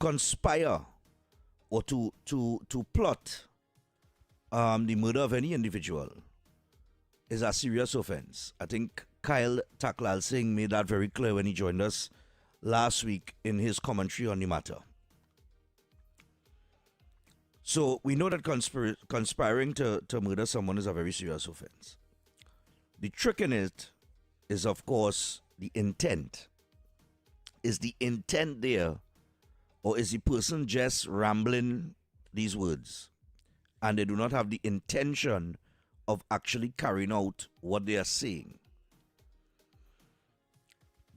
conspire or to plot the murder of any individual is a serious offense. I think Kyle Taklal Singh made that very clear when he joined us last week in his commentary on the matter. So we know that conspiring to murder someone is a very serious offense. The trick in it is, of course, the intent. Is the intent there, or is the person just rambling these words and they do not have the intention of actually carrying out what they are saying?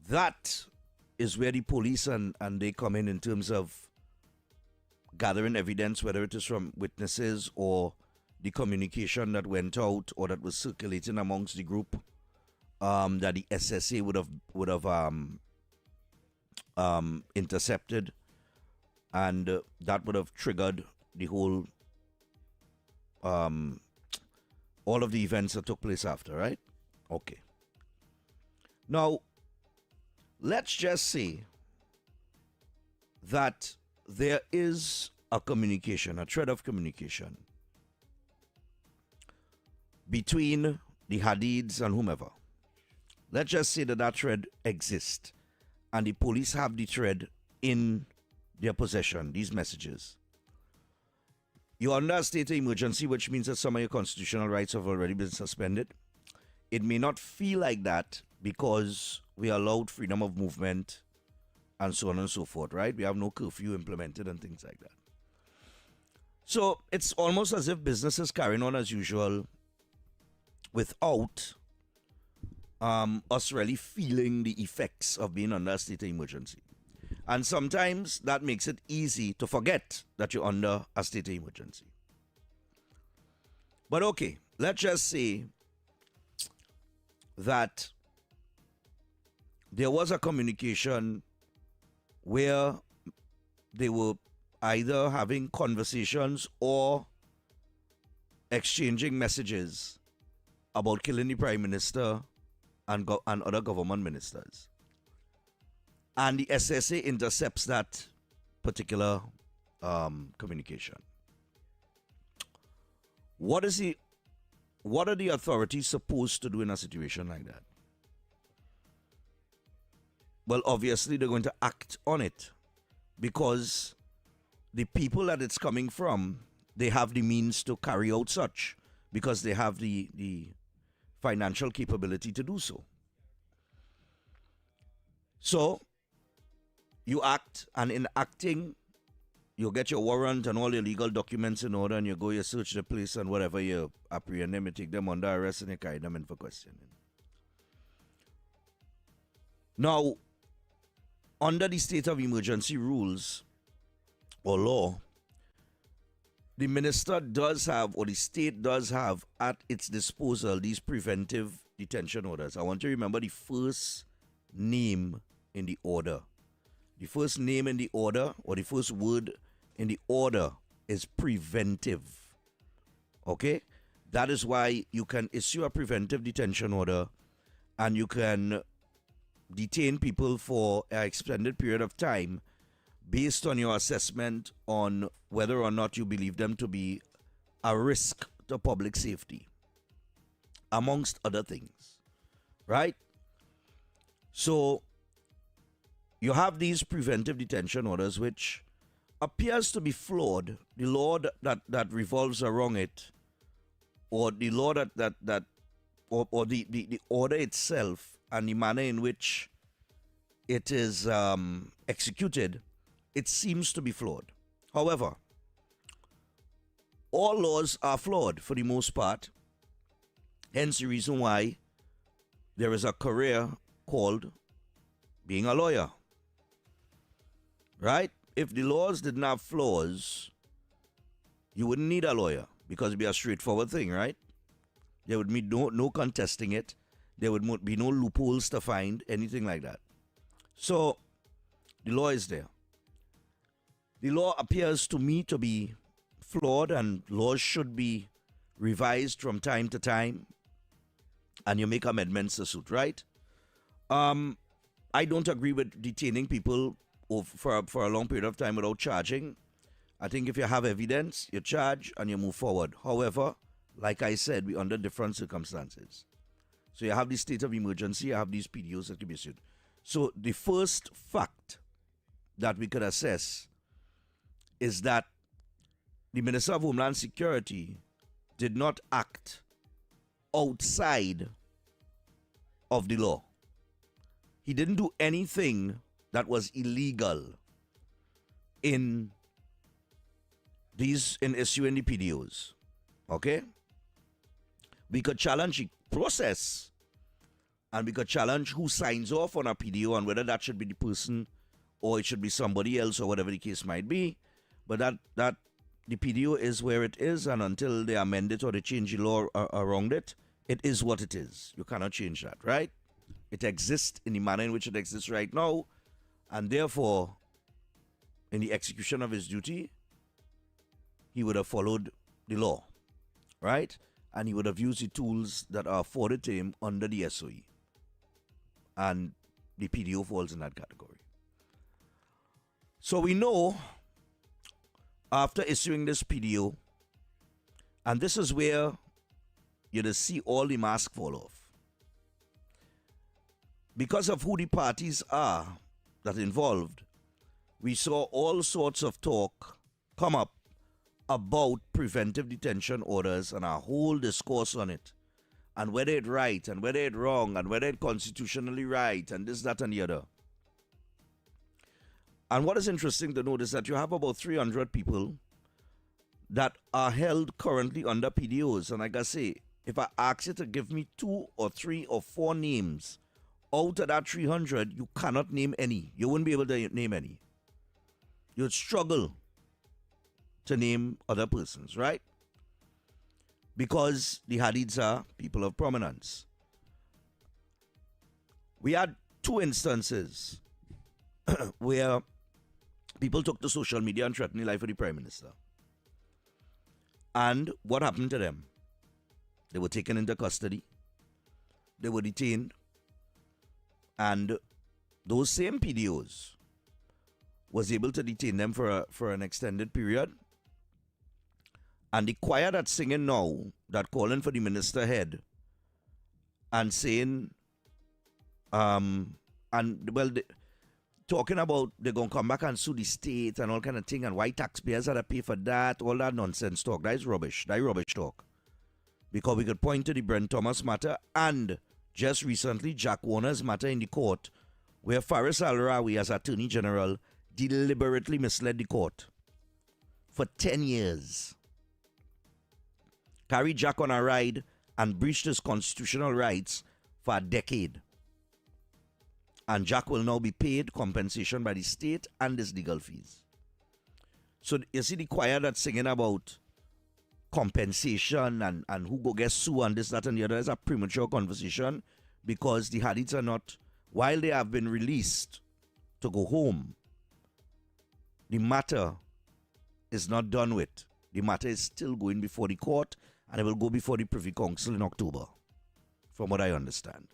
That is where the police and they come in terms of gathering evidence, whether it is from witnesses or the communication that went out or that was circulating amongst the group, that the SSA would have intercepted, and that would have triggered the whole all of the events that took place after, right? Okay. Now, let's just say that there is a communication, a thread of communication between the Hadids and whomever. Let's just say that that thread exists and the police have the thread in their possession, these messages. You're under a state of emergency, which means that some of your constitutional rights have already been suspended. It may not feel like that because we allowed freedom of movement and so on and so forth, right? We have no curfew implemented and things like that. So it's almost as if business is carrying on as usual without us really feeling the effects of being under a state of emergency. And sometimes that makes it easy to forget that you're under a state of emergency. But okay, let's just say that there was a communication where they were either having conversations or exchanging messages about killing the Prime Minister and other government ministers. And the SSA intercepts that particular communication. What are the authorities supposed to do in a situation like that? Well, obviously they're going to act on it because the people that it's coming from, they have the means to carry out such because they have the financial capability to do so. So you act, and in acting, you get your warrant and all your legal documents in order, and you search the place, and whatever you apprehend them, you take them under arrest and you carry them in for questioning. Now, under the state of emergency rules or law, the minister does have, or the state does have at its disposal, these preventive detention orders. I want you to remember the first name in the order. The first name in the order, or the first word in the order, is preventive. Okay? That is why you can issue a preventive detention order and you can detain people for an extended period of time based on your assessment on whether or not you believe them to be a risk to public safety, amongst other things. Right? So you have these preventive detention orders, which appears to be flawed. The law that revolves around it, or the law or the order itself and the manner in which it is executed, it seems to be flawed. However, all laws are flawed for the most part. Hence the reason why there is a career called being a lawyer. Right? If the laws didn't have flaws, you wouldn't need a lawyer because it'd be a straightforward thing, right? There would be no contesting it. There would be no loopholes to find, anything like that. So, the law is there. The law appears to me to be flawed, and laws should be revised from time to time, and you make amendments to suit, right? I don't agree with detaining people for a long period of time without charging, I think if you have evidence, you charge and you move forward. However, like I said, we're under different circumstances. So you have the state of emergency, you have these PDOs that can be issued. So the first fact that we could assess is that the Minister of Homeland Security did not act outside of the law. He didn't do anything that was illegal in issuing the PDOs. Okay? We could challenge the process, and we could challenge who signs off on a PDO and whether that should be the person or it should be somebody else or whatever the case might be. But that the PDO is where it is, and until they amend it or they change the law around it, it is what it is. You cannot change that, right? It exists in the manner in which it exists right now, and therefore, in the execution of his duty, he would have followed the law, right? And he would have used the tools that are afforded to him under the SOE. And the PDO falls in that category. So we know, after issuing this PDO, and this is where you just see all the mask fall off. Because of who the parties are that are involved, we saw all sorts of talk come up about preventive detention orders and a whole discourse on it, and whether it's right and whether it's wrong and whether it's constitutionally right and this, that, and the other. And what is interesting to note is that you have about 300 people that are held currently under PDOs. And like I say, if I ask you to give me 2 or 3 or 4 names out of that 300, you cannot name any. You wouldn't be able to name any. You'd struggle to name other persons, right? Because the Hadids are people of prominence. We had 2 instances where people took to social media and threatened the life of the Prime Minister. And what happened to them? They were taken into custody. They were detained. And those same PDOs was able to detain them for an extended period. And the choir that's singing now, that calling for the minister head and saying, talking about they're going to come back and sue the state and all kind of thing, and why taxpayers had to pay for that, all that nonsense talk. That is rubbish. That is rubbish talk. Because we could point to the Brent Thomas matter and just recently Jack Warner's matter in the court, where Faris Al-Rawi as Attorney General deliberately misled the court for 10 years. Carried Jack on a ride and breached his constitutional rights for a decade. And Jack will now be paid compensation by the state and his legal fees. So you see the choir that's singing about compensation and who go get sued and this, that, and the other is a premature conversation, because the Hadids are not, while they have been released to go home, the matter is not done with. The matter is still going before the court, and it will go before the Privy Council in October, from what I understand.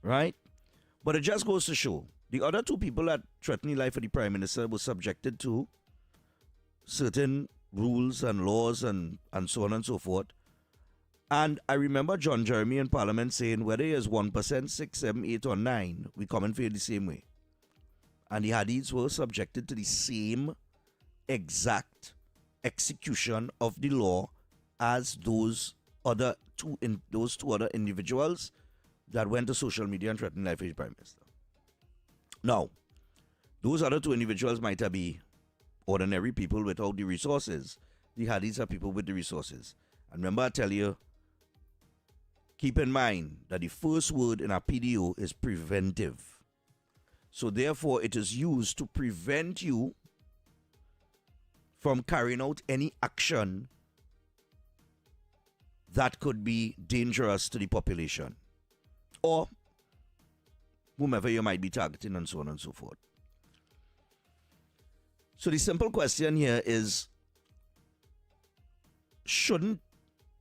Right? But it just goes to show, the other 2 people that threatened the life of the Prime Minister were subjected to certain rules and laws and so on and so forth. And I remember John Jeremy in Parliament saying, whether he is 1%, 6, 7, 8, or 9, we come and feel the same way. And the Hadids were subjected to the same exact execution of the law as those other 2 other individuals that went to social media and threatened the life of the Prime Minister. Now, those other 2 individuals might be ordinary people without the resources. The Hadids are people with the resources. And remember, I tell you, keep in mind that the first word in a PDO is preventive. So therefore, it is used to prevent you from carrying out any action that could be dangerous to the population or whomever you might be targeting, and so on and so forth. So the simple question here is, shouldn't,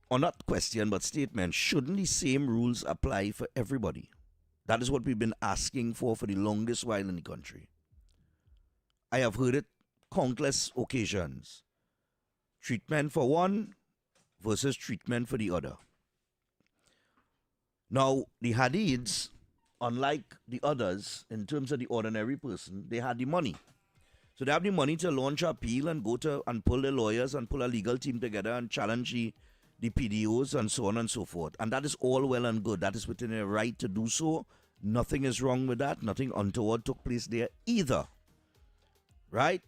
or not question, but statement, shouldn't the same rules apply for everybody? That is what we've been asking for the longest while in the country. I have heard it countless occasions. Treatment for one versus treatment for the other. Now, the Hadids, unlike the others, in terms of the ordinary person, they had the money. So they have the money to launch an appeal and go to and pull the lawyers and pull a legal team together and challenge the PDOs and so on and so forth. And that is all well and good. That is within their right to do so. Nothing is wrong with that. Nothing untoward took place there either. Right?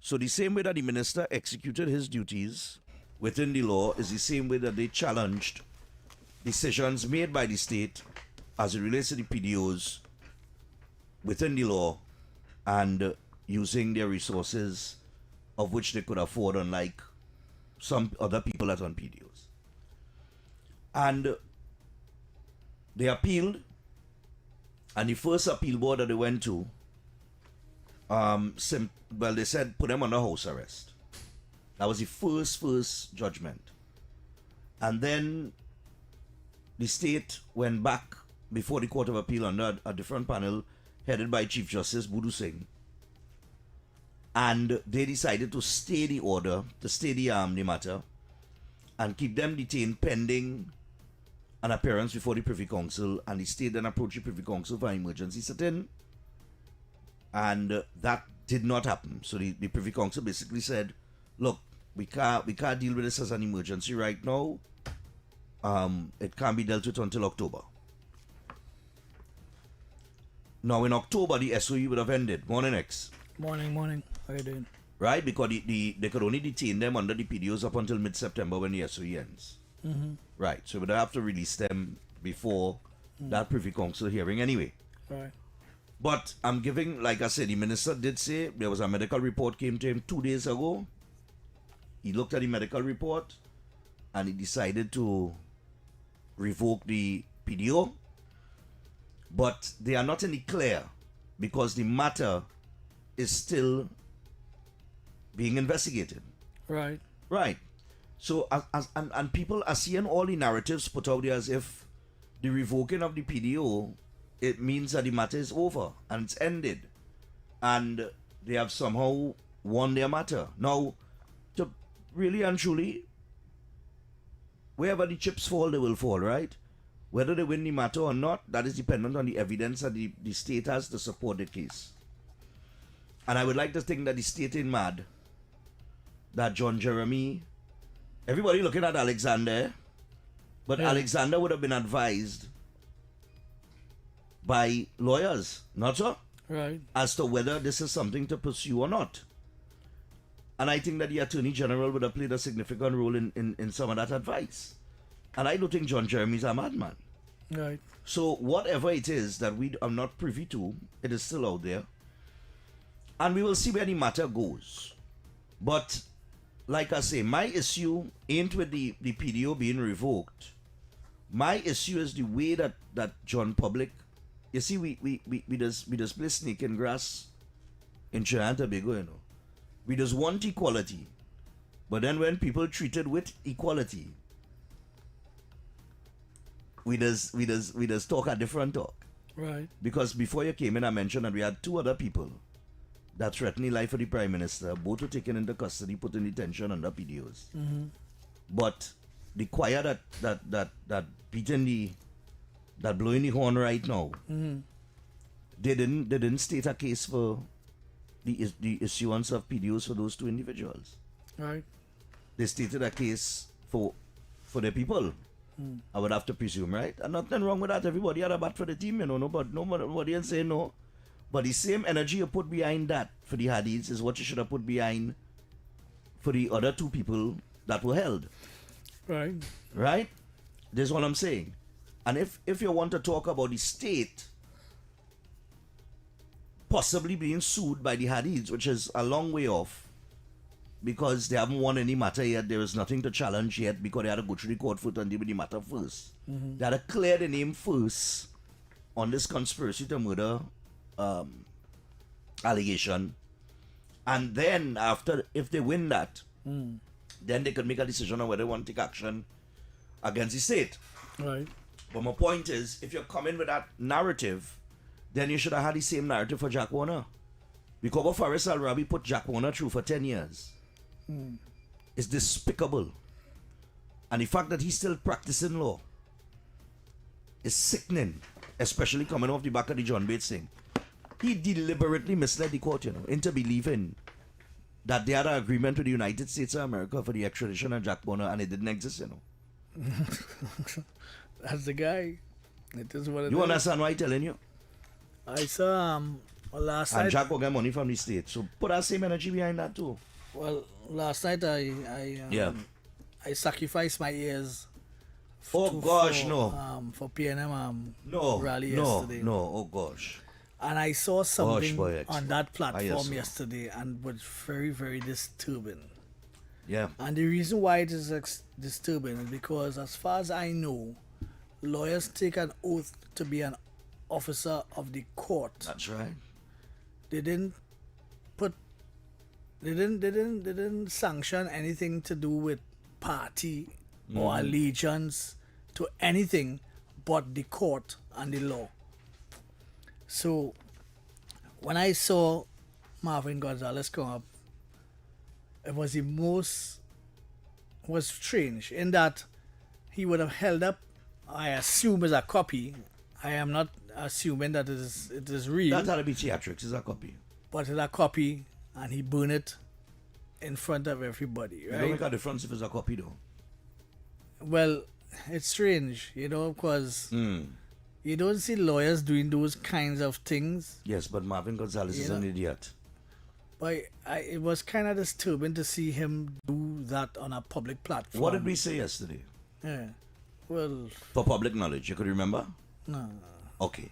So the same way that the minister executed his duties within the law is the same way that they challenged decisions made by the state as it relates to the PDOs within the law and using their resources of which they could afford, unlike some other people that on PDOs. And they appealed, and the first appeal board that they went to, they said put them under house arrest. That was the first judgment. And then the state went back before the Court of Appeal under a different panel headed by Chief Justice Budu Singh. And they decided to stay the order, to stay the matter, and keep them detained pending an appearance before the Privy Council. And the state then approached the Privy Council for emergency sit-in. And that did not happen. So the Privy Council basically said, look, we can't deal with this as an emergency right now. It can't be dealt with until October. Now in October, the SOE would have ended. Morning, X. Morning. How you doing? Right? Because they could only detain them under the PDOs up until mid-September when the SOE ends. Mm-hmm. Right. So we'd have to release them before that Privy Council hearing anyway. Right. But I'm giving, like I said, the minister did say there was a medical report came to him 2 days ago. He looked at the medical report and he decided to revoke the PDO. But they are not in the clear because the matter is still being investigated. Right. Right. So, and people are seeing all the narratives put out there as if the revoking of the PDO, it means that the matter is over and it's ended. And they have somehow won their matter. Now, to really and truly, wherever the chips fall, they will fall, right? Whether they win the matter or not, that is dependent on the evidence that the state has to support the case. And I would like to think that the state ain't mad that John Jeremy, everybody looking at Alexander, but Yeah. Alexander would have been advised by lawyers, not so? Right. As to whether this is something to pursue or not. And I think that the Attorney General would have played a significant role in some of that advice. And I don't think John Jeremy's a madman. Right. So whatever it is that we are not privy to, it is still out there. And we will see where the matter goes. But like I say, my issue ain't with the PDO being revoked. My issue is the way that John Public, you see, we just play snake and grass in Trinidad and Tobago, you know. We just want equality. But then when people treated with equality, we just talk a different talk. Right. Because before you came in, I mentioned that we had two other people that threatened the life of the Prime Minister. Both were taken into custody, put in detention under PDOs. Mm-hmm. But the choir that beating that blowing the horn right now, Mm-hmm. they didn't state a case for the issuance of PDOs for those two individuals. Right. They stated a case for the people. I would have to presume, right? And nothing wrong with that. Everybody had a bat for the team, you know. Nobody ain't saying no. But the same energy you put behind that for the Hadids is what you should have put behind for the other two people that were held. Right. Right? This is what I'm saying. And if you want to talk about the state possibly being sued by the Hadids, which is a long way off, because they haven't won any matter yet, there is nothing to challenge yet, because they had to go through the court foot and deal with the matter first. Mm-hmm. They had to clear the name first on this conspiracy to murder allegation. And then after, if they win that, then they could make a decision on whether they want to take action against the state. Right. But my point is, if you're coming with that narrative, then you should have had the same narrative for Jack Warner. Because what Faris Al-Rabi put Jack Warner through for 10 years is despicable. And the fact that he's still practicing law is sickening, especially coming off the back of the John Bates thing. He deliberately misled the court, into believing that they had an agreement with the United States of America for the extradition of Jack Warner, and it didn't exist, That's the guy. It is what it You is. understand what I'm telling you? I saw last And night. Jack will get money from the state. So put that same energy behind that too. Well, last night I sacrificed my ears. Oh gosh, no. For PNM No. rally No. yesterday. No. Oh gosh. And I saw something boy, X. on that platform so. yesterday, and was very, very disturbing. Yeah. And the reason why it is disturbing is because, as far as I know, lawyers take an oath to be an officer of the court. That's right. They didn't put. They didn't sanction anything to do with party or allegiance to anything but the court and the law. So, when I saw Marvin Gonzalez come up, it was was strange in that he would have held up, I assume, as a copy. I am not assuming that it is real, That had to be theatrics. Is a copy. but it's a copy, and he burned it in front of everybody, It don't right? make a difference if it's a copy though. Well, it's strange, because you don't see lawyers doing those kinds of things. Yes, but Marvin Gonzalez is You an know. idiot. But it was kind of disturbing to see him do that on a public platform. What did we say yesterday? Yeah. Well, For public knowledge, you could remember? no. Okay.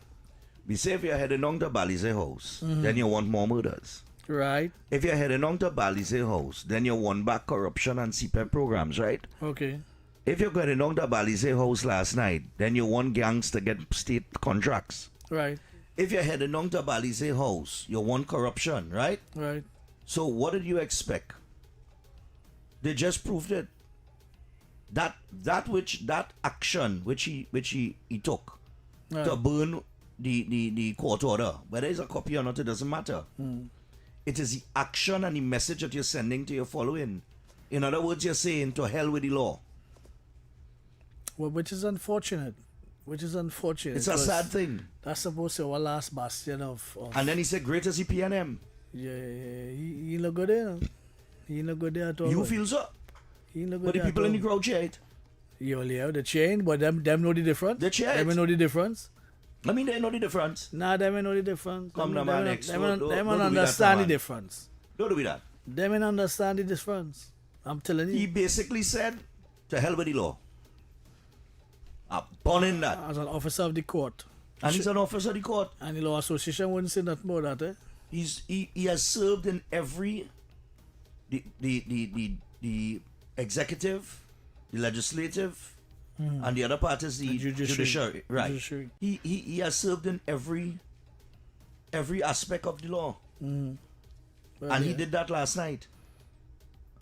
We say if you're heading on to Balize House, then you want more murders. Right. If you're heading on to Balize House, then you want back corruption and CPEP programs, right? Okay. If you're going on to Balize House last night, then you want gangs to get state contracts. Right. If you're heading on to Balize House, you want corruption, right? Right. So what did you expect? They just proved it. That action which he took Right. to burn the court order, whether it's a copy or not, it doesn't matter. It is the action and the message that you're sending to your following. In other words, you're saying to hell with the law. Well, which is unfortunate. It's a It's sad thing. That's supposed to be our last bastion of And then he said, great as the PNM. yeah, he look good there. He look good there at all. You feel so? He look good But the there people at in the all. crowd cheered. You only have the chain, but them know the difference. They cheered. Them know the difference. I mean, they know the difference. Nah, them know the difference. Come them, now, man, them, X, them, don't- them, don't them do that, understand the man. difference. Don't do with that. Them understand the difference. I'm telling you. He basically said, to hell with the law. Upon that. As an officer of the court. And he's an officer of the court. And the law association wouldn't say nothing about that, eh? He has served in every the executive, the legislative, and the other part is the judiciary. Right. Judiciary. He has served in every aspect of the law. Well, And he yeah. did that last night.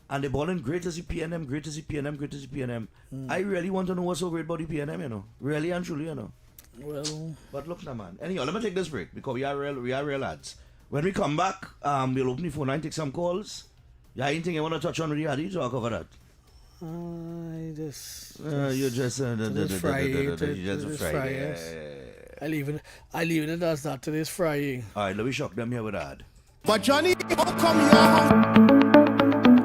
And they're balling great as the PNM, great as the PNM, great as the PNM. I really want to know what's so great about the PNM, Really and truly, Well, But look now, man. Anyhow, let me take this break because we are real lads. When we come back, we'll open the phone line and take some calls. Yeah, anything you want to touch on with the Adi? Talk over that. You're just Today's Friday. you're just Today's Friday. Friday, yes. I leave it as that. Today's Friday. All right, let me shock them here with that. But Johnny, how come you're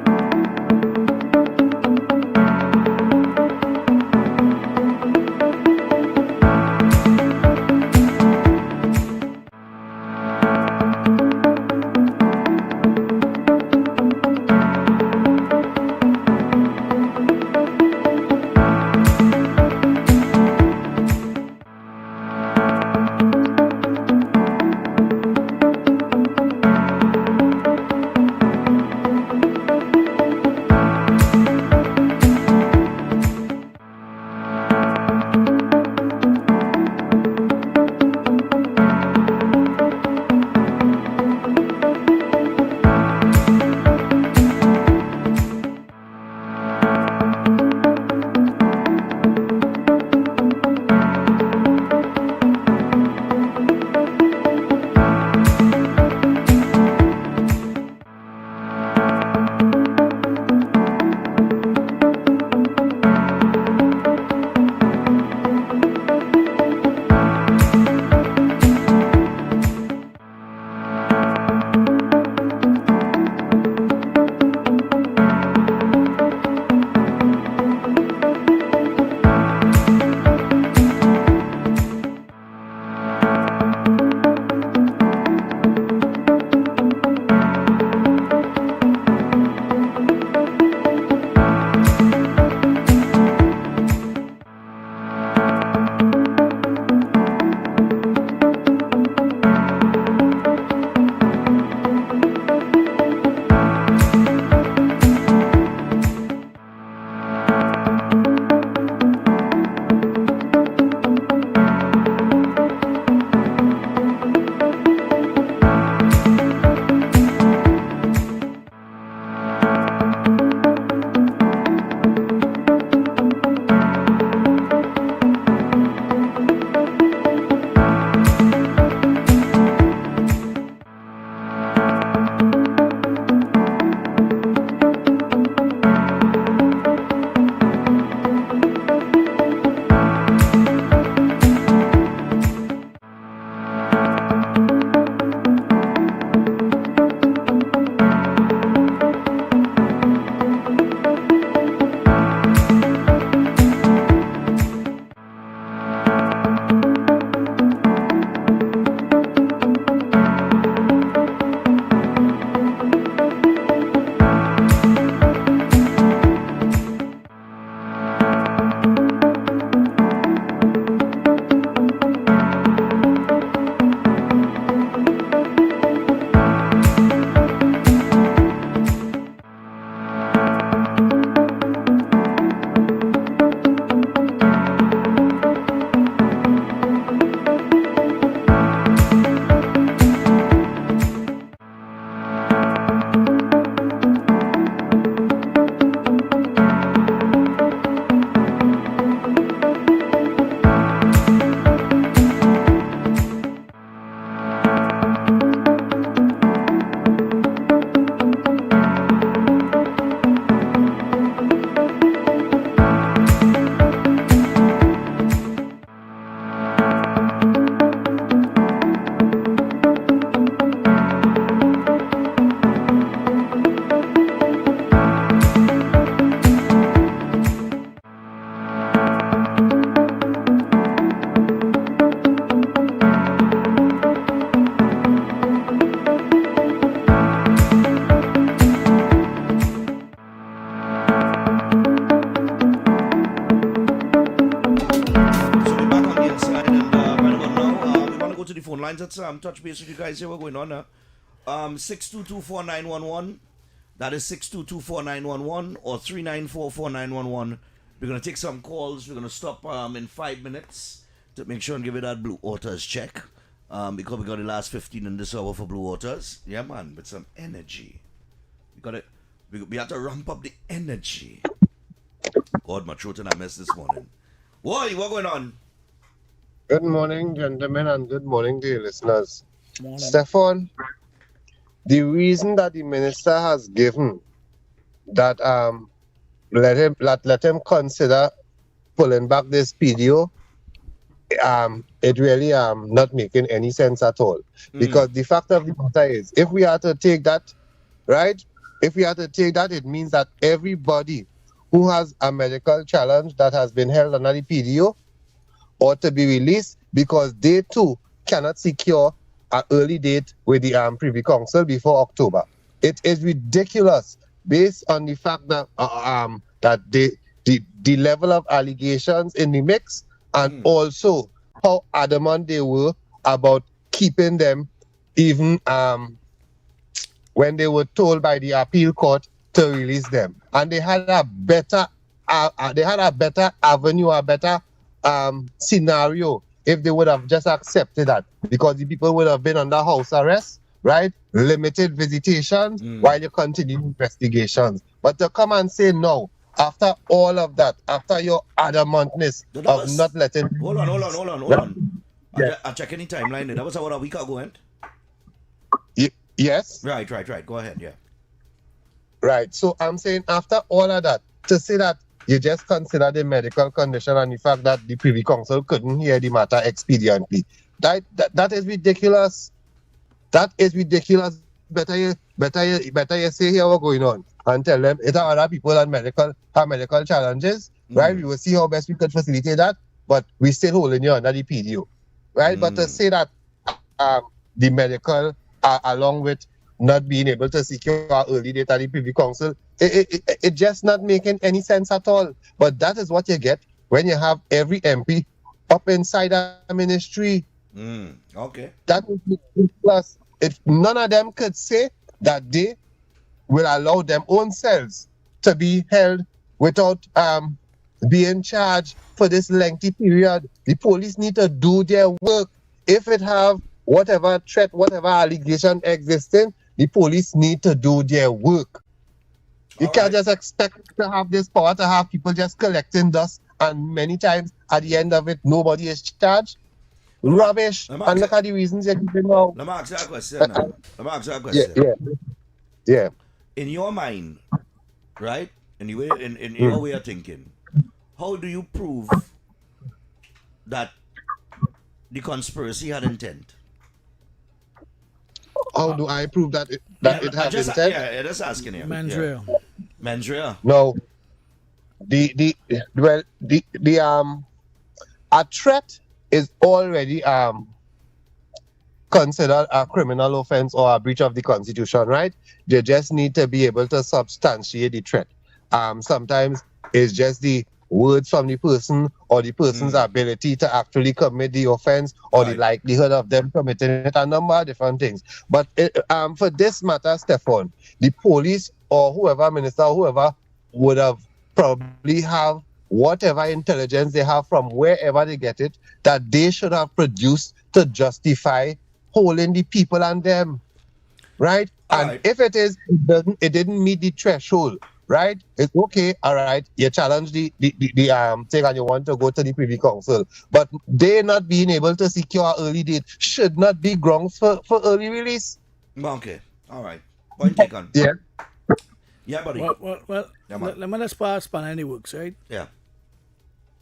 lines. Let's touch base with you guys here. What's going on now? 6224911. That is 6224911 or 3944911. We're gonna take some calls. We're gonna stop in 5 minutes to make sure and give it that Blue Waters check. Because we got the last 15 in this hour for Blue Waters. Yeah, man, with some energy. We got it. We have to ramp up the energy. God, my throat and I mess this morning. Why? What going on? Good morning, gentlemen, and good morning to your listeners. Morning. Stephan, the reason that the minister has given that let him consider pulling back this PDO, it really not making any sense at all. Because the fact of the matter is, if we are to take that, right? If we are to take that, it means that everybody who has a medical challenge that has been held under the PDO ought to be released, because they too cannot secure an early date with the Privy Council before October. It is ridiculous based on the fact that that the level of allegations in the mix, and also how adamant they were about keeping them even when they were told by the appeal court to release them. And they had a better avenue, a better scenario if they would have just accepted that, because the people would have been under house arrest, right? Limited visitations while you continue investigations. But to come and say no, after all of that, after your adamantness of not letting... Hold on. Yeah. I'm checking the timeline. That was about a week ago, eh? Yes? Right. Go ahead, yeah. Right. So I'm saying after all of that, to say that you just consider the medical condition and the fact that the Privy Council couldn't hear the matter expediently, that is ridiculous. That is ridiculous. Better you say here what's going on and tell them it are other people that have medical challenges, right? We will see how best we could facilitate that, but we still holding you under the PDO, right? But to say that the medical, along with not being able to secure our early date at the Privy Council, it just not making any sense at all. But that is what you get when you have every MP up inside a ministry. Okay. That is ridiculous. If none of them could say that they will allow them own selves to be held without being charged for this lengthy period, the police need to do their work. If it have whatever threat, whatever allegation existing, the police need to do their work. You can't just expect to have this power to have people just collecting dust, and many times at the end of it, nobody is charged. Rubbish. And look at the reasons you're giving now. Let me ask you a question. Yeah. In your mind, right? In your way of thinking, how do you prove that the conspiracy had intent? How do I prove that it has intent? Yeah, just asking you. Mensria. No. A threat is already considered a criminal offense or a breach of the Constitution, right? They just need to be able to substantiate the threat. Sometimes it's just the words from the person or the person's ability to actually commit the offense or the likelihood of them committing it, a number of different things. But for this matter, Stephan, the police or whoever, minister, whoever would have probably have whatever intelligence they have from wherever they get it, that they should have produced to justify holding the people and them, right? If it didn't meet the threshold, right? It's okay, all right. You challenge the thing and you want to go to the Privy Council, but they not being able to secure early date should not be grounds for early release. Okay, all right. Point taken. Yeah, buddy. Well, let me just pass on any works, right? Yeah.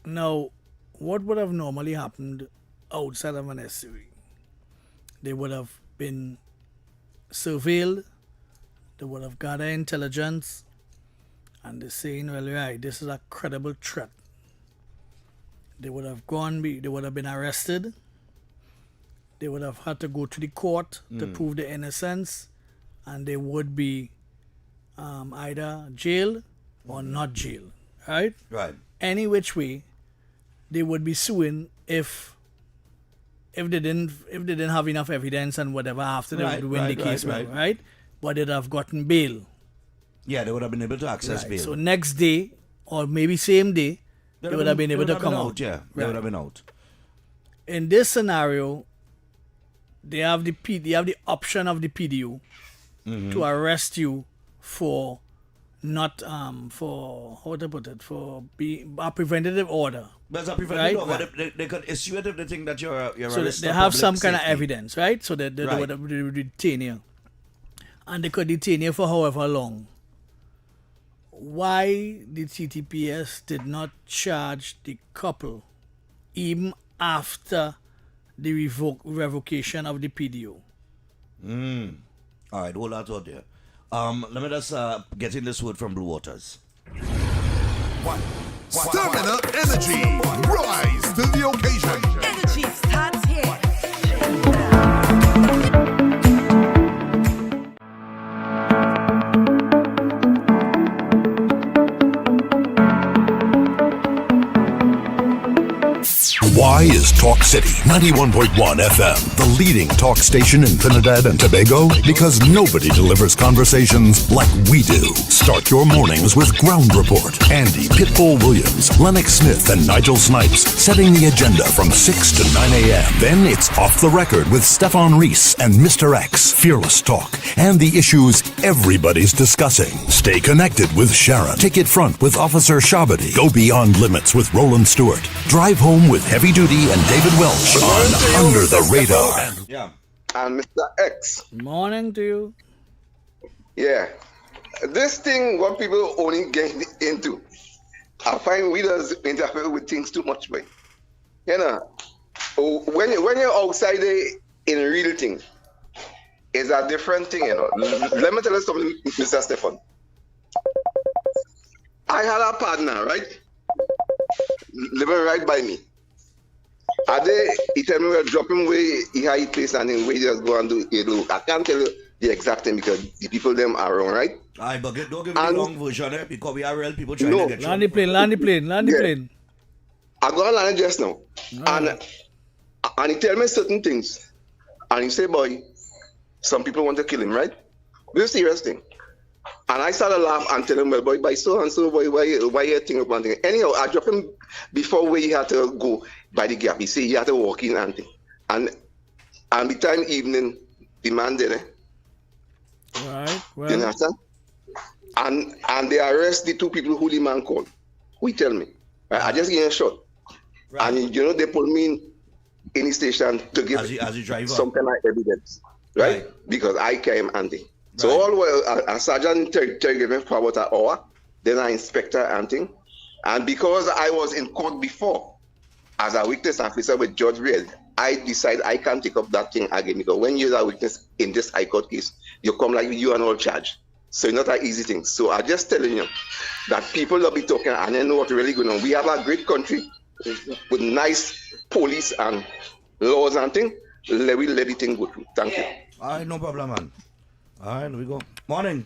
Now, what would have normally happened outside of an estuary? They would have been surveilled, they would have gathered intelligence, and they're saying, well, right, this is a credible threat. They would have they would have been arrested, they would have had to go to the court to prove their innocence, and they would be either jailed or not jailed, right? Right. Any which way, they would be suing if if they didn't have enough evidence and whatever after they would win the case, right? But they'd have gotten bail. Yeah, they would have been able to access bail. So next day or maybe same day, they would have been able to come out. Yeah, they would have been out. In this scenario, they have the option of the PDU to arrest you for not for how to put it, for a preventative order. There's a preventative order. They could issue it if they think that you're so they have some kind of evidence, right? So they would detain you, and they could detain you for however long. Why the TTPS did not charge the couple even after the revocation of the PDU? All right, hold that out there. Let me just get in this word from Blue Waters. Stamina energy. Rise to the occasion. Energy starts here. Why is Talk City 91.1 FM the leading talk station in Trinidad and Tobago? Because nobody delivers conversations like we do. Start your mornings with Ground Report. Andy Pitbull Williams, Lennox Smith, and Nigel Snipes setting the agenda from 6 to 9 a.m. Then it's Off the Record with Stephan and Mr X. Fearless talk and the issues everybody's discussing. Stay connected with Sharon. Take it front with Officer Shabadi. Go beyond limits with Roland Stewart. Drive home with Heavy Duty and David Welch on Under the Radar. Yeah. And Mr. X. Morning to you. Yeah. This thing, what people only get into, I find we does interfere with things too much, boy. You know, when you're outside in real thing, it's a different thing, you know. Let me tell you something, Mr. Stephan. I had a partner, right? Living right by me. He tell me we're dropping where he had place and then we just go and do it. I can't tell you the exact thing because the people them are wrong, right? But don't give me the wrong version because we are real people trying to get you. Land the plane. I go on land just now. And he tell me certain things. And he say, boy, some people want to kill him, right? This is serious thing. And I started laugh and tell him, well, boy, by so and so, boy, why you think of one thing? Anyhow, I dropped him before where he had to go by the gap. He said he had to walk in and thing. And the time evening, the man did it. Right. Well. You understand? And they arrest the two people who the man called. Who tell me? Right? I just gave a shot. Right. And you know, they put me in the station to give as you drive some kind of evidence. Right? Because I came and thing. So all while a sergeant gave me for about an hour, then an inspector and thing. And because I was in court before, as a witness officer with Judge Reed, I decided I can't take up that thing again because when you're a witness in this high court case, you come like you and all charged. So it's not an easy thing. So I'm just telling you that people will be talking and they know what's really going on. We have a great country with nice police and laws and things. Let the thing go through. Thank you. All right, no problem, man. All right, here we go. Morning.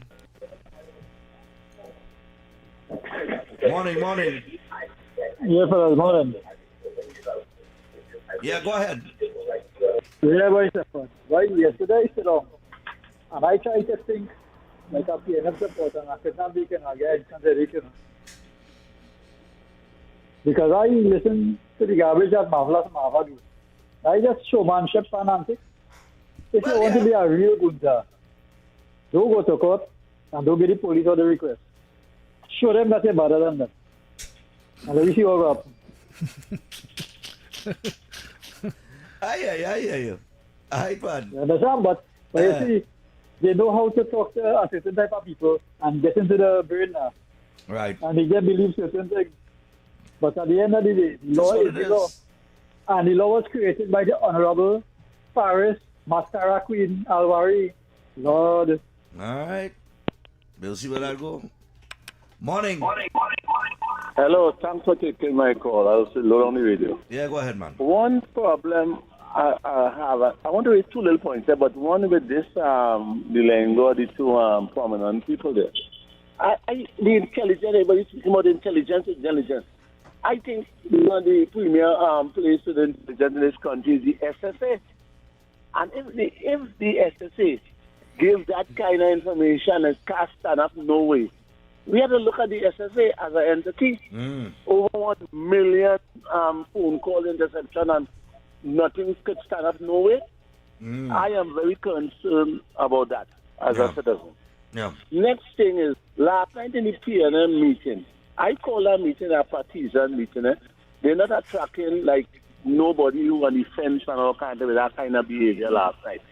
Morning. Yeah, fellas, morning. Yeah, go ahead. Yeah, boy, Stephan. Right, yesterday I sit down and I try to think like a PNF supporter and I could not be against consideration. Because I listen to the garbage that Marvelous Marva do. I just showmanship and antics. If you want to be a real gunja, don't go to court and don't get the police or the request. Show them that you're better than them. And let me see what will happen. Aye, man. You understand? But you see, they know how to talk to a certain type of people and get into the brain now. Right. And they just believe certain things. But at the end of the day, the law is the law. And the law was created by the Honorable Paris Mascara Queen Alwari. Lord. All right. We'll see where that go. Morning. Hello, thanks for taking my call. I'll say load on the radio. Yeah, go ahead, man. One problem I have, I want to raise two little points there, but one with this, the Lengo, the two prominent people there. The intelligence, everybody's speaking about intelligence. I think one of the premier place to the intelligence in this country is the SSA. And if the SSA gives that kind of information and can't stand up, no way. We have to look at the SSA as an entity. Over 1 million phone call interception and nothing could stand up, no way. I am very concerned about that as a citizen. Yeah. Next thing is, last night in the PNM meeting, I call that meeting a partisan meeting. They're not attracting like nobody who on the fence and all kind of that kind of behavior last night.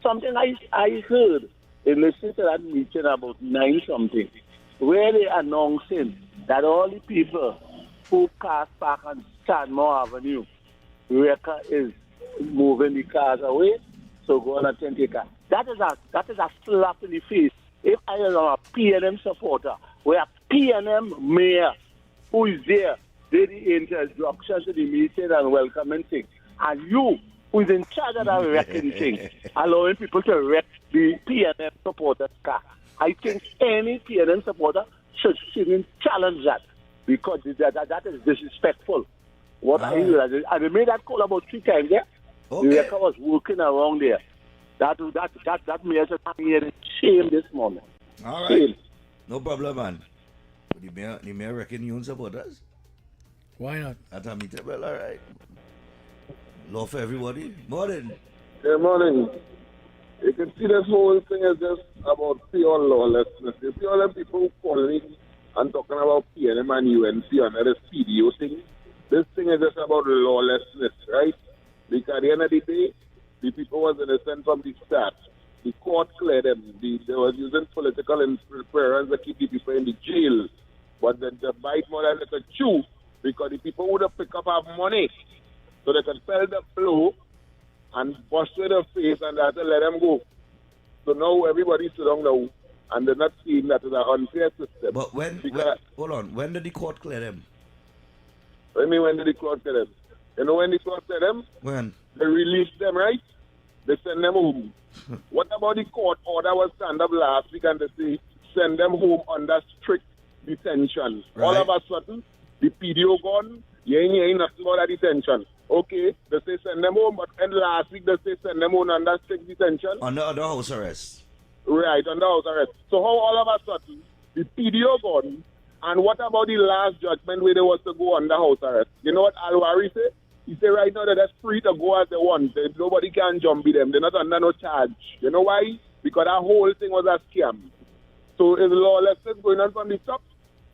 Something I heard in listening to that meeting about 9 something, where they announcing that all the people who cast back on Stanmore Avenue, Reka is moving the cars away, so go on and take a car. That is a slap in the face. If I am a PNM supporter, where a PNM mayor who is there, did the introduction to the meeting and welcoming thing, and you who is in charge of that wrecking thing, allowing people to wreck the PNM supporters' car. I think any PNM supporter should challenge that because that is disrespectful. What I hear, and they made that call about 3 times there. The wrecker was working around there. That mayor should come here in shame this morning. All right. Shame. No problem, man. The mayor reckon you supporters? Why not? At a meeting, well, all right. Law for everybody. Morning. Good morning. You can see this whole thing is just about pure lawlessness. You see all the people calling and talking about PNM and UNC and this PDO thing. This thing is just about lawlessness, right? Because at the end of the day, the people was innocent from the start. The court cleared them. They were using political interference to keep the people in the jail. But the bite more than like a chew because the people would have picked up our money so they could sell the blow and bust with their face and they had to let them go. So now everybody's down now and they're not seeing that it's an unfair system. But hold on, when did the court clear them? I mean, when did the court clear them? You know when the court clear them? When? They released them, right? They send them home. What about the court order was stand up last week and they say send them home under strict detention. Right. All of a sudden, the PDO gone, you ain't nothing about that detention. Okay, they say send them home, but and last week they say send them home under strict detention. Under house arrest. Right, under house arrest. So how all of a sudden, the PDO gone, and what about the last judgment where they was to go under house arrest? You know what Alwari said? He said right now that they're free to go as they want. Nobody can jump them. They're not under no charge. You know why? Because that whole thing was a scam. So is lawlessness going on from the top?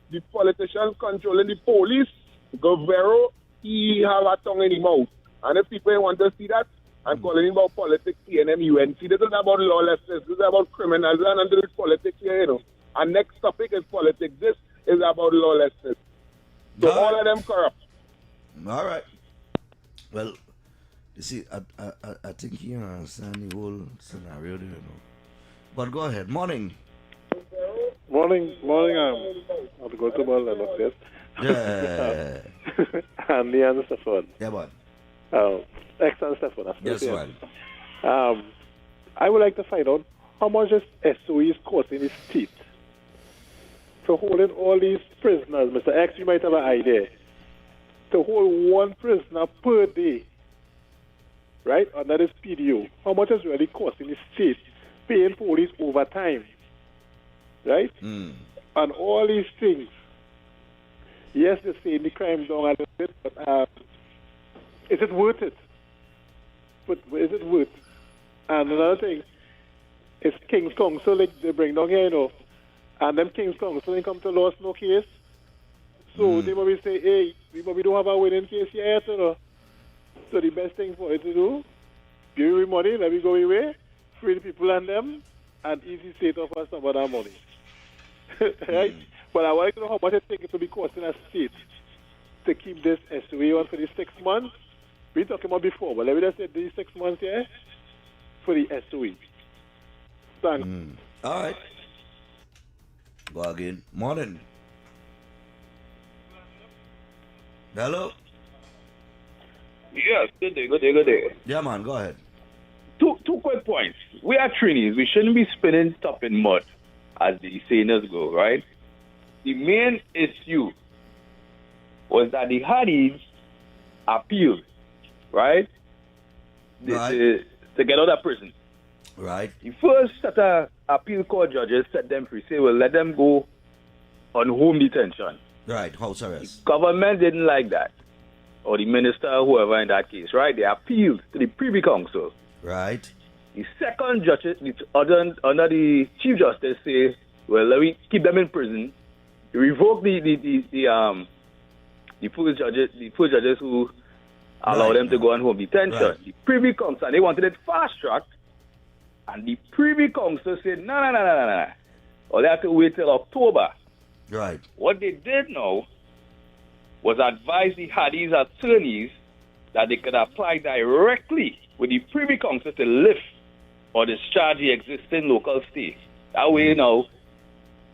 The politicians controlling the police, Govero, he have a tongue in his mouth. And if people want to see that, I'm calling about politics, PNM, UNC. This is about lawlessness. This is about criminals and under politics here, you know. And next topic is politics. This is about lawlessness. So all of them corrupt. All right. Well, you see, I think you understand the whole scenario there, you know. But go ahead. Morning. Morning. I'll go to my level first. Yeah. Andy and Stephan. Yeah, man. X and Stephan. Yes, man. I would like to find out how much this SOE is costing the state for holding all these prisoners. Mr. X, you might have an idea. To hold one prisoner per day, right, under this PDO. How much is really costing the state paying police overtime, right? And all these things. Yes, they're saying the crime down a little bit, but is it worth it? But is it worth? And another thing, is King's Council, like they bring down here, you know, and them King's Council, they come to lost no case. So they probably say, hey, we probably don't have a winning case yet, you know. So the best thing for you to do, give me money, let me go away, free the people and them, and easy state of us some of that money. Right? But I want to know how much I think it will be costing a state to keep this SOE on for the 6 months. We talking about before, but let me just say these 6 months here for the SOE. Thanks. All right. Go again. Morning. Hello? Yes, good day. Yeah, man, go ahead. Two quick points. We are trainees. We shouldn't be spinning stuff in mud, as the sayers go, right? The main issue was that the Hadis appealed, right? To get out of prison. Right. The first set of appeal court judges set them free, say, well, let them go on home detention. Right, house arrest. Government didn't like that, or the minister, whoever in that case, right? They appealed to the Privy Council. Right. The second judge, under the Chief Justice, say, well, let me keep them in prison. Revoke the first judges who allow them to go on home detention. Right. The Privy Council, they wanted it fast tracked, and the Privy Council said, no. Or they have to wait till October. Right. What they did now was advise the Hadis attorneys that they could apply directly with the Privy Council to lift or discharge the existing local stay. That way now,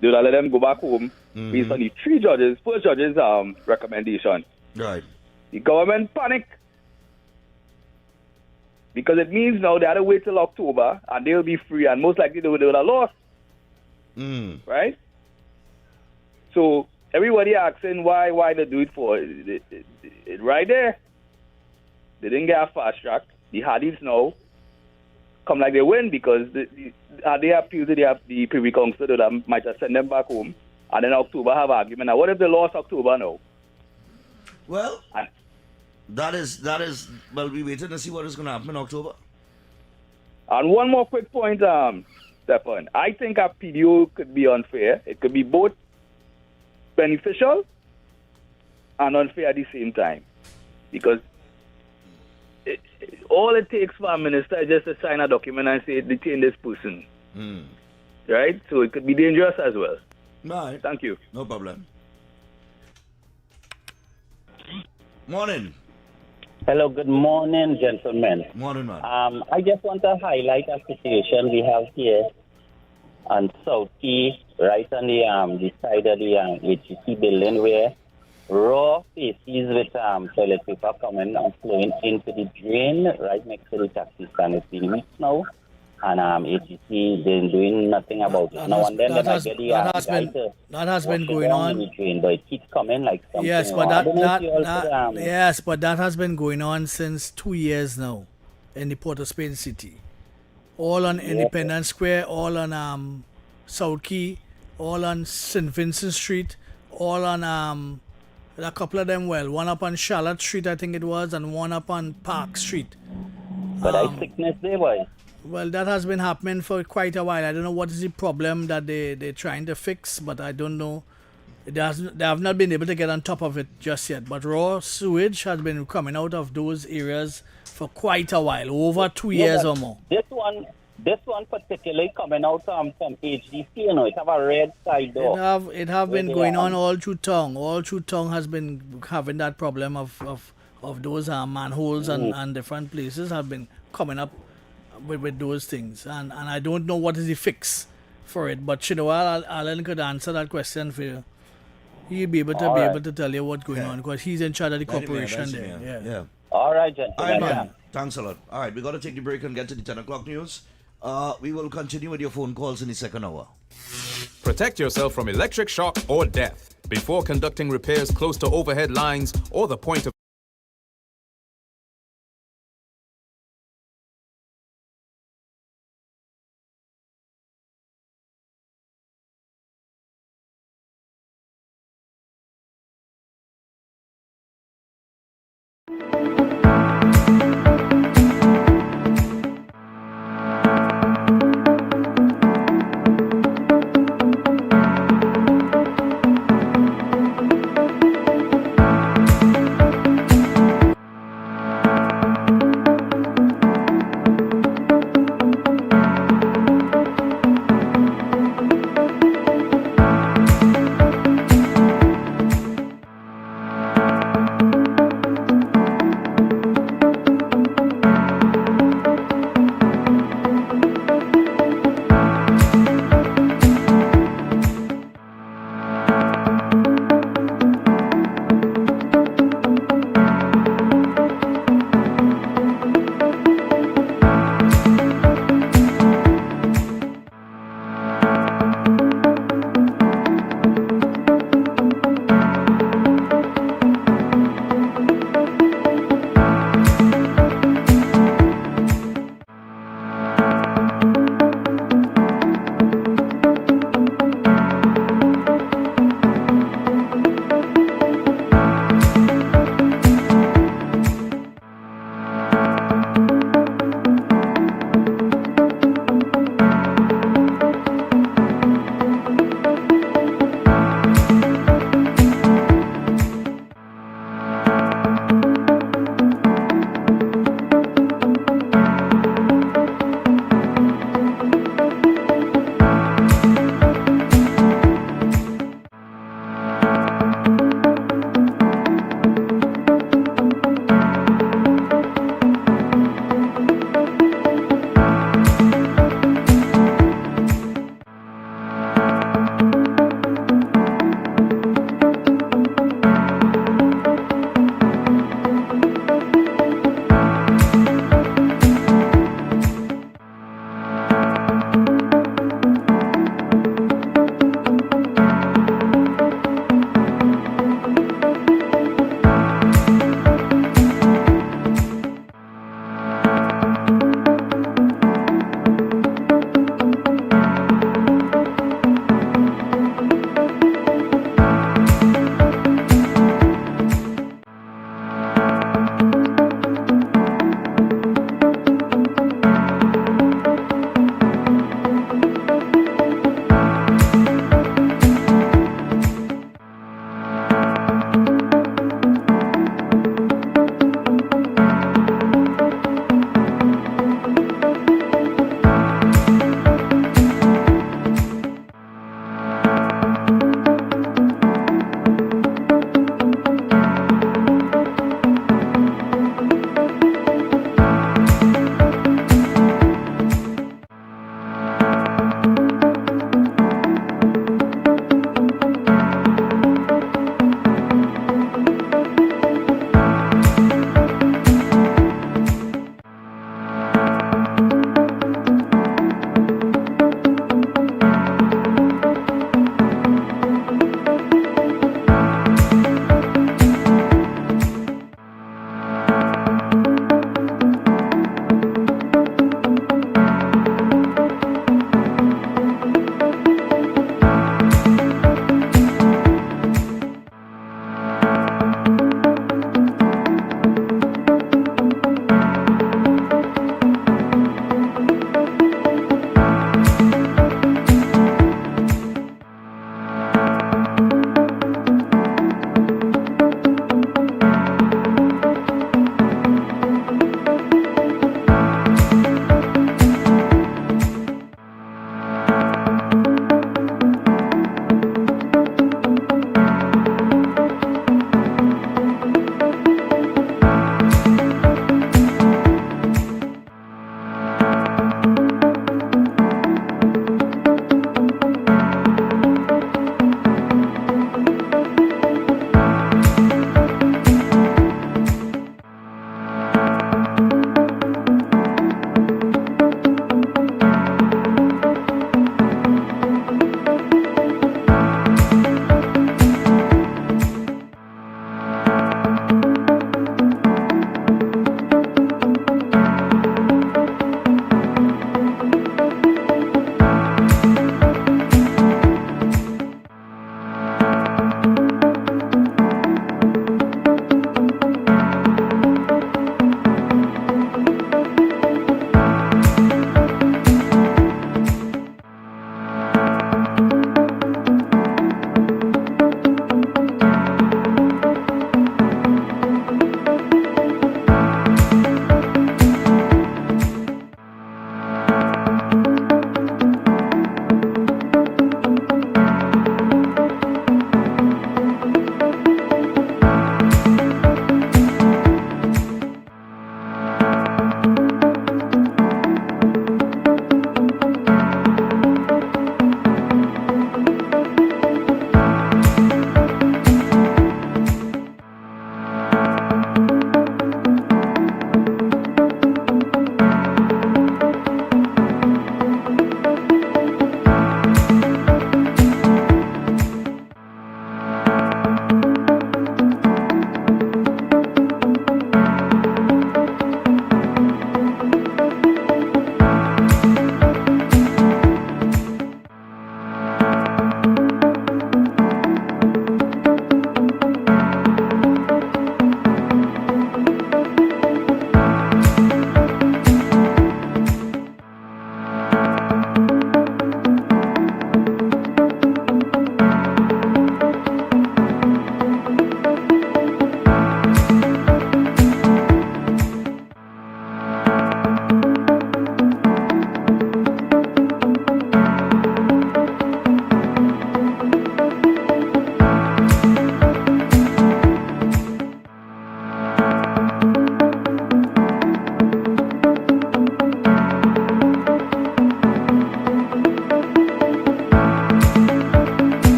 they'll let them go back home based on the first judge's recommendation. Right. The government panicked because it means now they had to wait till October and they'll be free, and most likely they would have lost. Right? So everybody asking why they do it for it right there. They didn't get a fast track. The Hadis now come like they win because they appeal to the Privy Council that might have sent them back home, and then October have argument. Now what if they lost October now? Well, that is well, we waiting to see what is going to happen in October. And one more quick point, Stephan. I think our PDO could be unfair. It could be both beneficial and unfair at the same time. Because all it takes for a minister is just to sign a document and say, detain this person. Right? So it could be dangerous as well. Right. Thank you. No problem. Morning. Hello, good morning, gentlemen. Morning, man. I just want to highlight a situation we have here on South Key, right on the side of the HEC building, where raw faces with toilet paper coming and flowing into the drain right next to the taxi stand. It's been weeks now, and HEC they're doing nothing about it. No, and then that has been going on. The drain, but it keeps coming like something. Yes, but that has been going on since 2 years now in the Port of Spain City. All on Independence Square, all on South Key, all on St. Vincent Street, all on a couple of them, well, one up on Charlotte Street, I think it was, and one up on Park Street. But I sickness there, boy. Well, that has been happening for quite a while. I don't know what is the problem that they're trying to fix, but I don't know. They have not been able to get on top of it just yet. But raw sewage has been coming out of those areas for quite a while, over 2 years or more. This one particularly coming out from HDC, you know, it have a red side door. It have been going on all through town. All through town has been having that problem of those manholes and different places have been coming up with those things. And I don't know what is the fix for it. But you know, Alan could answer that question for you. He'll be able to tell you what's going on because he's in charge of the corporation there. Yeah. All right, gentlemen. All right, man. Thanks a lot. All right, we got to take the break and get to the 10 o'clock news. We will continue with your phone calls in the second hour. Protect yourself from electric shock or death before conducting repairs close to overhead lines or the point of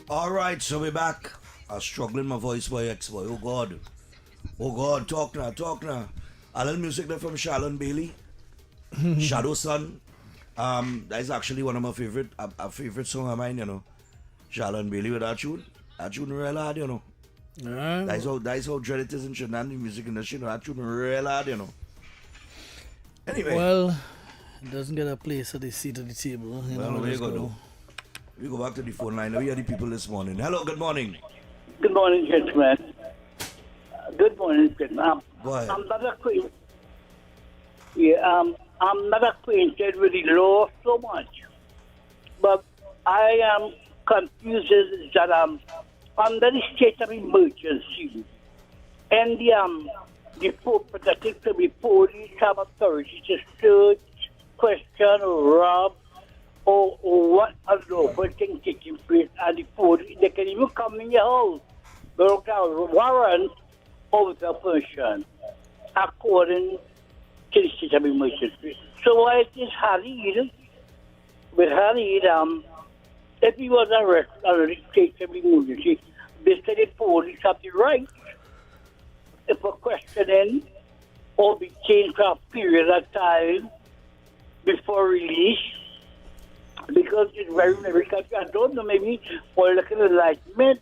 Alright, so we're back. I was struggling my voice boy, ex-boy. Oh God. Oh God, talk now. A little music there from Shalon Bailey. Shadow Sun. That is actually one of my favorite, a favorite song of mine, you know. Shalon Bailey with that tune. That tune real hard, you know. Yeah. That is how dread it is in Trinidad music industry, you know. That tune real hard, you know. Anyway. Well, it doesn't get a place at the seat of the table. You know, there you go. We go back to the phone line. We are the people this morning. Hello, good morning. Good morning, gentlemen. Good morning, gentlemen. Go ahead. I'm not acquainted. I'm not acquainted with the law so much, but I am confused that under the state of emergency, and the protective to the police have authority to search, question, rob, or what unlawful thing taking place, and the police, they can even come in your house without a warrant or without permission. according to the state of emergency. So why it is hurried, with hurried, if he was arrested under the state of emergency, basically the police have the right for questioning or be changed for a period of time before release. Because it's very country. I don't know, maybe political enlightenment.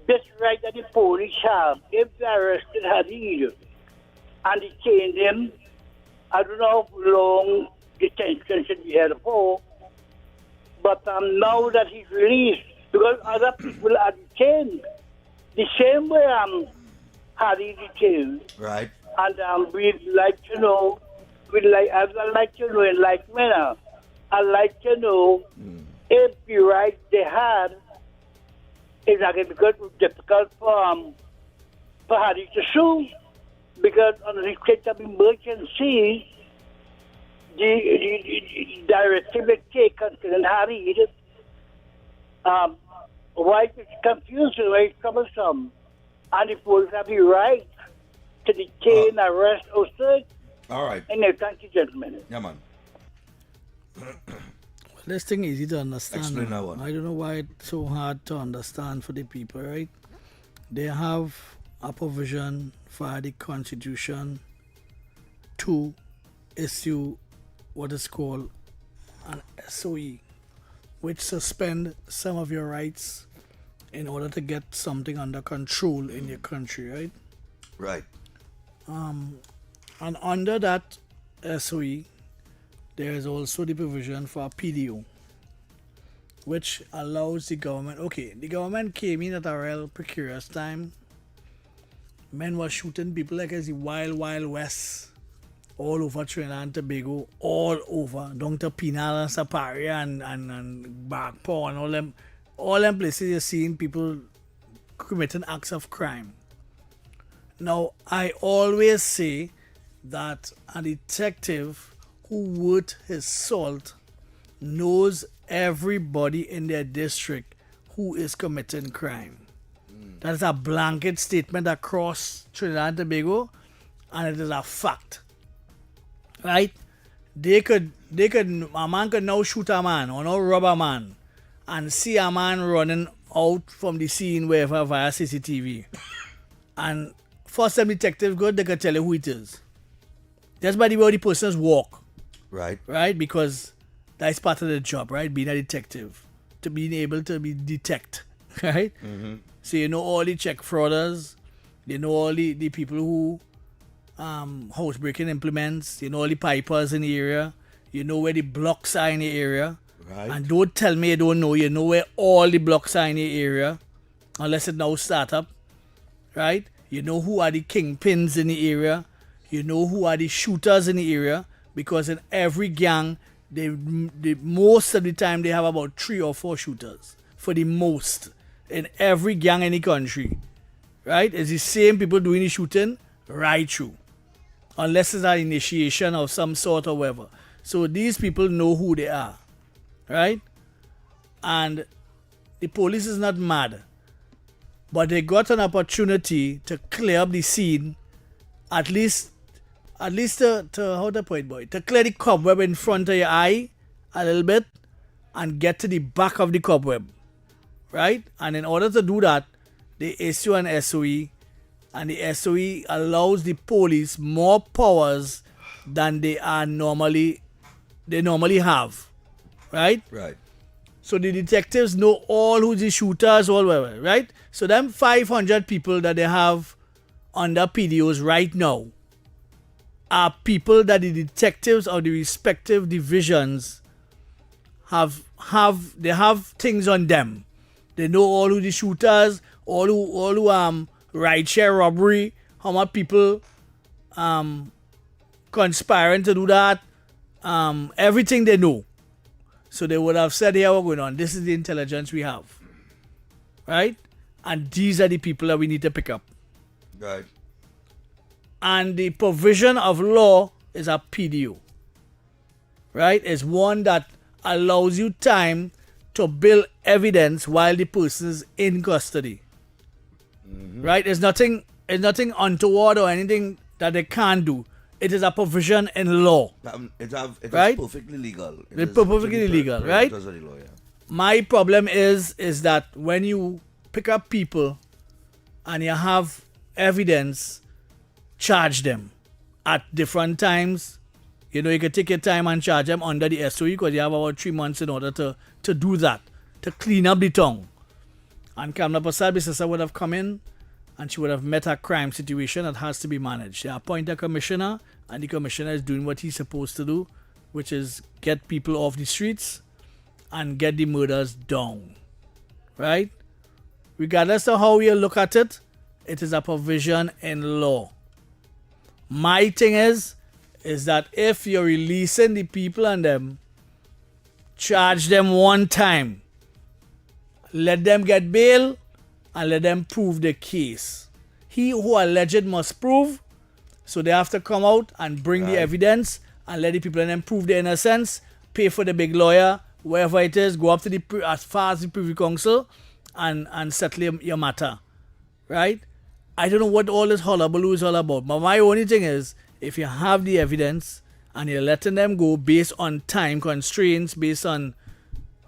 This right that the police have, if they arrested Hadid and they changed him, I don't know how long detention should be held for. But now that he's released, because other people are detained, the same way Hadid detained. Right. And we'd like to know, I'd like to know in like manner. I'd like to know if the right they had is again because it's difficult for Harry to sue because under the state of emergency, the directive is taken to Harry. Why it's confusing, why it's troublesome, and the police have the right to detain, arrest, or search. All right. And thank you, gentlemen. Yeah, man. This thing easy to understand. Explain that one. I don't know why it's so hard to understand for the people, right? They have a provision for the Constitution to issue what is called an SOE, which suspend some of your rights in order to get something under control in your country, right? Right. And under that SOE, there is also the provision for a PDO, which allows the government. Okay, the government came in at a real precarious time. Men were shooting people like it's the wild, wild west, all over Trinidad and Tobago, all over. Down to Pinal and Saparia and Bagpaw and all them places you're seeing people committing acts of crime. Now, I always say that a detective who worth his salt knows everybody in their district who is committing crime. That is a blanket statement across Trinidad and Tobago, and it is a fact. Right? A man could now shoot a man or now rob a man and see a man running out from the scene wherever via CCTV. And first time detective good, they could tell you who it is. Just by the way the persons walk. Right. Right? Because that's part of the job, right? Being a detective. To being able to be detect. Right? Mm-hmm. So you know all the check frauders, you know all the people who housebreaking implements, you know all the pipers in the area, you know where the blocks are in the area. Right. And don't tell me you don't know, you know where all the blocks are in the area, unless it's now startup. Right? You know who are the kingpins in the area, you know who are the shooters in the area, because in every gang, they most of the time they have about 3 or 4 shooters. For the most. In every gang in the country. Right? It's the same people doing the shooting right through. Unless it's an initiation of some sort or whatever. So these people know who they are. Right? And the police is not mad. But they got an opportunity to clear up the scene, at least to how to point, boy, to clear the cobweb in front of your eye a little bit and get to the back of the cobweb. Right? And in order to do that, they issue an SOE, and the SOE allows the police more powers than they normally have. Right? Right. So the detectives know all who the shooters, all whatever, right? So them 500 people that they have under PDOs right now are people that the detectives of the respective divisions have things on them. They know all who the shooters, all who rideshare robbery, how much people conspiring to do that, everything they know. So they would have said, here, what's going on? This is the intelligence we have. Right? And these are the people that we need to pick up. Right. And the provision of law is a PDO. Right? It's one that allows you time to build evidence while the person is in custody. Mm-hmm. Right? It's nothing untoward or anything that they can't do. It is a provision in law. It right? is perfectly legal. It's perfectly legal, right? My problem is that when you pick up people and you have evidence, charge them at different times. You know, you can take your time and charge them under the SOE because you have about 3 months in order to do that, to clean up the tongue. And Kamla Prasad sister would have come in and she would have met a crime situation that has to be managed. They appoint a commissioner and the commissioner is doing what he's supposed to do, which is get people off the streets and get the murders down. Right? Regardless of how you look at it, it is a provision in law. My thing is that if you're releasing the people and them, charge them one time. Let them get bail and let them prove the case. He who alleged must prove, so they have to come out and bring the evidence and let the people and them prove their innocence, pay for the big lawyer, wherever it is, go up to as far as the Privy Council and settle your matter. Right? I don't know what all this hullabaloo is all about, but my only thing is, if you have the evidence and you're letting them go based on time constraints, based on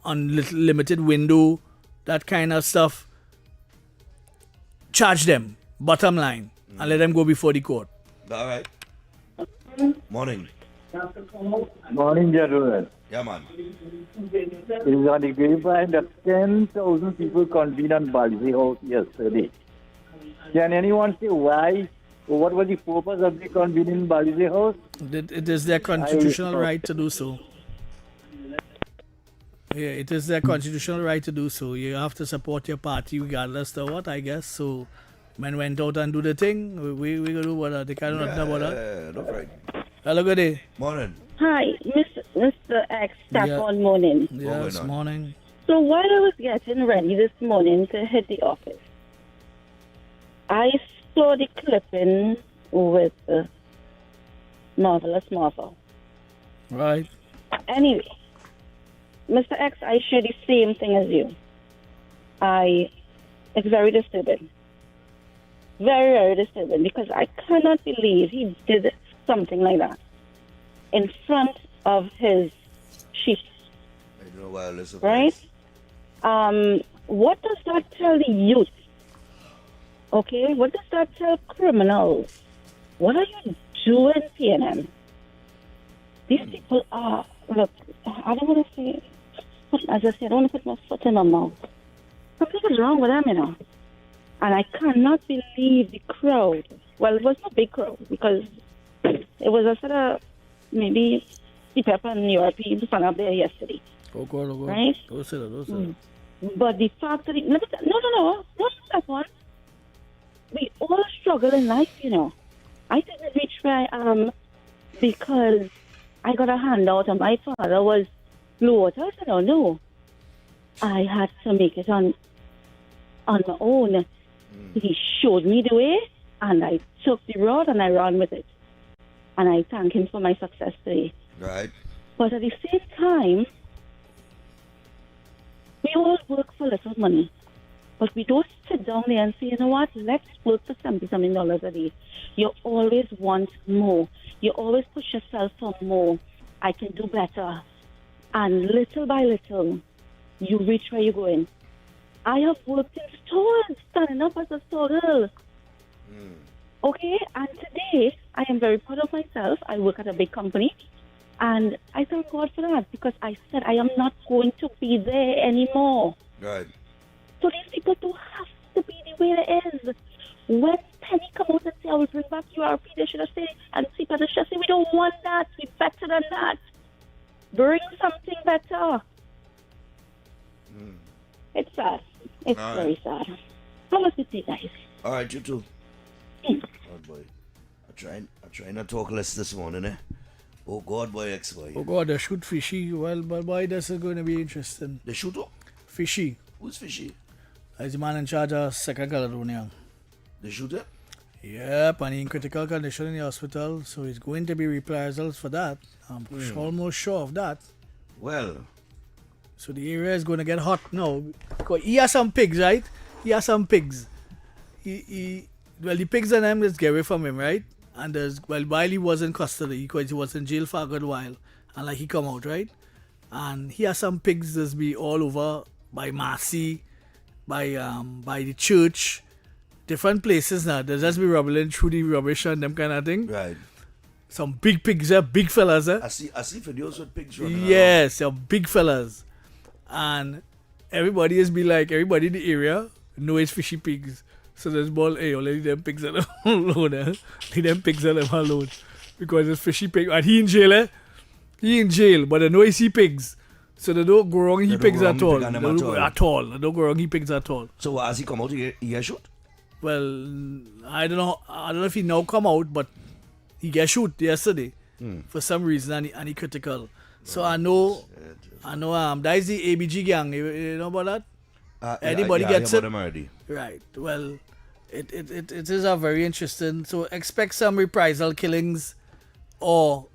limited window, that kind of stuff, charge them, bottom line, and let them go before the court. All right. Morning. Morning, gentlemen. Yeah, man. It is on the grapevine that 10,000 people convened on Balzi House yesterday. Can anyone say why? Or what was the purpose of the convening in Balzi House? It is their constitutional right to do so. Yeah, it is their constitutional right to do so. You have to support your party regardless of what, I guess. So, men went out and do the thing. We gonna do what they can't do about that. Yeah, no right. Hello, good day. Morning. Hi, Mr. X, Stephan, morning. Yes, morning. So while I was getting ready this morning to hit the office, I saw the clipping with Marvelous Marvel. Right. Anyway, Mr. X, I share the same thing as you. It's very disturbing. Very, very disturbing because I cannot believe he did something like that in front of his chief. I don't know why I listen. Right? What does that tell the youth? Okay, what does that tell criminals? What are you doing, PNM? These people are, look, I don't want to say, as I said, I don't want to put my foot in my mouth. Something is wrong with them, you know. And I cannot believe the crowd. Well, it was not a big crowd because it was a sort of maybe the pepper and European fun up there yesterday. Oh, God, oh, God. Right? Don't say that. But the fact that, not that one. We all struggle in life, you know. I didn't reach where I am because I got a handout and my father was low water. I said, no. I had to make it on my own. He showed me the way and I took the road and I ran with it. And I thank him for my success today. Right. But at the same time, we all work for little money. But we don't sit down there and say, you know what, let's work for $70-something a day. You always want more. You always push yourself for more. I can do better. And little by little, you reach where you're going. I have worked in stores, standing up as a store girl. Okay, and today, I am very proud of myself. I work at a big company. And I thank God for that because I said I am not going to be there anymore. Right. So these people don't have to be the way it is. When Penny come out and say, I will bring back URP, they should have said, and CPAT should say, we don't want that. We're better than that. Bring something better. It's sad. It's all very sad. Have a good day, guys. All right, you too. Oh, boy. I'm trying to talk less this morning, eh? Oh, God, boy, X-Boy. Oh, God, they shoot Fishy. Well, but boy, this is going to be interesting. They shoot who? Fishy. Who's Fishy? He's the man in charge of Second Caledonia. They shoot him? Yep, and he's in critical condition in the hospital, so he's going to be reprisals for that. I'm almost sure of that. Well. So the area is going to get hot now. Because he has some pigs, right? He has some pigs. Well, the pigs and them, let's get away from him, right? and there's while he was in custody, because he was in jail for a good while, and like he come out, right? And he has some pigs that's be all over by Marcy, by the church, different places now. They just be rubbling through the rubbish and them kind of thing. Right. Some big pigs there, big fellas there. I see videos with pigs running Yes, some big fellas. And everybody in the area know it's fishy pigs. So there's ball, hey, leave them pigs alone, eh? Leave them pigs alone. Because it's fishy pig. And he in jail, eh? He in jail, but they know he see pigs. So they don't go wrong he pigs at all. They don't go at all. They don't go wrong he pigs at all. So as he come out, he get shot? Well, I don't know if he now come out, but he get shoot yesterday for some reason, and he critical. So I know that is the ABG gang. You know about that? Anybody gets it? Right. Well, it is a very interesting. So expect some reprisal killings or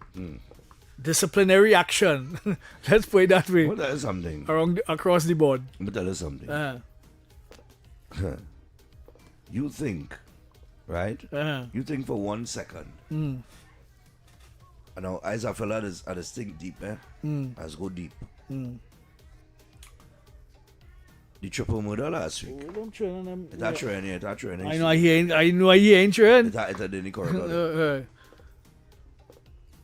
disciplinary action. Let's put it that way. Well, that is something. Across the board. But that is something. You think, right? You think for 1 second. I know, as a fella, I just think deep, eh? As go deep. The triple murder last week. Don't train on them. It's training. I know he ain't train. It's in the corridor.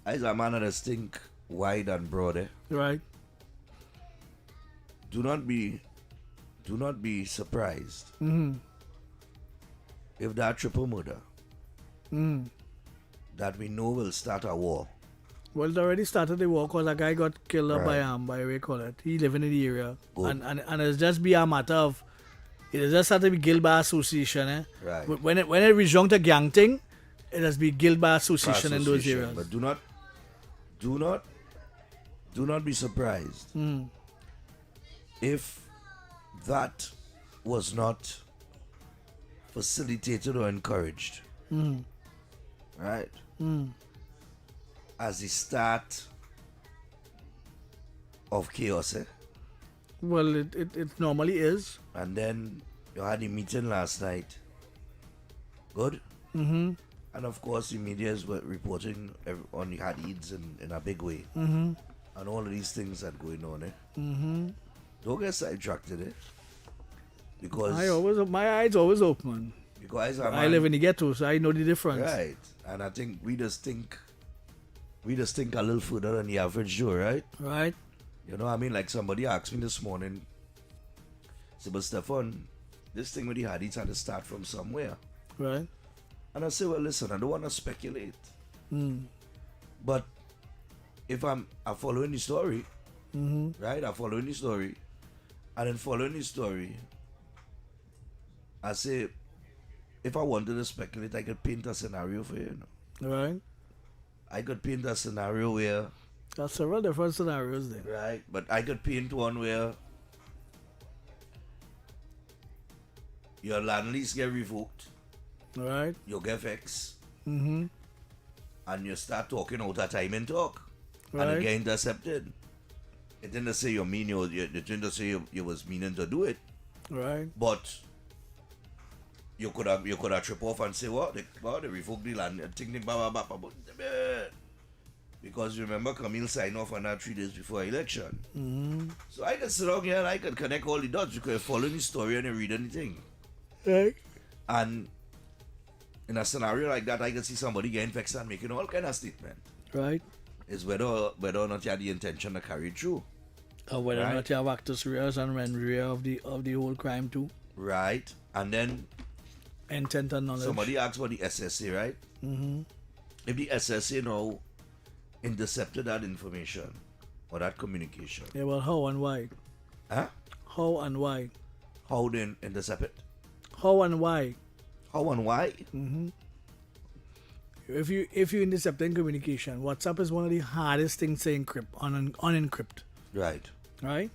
As a man, I just think wide and broad, eh? Right. Do not be surprised if that triple murder that we know will start a war. Well, it already started the war because a guy got killed up by what we call it. He living in the area. And it's just be a matter of, it just had to be guilt by association. Eh? Right. When it resumed to gang thing, it has to be guilt by association in those areas. But do not be surprised if that was not facilitated or encouraged. Right? As the start of chaos, eh? Well, it normally is. And then you had the meeting last night. Good? Mm-hmm. And of course, the medias were reporting on the Hadids in a big way. Mm-hmm. And all of these things that going on, eh? Mm-hmm. Don't get sidetracked, eh? Because my eyes always open. Because I live in the ghetto, so I know the difference. Right. And I think we just think a little further than the average Joe, right? Right. You know what I mean? Like somebody asked me this morning, said, but Stephan, this thing with the Hadids had to start from somewhere. Right. And I said, well, listen, I don't want to speculate. But if I'm following the story, right? I'm following the story. And in following the story, I say, if I wanted to speculate, I could paint a scenario for you. Right. I could paint a scenario where... There's several different scenarios there. Right. But I could paint one where your land lease get revoked. Right. You get vexed. Mm-hmm. And you start talking out of time and talk. Right. And you get intercepted. It didn't say you didn't say you was meaning to do it. Right. But you could have trip off and say, what? They revoked the land. Because remember, Camille signed off on that 3 days before election. Mm-hmm. So I could sit down here and I could connect all the dots because you're following the story and you read anything. Right. And in a scenario like that, I could see somebody getting vexed and making all kind of statement. Right. It's whether or not you had the intention to carry it through. Or whether or not you have actus reus and rem rea of the whole crime too. Right. And then intent and knowledge. Somebody asked about the SSA, right? Mm-hmm. If the SSA now intercepted that information or that communication. Yeah, well, how and why? Huh? How and why? How they intercept it? How and why? How and why? Mm-hmm. If you intercepting communication, WhatsApp is one of the hardest things to encrypt, unencrypt. Right. Right?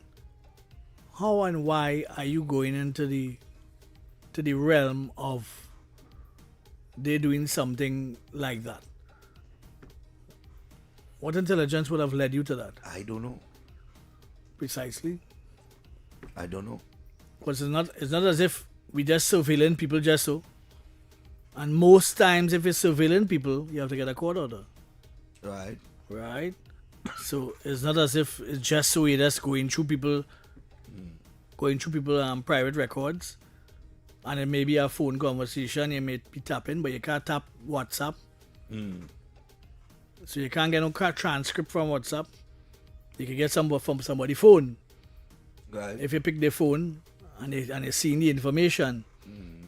How and why are you going into the realm of they doing something like that? What intelligence would have led you to that? I don't know. Precisely. I don't know. Because it's not as if we just surveilling people just so. And most times, if it's surveilling people, you have to get a court order. Right. Right? So it's not as if it's just so you're just going through people, private records, and it may be a phone conversation, you may be tapping, but you can't tap WhatsApp. So you can't get no transcript from WhatsApp. You can get some from somebody's phone. Right. If you pick their phone and they seeing the information.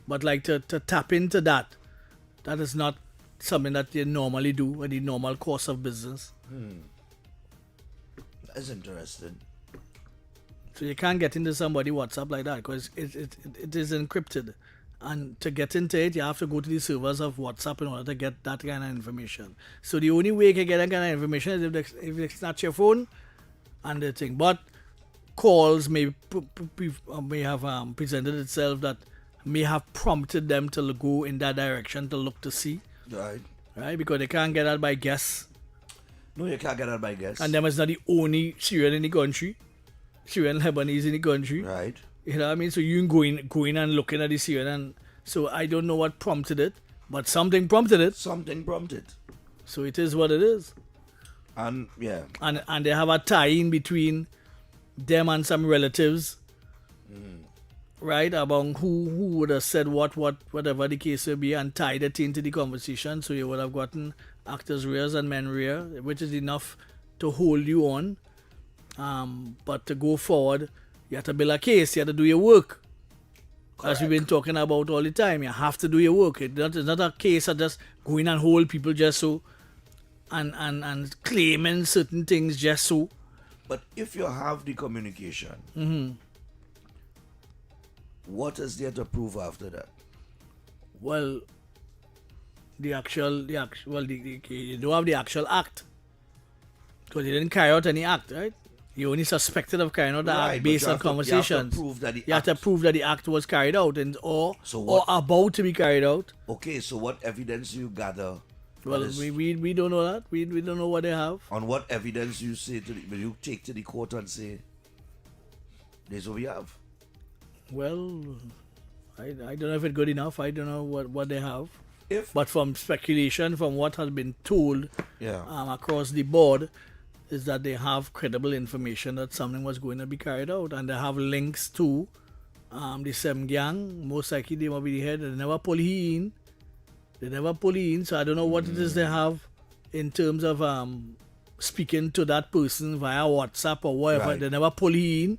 But like to tap into that is not something that you normally do in the normal course of business. That's interesting. So you can't get into somebody WhatsApp like that because it is encrypted. And to get into it, you have to go to the servers of WhatsApp in order to get that kind of information. So the only way you can get that kind of information is if they snatch your phone and the thing. But calls may have presented itself that may have prompted them to go in that direction to look to see. Right? Because they can't get that by guess. No, you can't get that by guess. And them is not the only Syrian in the country. Syrian Lebanese in the country. Right. You know what I mean? So you going and looking at the Syrian, and so I don't know what prompted it, but something prompted it. Something prompted. So it is what it is. And yeah. And they have a tie in between them and some relatives. Right, about who would have said whatever the case may be, and tied it into the conversation. So you would have gotten actors rears and men rear, which is enough to hold you on. But to go forward, you have to build a case. You have to do your work. Correct. As we've been talking about all the time, you have to do your work. It's not a case of just going and hold people just so, and claiming certain things just so. But if you have the communication, what is there to prove after that? Well, you don't have the actual act because you didn't carry out any act, right? You only suspected of carrying out the act based on conversations. You have to prove that the act was carried out or about to be carried out. Okay, so what evidence do you gather? Well, we don't know that. We don't know what they have. On what evidence you say will you take to the court and say, this is what we have? Well, I don't know if it's good enough. I don't know what they have. But from speculation, from what has been told across the board, is that they have credible information that something was going to be carried out. And they have links to the SEM gang. Most likely they will be the head. They never pull in. So I don't know what it is they have in terms of speaking to that person via WhatsApp or whatever. Right. They never pull in.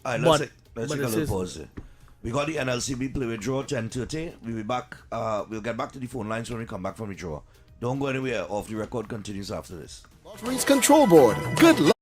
All right, let's take a little pause here. We got the NLCB play with draw 10:30. We'll be back. We'll get back to the phone lines when we come back from the draw. Don't go anywhere. Off the record continues after this. Lotteries Control Board. Good luck.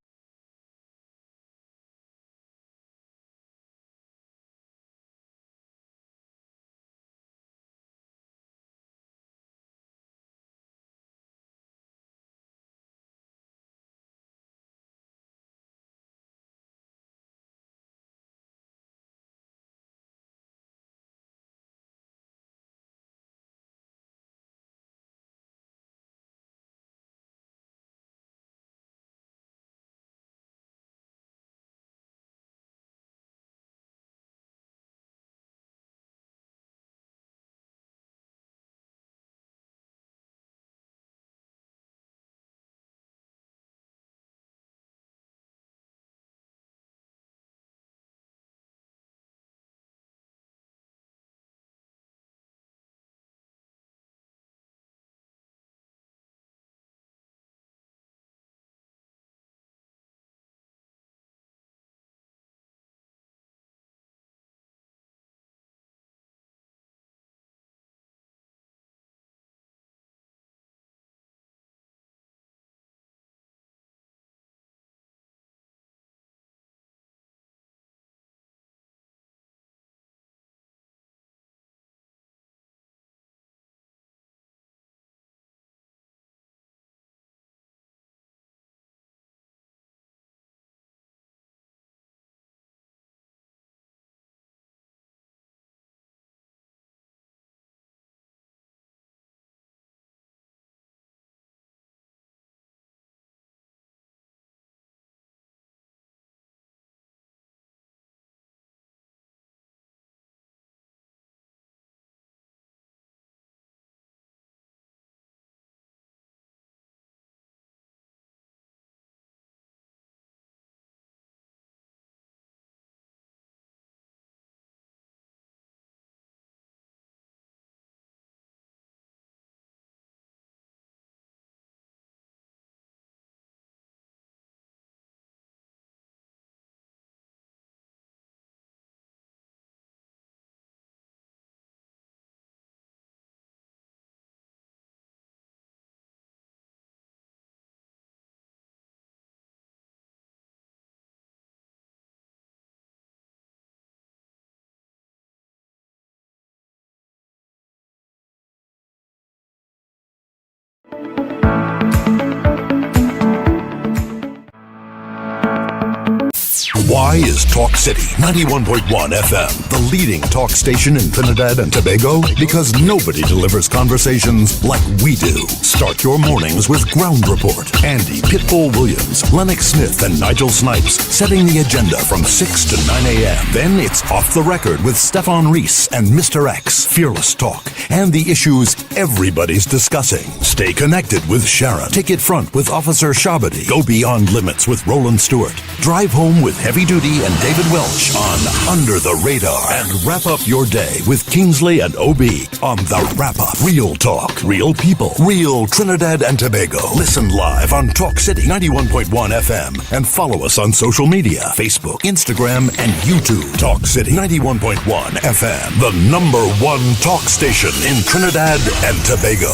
Why is Talk City 91.1 FM the leading talk station in Trinidad and Tobago? Because nobody delivers conversations like we do. Start your mornings with Ground Report. Andy Pitbull Williams, Lennox Smith, and Nigel Snipes setting the agenda from 6 to 9 a.m. Then it's Off the Record with Stephan and Mr X. Fearless talk and the issues everybody's discussing. Stay connected with Sharon. Take it front with Officer Shabadi. Go beyond limits with Roland Stewart. Drive home with Heavy Duty and David Welch on Under the Radar. And wrap up your day with Kingsley and OB on The Wrap Up. Real talk, real people, real Trinidad and Tobago. Listen live on Talk City 91.1 FM and follow us on social media, Facebook, Instagram, and YouTube. Talk City 91.1 FM, the #1 talk station in Trinidad and Tobago.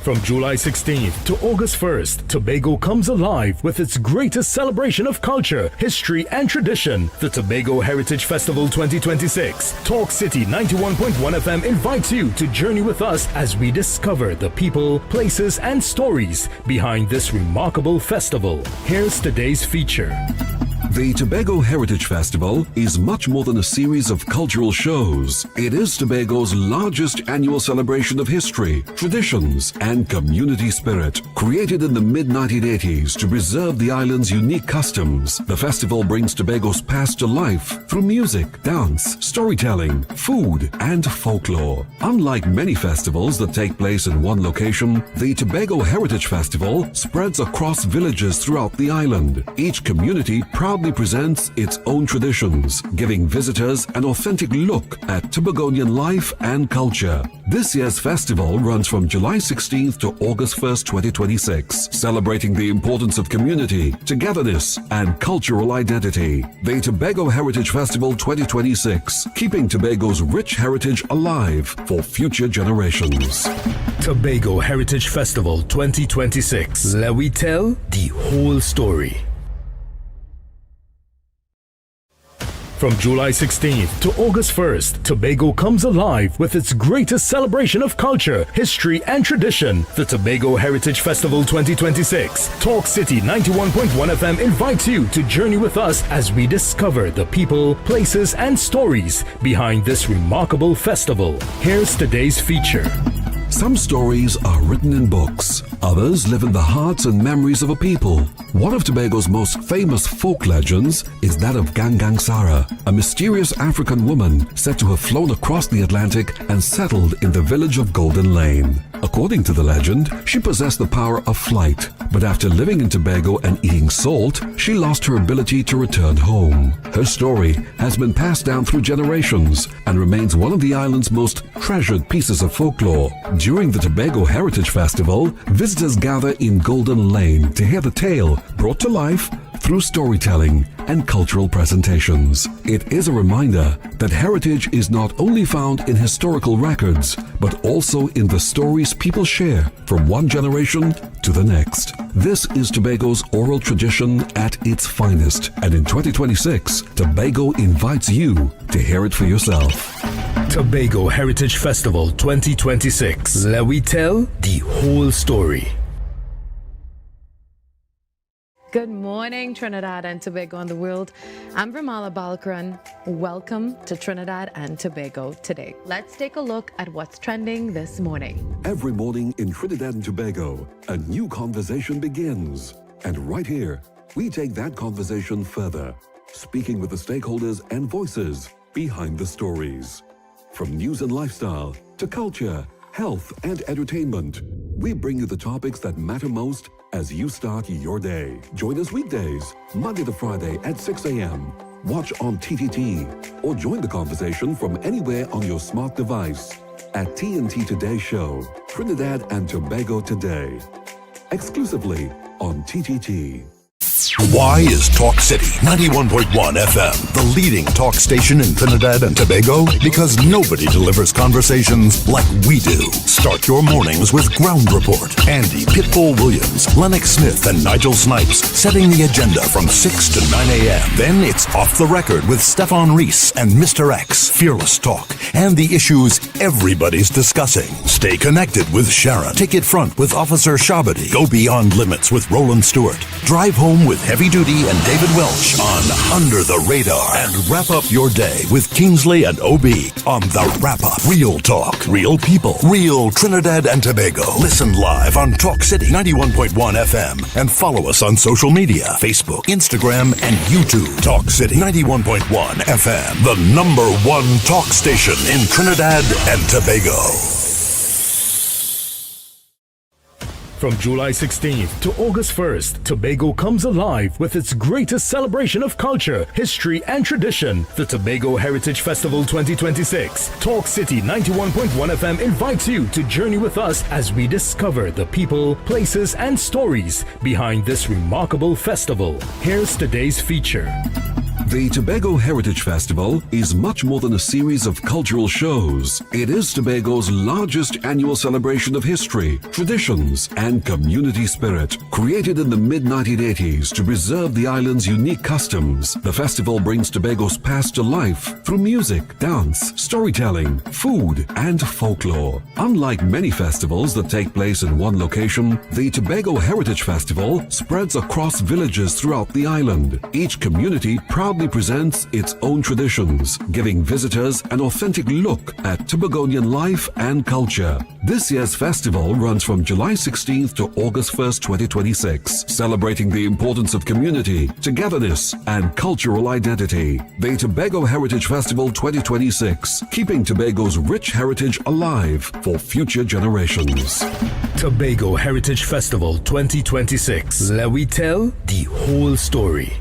From July 16th to August 1st, Tobago comes alive with its greatest celebration of culture, history, and tradition, the Tobago Heritage Festival 2026. Talk City 91.1 FM invites you to journey with us as we discover the people, places, and stories behind this remarkable festival. Here's today's feature. The Tobago Heritage Festival is much more than a series of cultural shows. It is Tobago's largest annual celebration of history, traditions, and community spirit. Created in the mid-1980s to preserve the island's unique customs, the festival brings Tobago's past to life through music, dance, storytelling, food, and folklore. Unlike many festivals that take place in one location, the Tobago Heritage Festival spreads across villages throughout the island. Each community proudly presents its own traditions, giving visitors an authentic look at Tobagonian life and culture. This year's festival runs from July 16th to August 1st, 2026, celebrating the importance of community, togetherness, and cultural identity. The Tobago Heritage Festival 2026, keeping Tobago's rich heritage alive for future generations. Tobago Heritage Festival 2026. Let we tell the whole story. From July 16th to August 1st, Tobago comes alive with its greatest celebration of culture, history, and tradition, the Tobago Heritage Festival 2026. Talk City 91.1 FM invites you to journey with us as we discover the people, places, and stories behind this remarkable festival. Here's today's feature. Some stories are written in books. Others live in the hearts and memories of a people. One of Tobago's most famous folk legends is that of Gangang Sara, a mysterious African woman said to have flown across the Atlantic and settled in the village of Golden Lane. According to the legend, she possessed the power of flight, but after living in Tobago and eating salt, she lost her ability to return home. Her story has been passed down through generations and remains one of the island's most treasured pieces of folklore. During the Tobago Heritage Festival, visitors gather in Golden Lane to hear the tale brought to life through storytelling and cultural presentations. It is a reminder that heritage is not only found in historical records, but also in the stories people share from one generation to the next. This is Tobago's oral tradition at its finest, and in 2026, Tobago invites you to hear it for yourself. Tobago Heritage Festival 2026. Let we tell the whole story. Good morning, Trinidad and Tobago and the world. I'm Vermala Balkaran. Welcome to Trinidad and Tobago today. Let's take a look at what's trending this morning. Every morning in Trinidad and Tobago, a new conversation begins. And right here, we take that conversation further, speaking with the stakeholders and voices behind the stories. From news and lifestyle to culture, health, and entertainment, we bring you the topics that matter most as you start your day. Join us weekdays, Monday to Friday at 6 a.m. Watch on TTT or join the conversation from anywhere on your smart device at TNT Today Show, Trinidad and Tobago Today, exclusively on TTT. Why is Talk City 91.1 FM the leading talk station in Trinidad and Tobago? Because nobody delivers conversations like we do. Start your mornings with Ground Report. Andy Pitbull Williams, Lennox Smith, and Nigel Snipes setting the agenda from 6 to 9 a.m. Then it's Off the Record with Stephan and Mr X. Fearless talk and the issues everybody's discussing. Stay connected with Sharon. Take it front with Officer Shabadi. Go beyond limits with Roland Stewart. Drive home with Heavy Duty and David Welch on Under the Radar. And wrap up your day with Kingsley and OB on The Wrap Up. Real talk, real people, real Trinidad and Tobago. Listen live on Talk City 91.1 FM and follow us on social media, Facebook, Instagram, and YouTube. Talk City 91.1 FM, the #1 talk station in Trinidad and Tobago. From July 16th to August 1st, Tobago comes alive with its greatest celebration of culture, history, and tradition, the Tobago Heritage Festival 2026. Talk City 91.1 FM invites you to journey with us as we discover the people, places, and stories behind this remarkable festival. Here's today's feature. The Tobago Heritage Festival is much more than a series of cultural shows. It is Tobago's largest annual celebration of history, traditions, and community spirit. Created in the mid-1980s to preserve the island's unique customs, the festival brings Tobago's past to life through music, dance, storytelling, food, and folklore. Unlike many festivals that take place in one location, the Tobago Heritage Festival spreads across villages throughout the island. Each community proudly presents its own traditions, giving visitors an authentic look at Tobagonian life and culture. This year's festival runs from July 16th to August 1st, 2026, celebrating the importance of community, togetherness, and cultural identity. The Tobago Heritage Festival 2026, keeping Tobago's rich heritage alive for future generations. Tobago Heritage Festival 2026. Let we tell the whole story.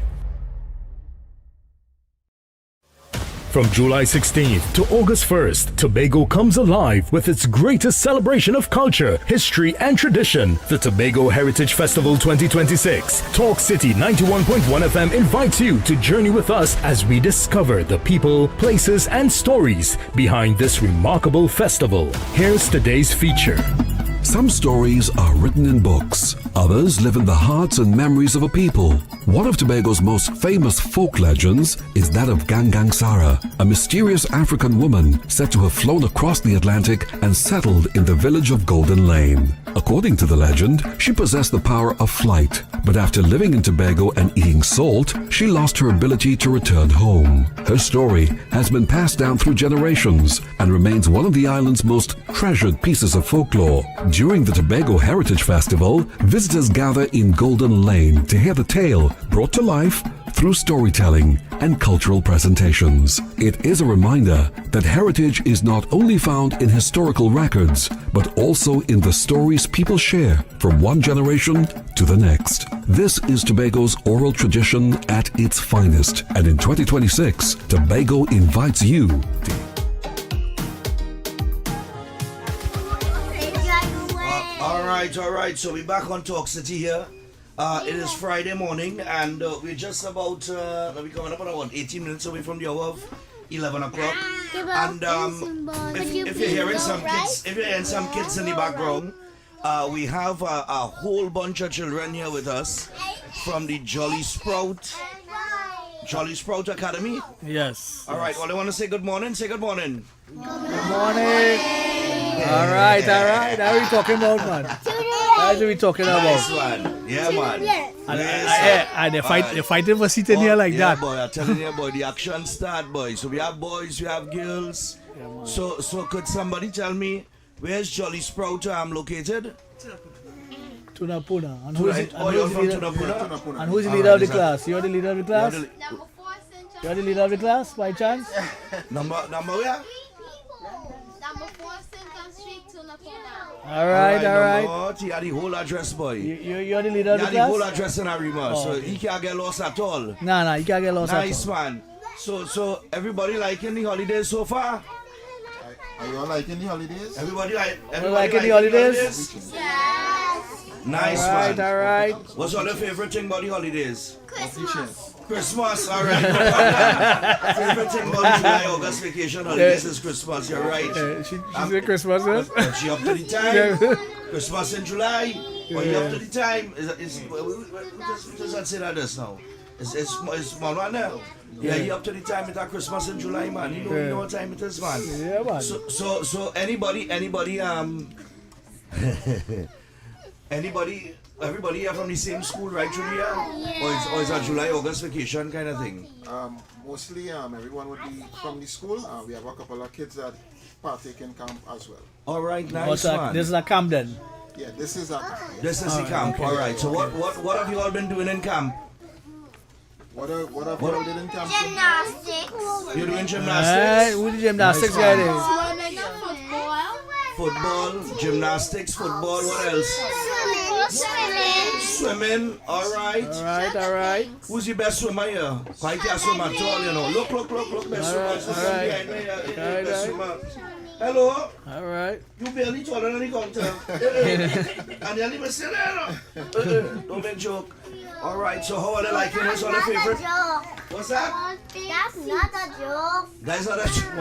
From July 16th to August 1st, Tobago comes alive with its greatest celebration of culture, history, and tradition, the Tobago Heritage Festival 2026. Talk City 91.1 FM invites you to journey with us as we discover the people, places, and stories behind this remarkable festival. Here's today's feature. Some stories are written in books. Others live in the hearts and memories of a people. One of Tobago's most famous folk legends is that of Gangang Sarah, a mysterious African woman said to have flown across the Atlantic and settled in the village of Golden Lane. According to the legend, she possessed the power of flight, but after living in Tobago and eating salt, she lost her ability to return home. Her story has been passed down through generations and remains one of the island's most treasured pieces of folklore. During the Tobago Heritage Festival, visitors gather in Golden Lane to hear the tale brought to life through storytelling and cultural presentations. It is a reminder that heritage is not only found in historical records, but also in the stories people share from one generation to the next. This is Tobago's oral tradition at its finest, and in 2026, Tobago invites you to All right. So we're back on Talk City here. It is Friday morning, and we're just about we're coming up about 18 minutes away from the hour of 11 o'clock. And if you're hearing some kids, in the background, we have a whole bunch of children here with us from the Jolly Sprout Academy. Yes. All right. Well, I want to say good morning. Say good morning. Good morning. All right. How are we talking about, man? What are we talking about? Nice one. Yeah, man. And they're fighting for sitting here like that. Boy, I'm telling you, boy, the action start, boy. So we have boys, we have girls. Yeah, so could somebody tell me where's Jolly Sprout located? Tunapuna. And You're from Tunapuna? And who's the leader of the class? You're the leader of the class? You're the leader of the class, by chance? Number where? All right. You are the whole address, boy. You're the leader of the class? You are the whole address in Arima, so he can't get lost at all. Nah, he can't get lost at all. Nice, man. So everybody liking the holidays so far? Are you all liking the holidays? Everybody liking the holidays? Yes. Nice All right, one. all right. What's your favorite thing about the holidays? Christmas, all right. Favorite thing about July, August vacation holidays is Christmas. You're right. She said Christmas, yes? But she up to the time. Christmas in July. Or you up to the time. What does that say that this now? It's small one now. Yeah, you up to the time. It's at Christmas in July, man. You know what time it is, man. Yeah, man. So anybody everybody here from the same school right through the year? Or is that July, August vacation kind of thing? Mostly everyone would be from the school. We have a couple of kids that partake in camp as well. All right, nice one. This is a camp then? Yeah, this is a camp. This is the camp, all right. So what have you all been doing in camp? What have you all did in camp? Gymnastics. You're doing gymnastics? Who the gymnastics guy is? Football, gymnastics, football, what else? Swimming, all right. Who's the best swimmer here? I can't swim at all, you know. Look, best swimmer. Best swimmer. Hello? All right. You barely taller than the counter. And you're even still there. Don't make joke. All right, so how are they liking? What's your favorite? What's that? That's not a joke. That's not a joke.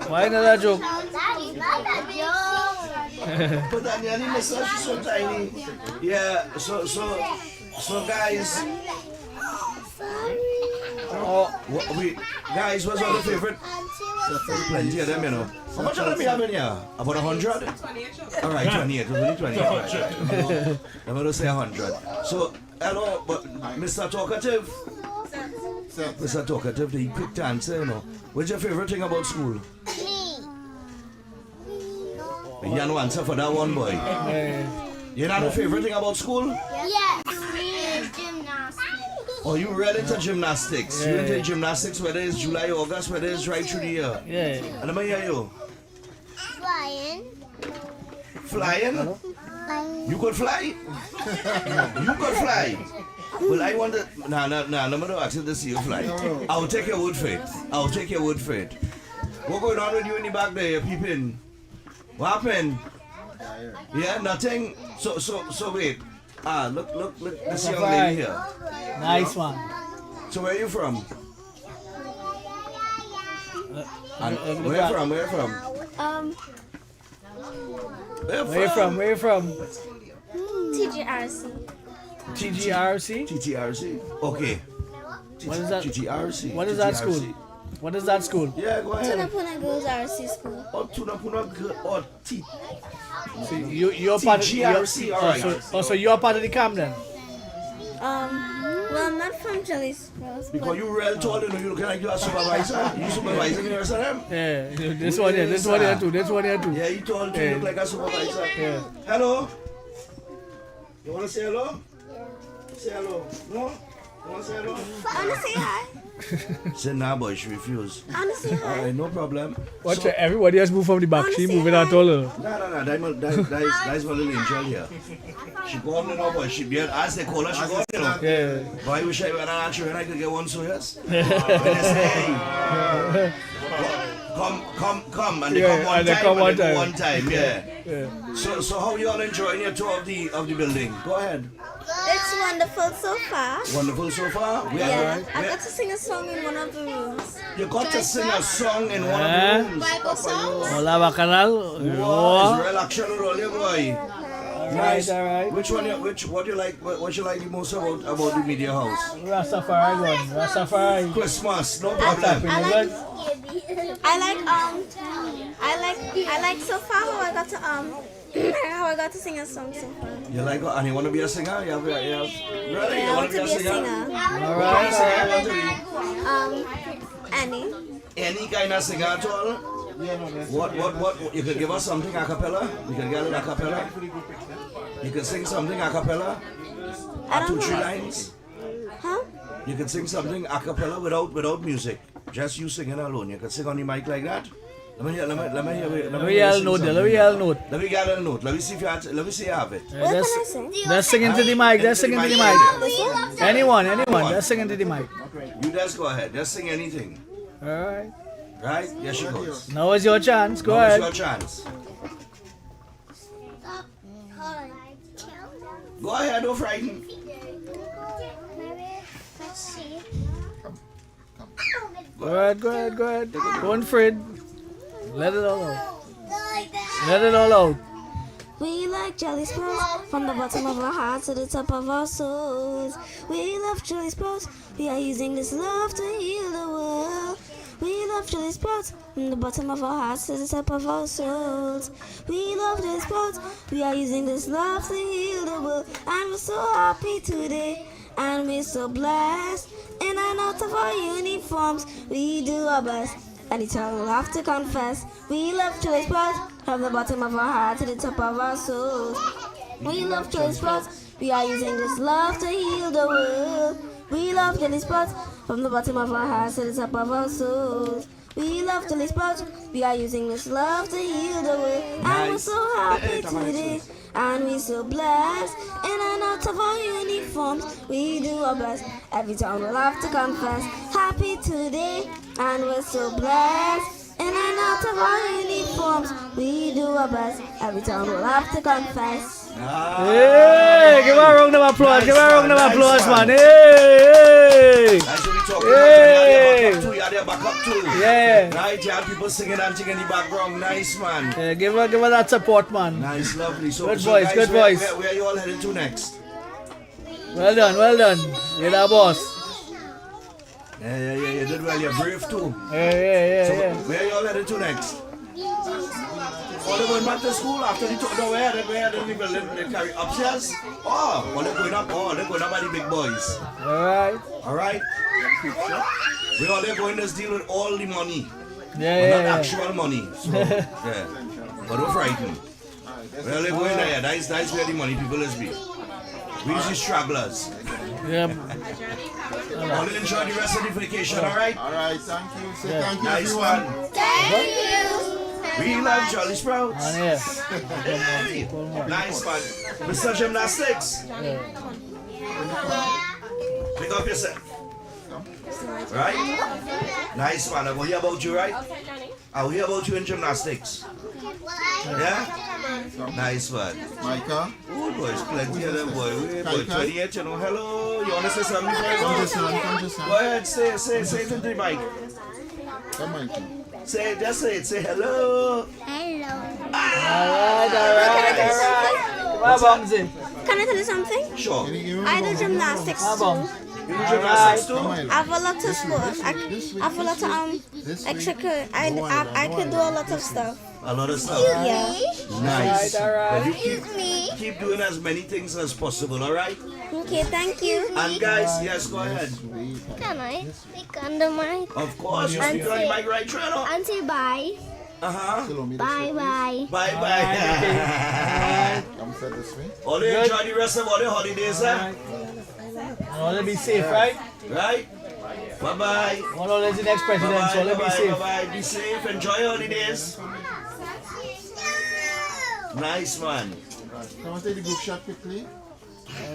Why not a joke? That is not a joke. But Danielle, she's so tiny. Yeah, so guys. Guys, what's your favorite? Plenty of them, you know. How much of them you have in here? About 100? All right, 28. Only 28. I'm going to say 100. So, hello, but Mr. Talkative. Mr. Talkative, the quick to answer, you know. What's your favorite thing about school? You have no answer for that one, boy. You know the favorite thing about school? Yes. Gymnastics. Oh, you real into gymnastics. You into gymnastics, whether it's July, August, whether it's right through the year. Yeah. And let me hear you. Flying? You could fly? You could fly? Well, I want to... Nah, I'm going to ask you to see you fly. I'll take your word for it. What going on with you in the back there? You're peeping. What happened? Yeah, nothing? So wait. Look, this young lady here. Nice one. So where are you from? Where you from? Where you from? TGRC. TGRC? Okay. What is that? TGRC. What is that school? Yeah, go ahead. Tunapuna Girls RC School. Oh, Tunapuna Girls. Oh, So you're part of TGRC, alright. So you're part of the camp then? Well, I'm not from Jelly's Girls. Because you real tall, you know, you looking like you're a supervisor. You supervising the rest of them? Yeah, this one here too. Yeah, you tall too, you look like a supervisor. Yeah. Hello? You want to say hello? Say hello. No? You want to say hello? I want to say hi. Say nah, boy, she refused. I want to say hi. Alright, no problem. Watch it, everybody else move from the back. She moving out all. No, that's my little angel here. She go on, you know, boy. She be as they call her, she go on, you know. Yeah. But I wish I were an answer and I could get one, so yes. When they say, hey, come, and they come one time, yeah. So how you all enjoying your tour of the building? Go ahead. It's wonderful so far. Wonderful so far? Yeah, I got to sing a song in one of the rooms. You got to sing a song in one of the rooms? Bible songs? Hola, bacanal. Wow, Israel action roll, boy. Nice. All right. What you like the most about the media house? Rastafari one. Rastafari. Christmas, no problem. I like so far how I got to sing a song so far. You like and you want to be a singer? You really? Yeah, You want to be a singer? All right. Any kind of singer at all? What? You could give us something a cappella? You can get it a cappella? You can sing something a cappella? 2-3 lines? Huh? You can sing something a cappella without music. Just you singing alone. You can sing on the mic like that. Let me hear a note. Let me get a note. Let me see if you have, let me see you have it. What can I sing? Let's sing into the mic. Anyone. Let's sing into the mic. You just go ahead. Just sing anything. All right. Right? Yes, she goes. Now is your chance. Go now ahead. Now is your chance. Go ahead, don't frighten. Let's see. Go ahead. Don't afraid. Let it all out. Let it all out. We like jelly sprouts from the bottom of our hearts to the top of our souls. We love jelly sprouts. We are using this love to heal the world. We love jelly sprouts from the bottom of our hearts to the top of our souls. We love jelly sprouts. We are using this love to heal the world. And we're so happy today. And we're so blessed. In and out of our uniforms, we do our best. And each other will have to confess. We love jelly sprouts from the bottom of our heart to the top of our souls. We love jelly sprouts. We are using this love to heal the world. We love jelly sprouts from the bottom of our hearts to the top of our souls. We love jelly sprouts. We are using this love to heal the world. And we're so happy today. And we're so blessed. In and out of our uniforms, we do our best. Every time we'll have to confess. Happy today. And we're so blessed. In and out of our uniforms, we do our best. Every time we'll have to confess. Hey, give her a round of applause. Give her a round of applause, man. Hey. That's what we talking about. You are there back up too. Yeah. Right, you have people singing and singing in the background. Nice, man. Yeah, give her that support, man. Nice, lovely. So, Good so voice, guys, good voice. Where are you all headed to next? Well done. You're the boss. Yeah, you did well. You're brave too. Yeah. Where are you all headed to next? Oh, they're going back to school after they took the where they carry upstairs? Oh, well, they're going up. Oh, they're going up by the big boys. All right. We all they're going to deal with all the money. But not actual money. So, yeah. But don't frighten. Well, they're going there. That's where the money people is be. We usually stragglers. Yeah. All enjoy the rest of the vacation, all right? All right, thank you. Say thank you, Nice everyone. one. Thank you. We love Jolly Sprouts. Yes. Nice one. Mr. Gymnastics. Pick up yourself. Right? Nice one. I will hear about you, right? I'll hear about you in gymnastics. Yeah? Nice one. Micah. Oh, boys, plenty of them, boy. Boy, 28, you know. Hello. You want to say something? Come just on. Go ahead, say it into the mic. Come on. Just say it. Say hello. Hello. All right. Can I tell you something? Sure. I do gymnastics too. You do gymnastics too? I have a lot of sports. I have a lot of extracurricular. I can do a lot of stuff. A lot of stuff. Yeah. Nice. All right. But you keep doing as many things as possible, all right? Okay, thank you. And guys, yes, go ahead. Can I speak on the mic? Of course, you speak on the mic right, Treno. And say bye. Bye. Come set this way. All you enjoy the rest of all the holidays, eh? All be safe, right? Right? Bye-bye. One of the next president, so let me safe. Bye-bye. Be safe. Enjoy your holidays. Nice, man. Come on, take the group shot quickly.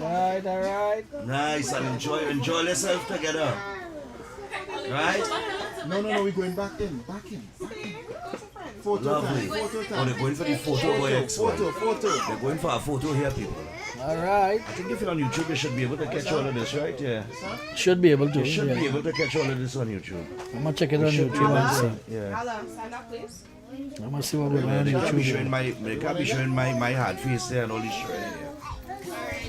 All right. Nice, and enjoy yourself together. Right? No, we're going back in. Photo Lovely. time. Oh, they're going for the photo boy X. Photo. They're going for a photo here, people. All right. I think if you're on YouTube, you should be able to catch all of this, right? Yeah. Should be able to. You should be able to catch all of this on YouTube. I'm gonna check it on YouTube and see. Yeah. Stand up, please. I'm gonna see what we're on They can't be YouTube. showing my hard face there and all these children here.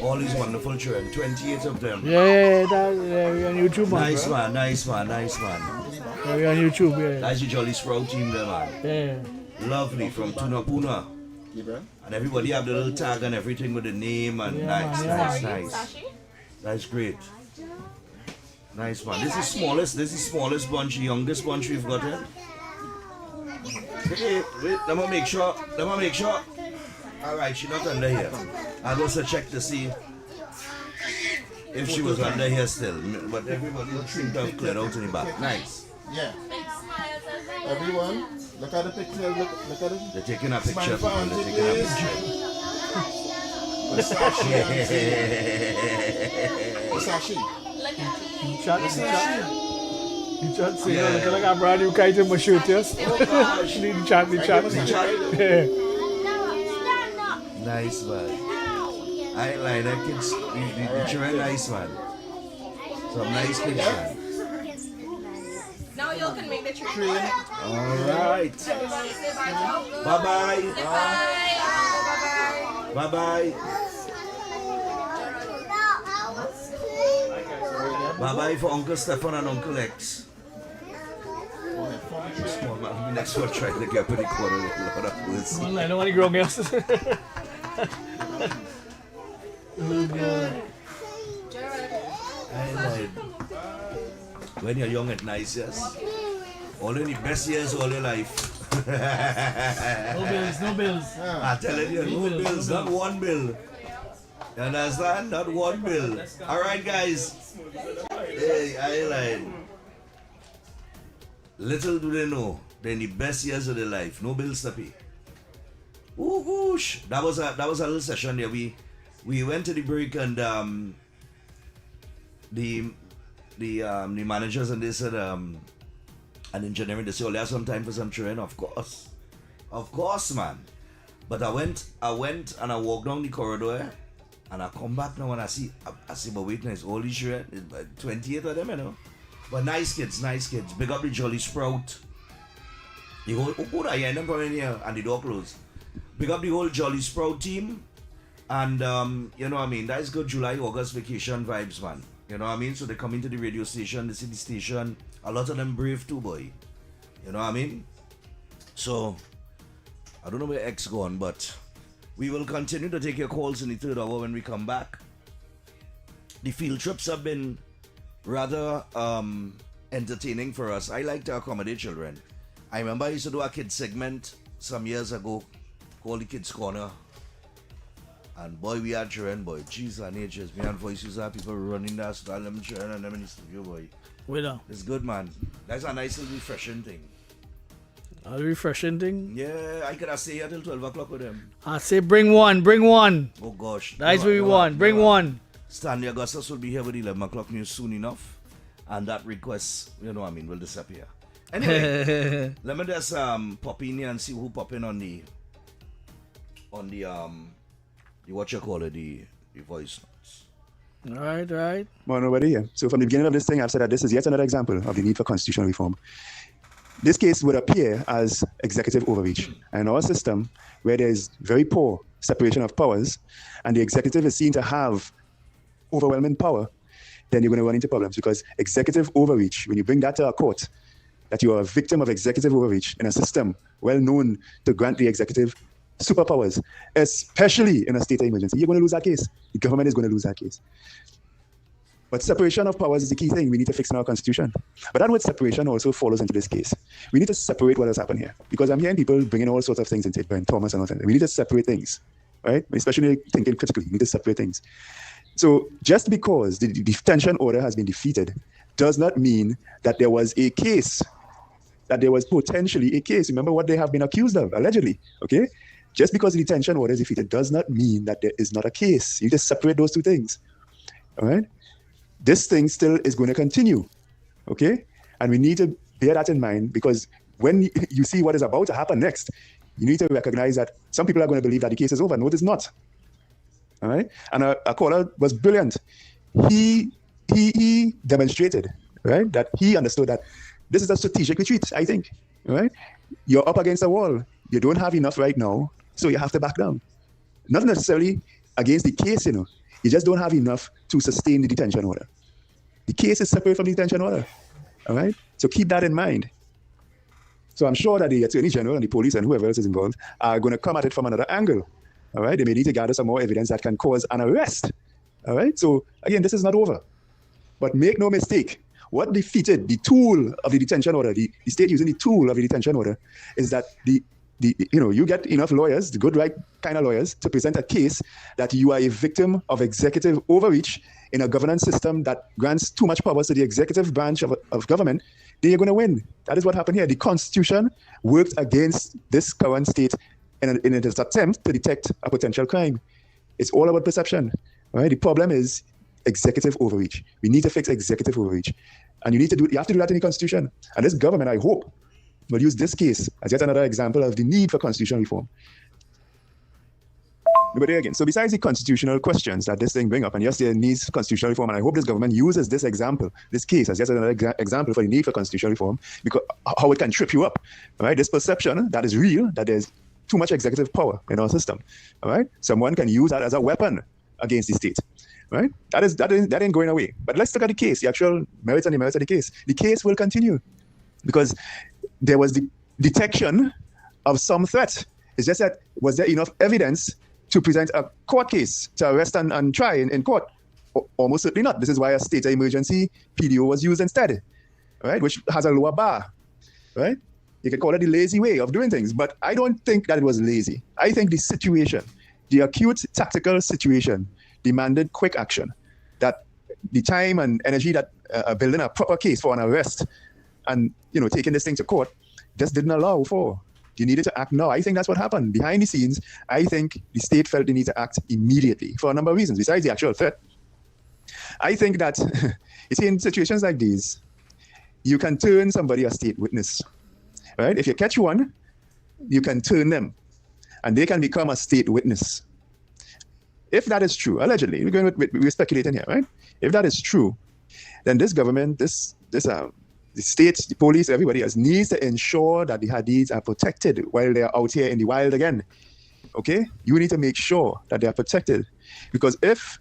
All these wonderful children, 28 of them. Yeah, we're on YouTube, man. Nice bro. man. Yeah, we're on YouTube, yeah. That's the Jolly Sprout team there, man. Yeah. Lovely, from Tunapuna. And everybody have the little tag and everything with the name and nice. That's great. Nice man. This is smallest bunch, youngest bunch we've got here. Wait, let me make sure. Alright, she's not under here. I'll also check to see if she was under here still. But everybody seems to have cleared out in the back. Nice. Yeah. Everyone, look at the picture. Look at it. They're taking a picture. Smile for They're taking a Versace. You chat say, look like a brand new kite in my shoot, yes? The chat. Yeah. Nice, man. I ain't lying, that kids, the children nice, man. Some nice kids, man. Now you can make the train. All right. Bye-bye. Bye-bye. Bye-bye for Uncle Stephan and Uncle X. Small man, next one trying to get pretty quarter. I don't want to grow me up. When you're young and nice, yes. All in the best years of all your life. No bills, no bills. I'm telling you, no bills, not one bill. You understand? Not one bill. Alright, guys. Hey, I lied. Little do they know, they're in the best years of their life. No bills to pay. Ooh, whoosh. That was a little session there. We went to the break and the managers and they said and engineering, they said, oh, there's some time for some children. Of course, man. But I went and I walked down the corridor and I come back now and I see but wait, nice all these children, 28 of them, you know. But nice kids. Big up the Jolly Sprout. The whole I hear them coming here and the door closed. Big up the whole Jolly Sprout team. And you know what I mean, that is good July, August vacation vibes, man. You know what I mean? So they come into the radio station, the city station. A lot of them brave too, boy. You know what I mean? So I don't know where X gone, but we will continue to take your calls in the third hour when we come back. The field trips have been rather entertaining for us. I like to accommodate children. I remember I used to do a kids segment some years ago called the Kids Corner. And boy, we had children, boy. Jeez and natures. Me and voices are people running that style, them children and them in the studio, boy. Winner. It's good, man. That's a nice little refreshing thing. A refreshing thing? Yeah, I could have stayed here till 12 o'clock with them. I say bring one. Oh gosh. That's what we want. Bring one. Stanley Augustus will be here with 11 o'clock news soon enough. And that request, you know what I mean, will disappear. Anyway, let me just pop in here and see who pop in on the what you call it, the voice notes. Right. Well, nobody here. So from the beginning of this thing, I've said that this is yet another example of the need for constitutional reform. This case would appear as executive overreach. And in our system, where there is very poor separation of powers, and the executive is seen to have overwhelming power, then you're going to run into problems, because executive overreach, when you bring that to a court, that you are a victim of executive overreach in a system well known to grant the executive superpowers, especially in a state of emergency, you're going to lose that case. The government is going to lose that case. But separation of powers is the key thing we need to fix in our constitution. But that word separation also follows into this case. We need to separate what has happened here, because I'm hearing people bringing all sorts of things into it, Brian Thomas and all that. We need to separate things, right? Especially thinking critically, we need to separate things. So just because the detention order has been defeated does not mean that there was a case, that there was potentially a case. Remember what they have been accused of, allegedly, okay? Just because the detention order is defeated does not mean that there is not a case. You just separate those two things, all right? This thing still is going to continue, okay? And we need to bear that in mind, because when you see what is about to happen next, you need to recognize that some people are going to believe that the case is over. No, it is not, all right? And a caller was brilliant. He demonstrated, right, that he understood that this is a strategic retreat, I think, all right? You're up against a wall. You don't have enough right now, so you have to back down. Not necessarily against the case, you know. You just don't have enough to sustain the detention order. The case is separate from the detention order, all right? So keep that in mind. So I'm sure that the Attorney General and the police and whoever else is involved are going to come at it from another angle, all right? They may need to gather some more evidence that can cause an arrest, all right? So again, this is not over. But make no mistake, what defeated the tool of the detention order, the state using the tool of the detention order, is that you get enough lawyers, the good right kind of lawyers, to present a case that you are a victim of executive overreach in a governance system that grants too much powers to the executive branch of government, then you're going to win. That is what happened here. The Constitution worked against this current state in its attempt to detect a potential crime. It's all about perception. Right? The problem is executive overreach. We need to fix executive overreach. And you have to do that in the Constitution. And this government, I hope, will use this case as yet another example of the need for constitutional reform. But there again, so besides the constitutional questions that this thing bring up, and yes, there needs constitutional reform, and I hope this government uses this example, this case, as just another example for the need for constitutional reform, because how it can trip you up, right? This perception that is real, that there's too much executive power in our system, all right? Someone can use that as a weapon against the state, right? That ain't going away. But let's look at the case, the actual merits and demerits of the case. The case will continue because there was the detection of some threat. It's just that, was there enough evidence to present a court case, to arrest and try in court? Almost certainly not. This is why a state of emergency PDO was used instead, right? Which has a lower bar, right? You can call it the lazy way of doing things, but I don't think that it was lazy. I think the situation, the acute tactical situation, demanded quick action. That the time and energy that building a proper case for an arrest and taking this thing to court just didn't allow for. You needed to act now. I think that's what happened. Behind the scenes, I think the state felt they need to act immediately for a number of reasons, besides the actual threat. I think that, you see, in situations like these, you can turn somebody a state witness, right? If you catch one, you can turn them, and they can become a state witness. If that is true, allegedly, we're speculating here, right? If that is true, then this government, the states, the police, everybody else needs to ensure that the Hadids are protected while they are out here in the wild again. Okay? You need to make sure that they are protected. Because if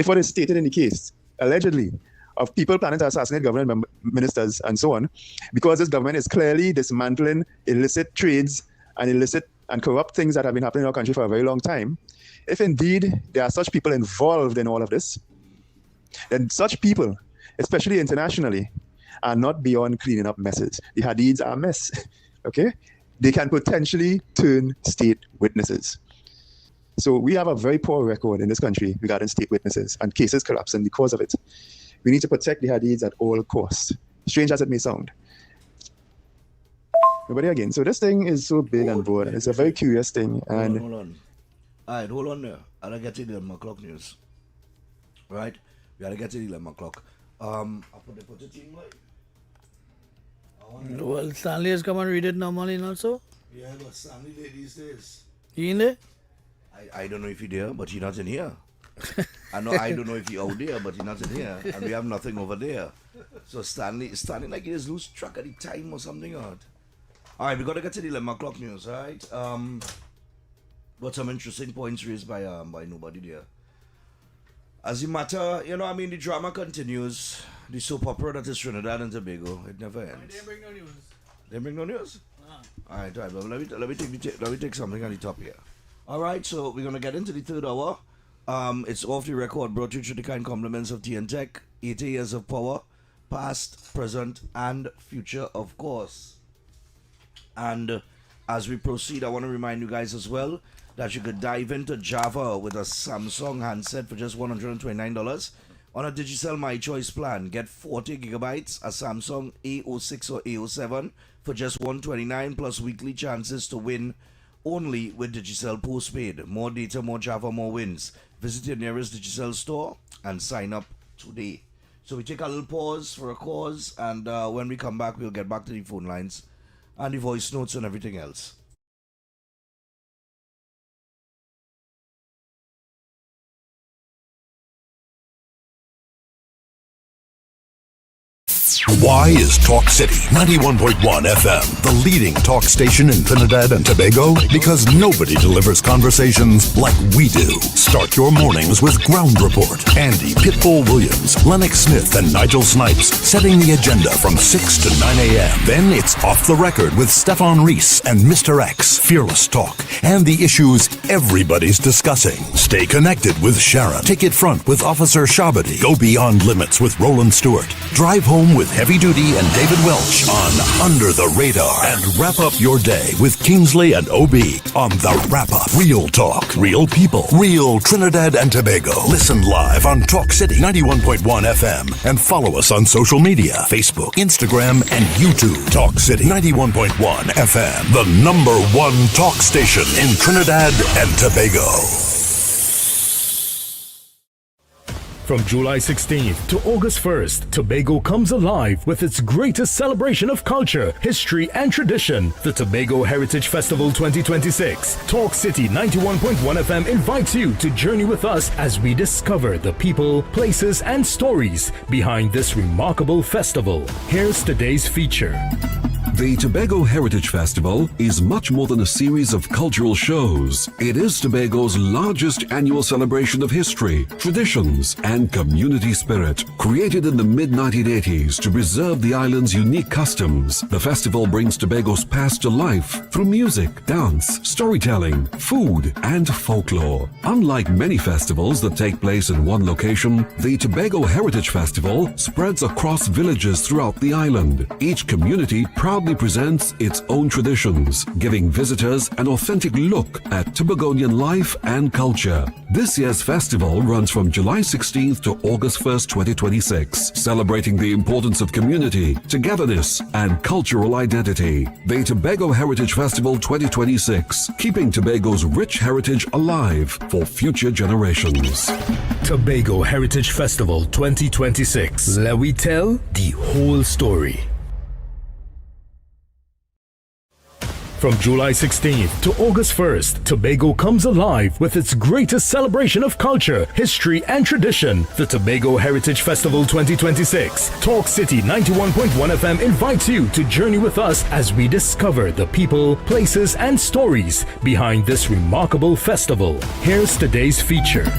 what is stated in the case, allegedly, of people planning to assassinate government ministers and so on, because this government is clearly dismantling illicit trades and illicit and corrupt things that have been happening in our country for a very long time, if indeed there are such people involved in all of this, then such people, especially internationally, are not beyond cleaning up messes. The Hadids are a mess, okay? They can potentially turn state witnesses. So we have a very poor record in this country regarding state witnesses and cases collapsing because of it. We need to protect the Hadids at all costs, strange as it may sound. But again, so this thing is so big and broad. It's a very curious thing. And hold on. All right, hold on there. I gotta get to the 11 o'clock news. Right? We gotta get to the 11 o'clock. I'll put the team live. Well, Stanley has come and read it normally also. Yeah, but Stanley there these days. He in there? I don't know if he's there, but he's not in here. I don't know if he's out there, but he's not in here. And we have nothing over there. So Stanley like he just lose track of the time or something odd. Alright, we gotta get to the 11 o'clock news, alright? But some interesting points raised by nobody there. As a matter, the drama continues. The soap opera that is Trinidad and Tobago, it never ends. They didn't bring no news. They bring no news? Alright, but let me take something on the top here. Alright, so we're gonna get into the third hour. It's off the record, brought to you through the kind compliments of TNTech. 80 years of power, past, present, and future, of course. And as we proceed, I want to remind you guys as well that you could dive into Java with a Samsung handset for just $129 on a Digicel My Choice plan. Get 40 gigabytes, a Samsung A06 or A07 for just $129 plus weekly chances to win only with Digicel Postpaid. More data, more Java, more wins. Visit your nearest Digicel store and sign up today. So we take a little pause for a cause, and when we come back, we'll get back to the phone lines and the voice notes and everything else. Why is Talk City 91.1 FM the leading talk station in Trinidad and Tobago? Because nobody delivers conversations like we do. Start your mornings with Ground Report. Andy Pitbull Williams, Lennox Smith, and Nigel Snipes setting the agenda from 6 to 9 a.m. Then it's Off the Record with Stephan and Mr X. Fearless talk and the issues everybody's discussing. Stay connected with Sharon. Take it front with Officer Shabadi. Go beyond limits with Roland Stewart. Drive home with Heavy Duty and David Welch on Under the Radar. And wrap up your day with Kingsley and OB on The Wrap Up. Real talk, real people, real Trinidad and Tobago. Listen live on Talk City 91.1 FM and follow us on social media, Facebook, Instagram, and YouTube. Talk City 91.1 FM, the #1 talk station in Trinidad and Tobago. From July 16th to August 1st, Tobago comes alive with its greatest celebration of culture, history, and tradition, the Tobago Heritage Festival 2026. Talk City 91.1 FM invites you to journey with us as we discover the people, places, and stories behind this remarkable festival. Here's today's feature. The Tobago Heritage Festival is much more than a series of cultural shows. It is Tobago's largest annual celebration of history, traditions, and community spirit. Created in the mid-1980s to preserve the island's unique customs, the festival brings Tobago's past to life through music, dance, storytelling, food, and folklore. Unlike many festivals that take place in one location, the Tobago Heritage Festival spreads across villages throughout the island. Each community proudly presents its own traditions, giving visitors an authentic look at Tobagonian life and culture. This year's festival runs from July 16th to August 1st, 2026, celebrating the importance of community, togetherness, and cultural identity. The Tobago Heritage Festival 2026, keeping Tobago's rich heritage alive for future generations. Tobago Heritage Festival 2026. Let we tell the whole story. From July 16th to August 1st, Tobago comes alive with its greatest celebration of culture, history, and tradition, the Tobago Heritage Festival 2026. Talk City 91.1 FM invites you to journey with us as we discover the people, places, and stories behind this remarkable festival. Here's today's feature.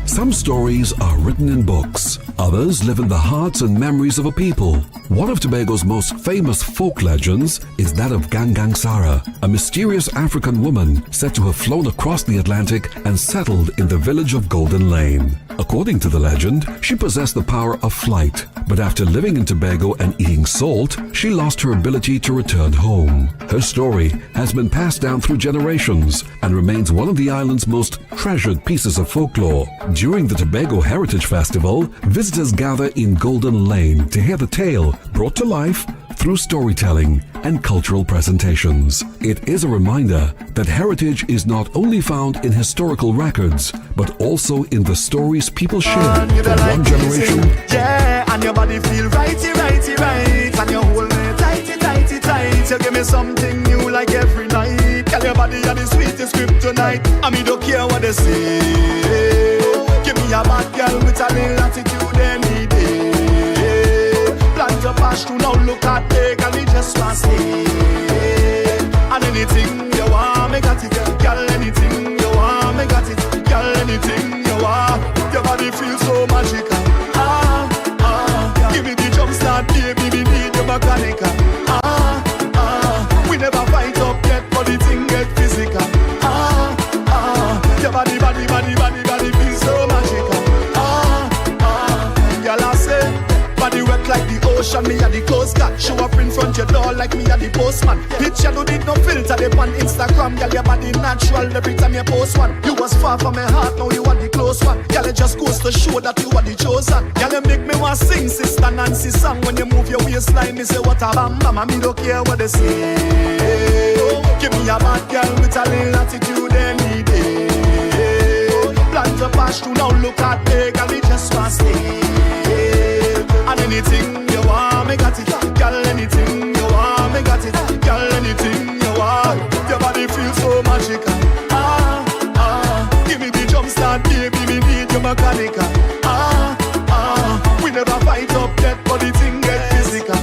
Some stories are written in books. Others live in the hearts and memories of a people. One of Tobago's most famous folk legends is that of Gangang Sarah, a mysterious African woman said to have flown across the Atlantic and settled in the village of Golden Lane. According to the legend, she possessed the power of flight, but after living in Tobago and eating salt, she lost her ability to return home. Her story has been passed down through generations and remains one of the island's most treasured pieces of folklore. During the Tobago Heritage Festival, visitors gather in Golden Lane to hear the tale brought to life through storytelling and cultural presentations. It is a reminder that heritage is not only found in historical records, but also in the stories people share from one generation. Yeah, and your body feel righty, righty, right. And you hold me tighty, tighty, tight. You give me something new like every night. Tell your body you're the sweetest kryptonite. I mean, don't care what they say. Give me a bad girl with a little attitude any day. Plant your pash to now look at me, girl, we just want to stay. And anything you want, me got it. Girl, anything you want, me got it. Girl, anything you want. Your body feels so magical. Give me the jump start, baby, we need the mechanical. We never fight up yet, but the thing get physical. Your body, body, body, body, body feels so magical. Girl, I say, body wet like the ocean, me a the Coast Guard. Show up in front your door like me a the postman. Picture no need no filter, they on Instagram. Girl, your body natural every time you post one. You was far from my heart, now you are the close one. Girl, it just goes to show that you are the chosen. Girl, you make me want sing Sister Nancy song. When you move your waistline, me say what a bam bam. And me don't care what they say. Give me a bad girl with a little attitude any day. Plant a pash to now look at me, girl, we just want to stay. And anything you want, me got it. Girl, anything you want, me got it. Girl, anything you want. Your body feels so magical. Give me the jump start, baby, me need your mechanical. We never fight up yet, but the thing get physical.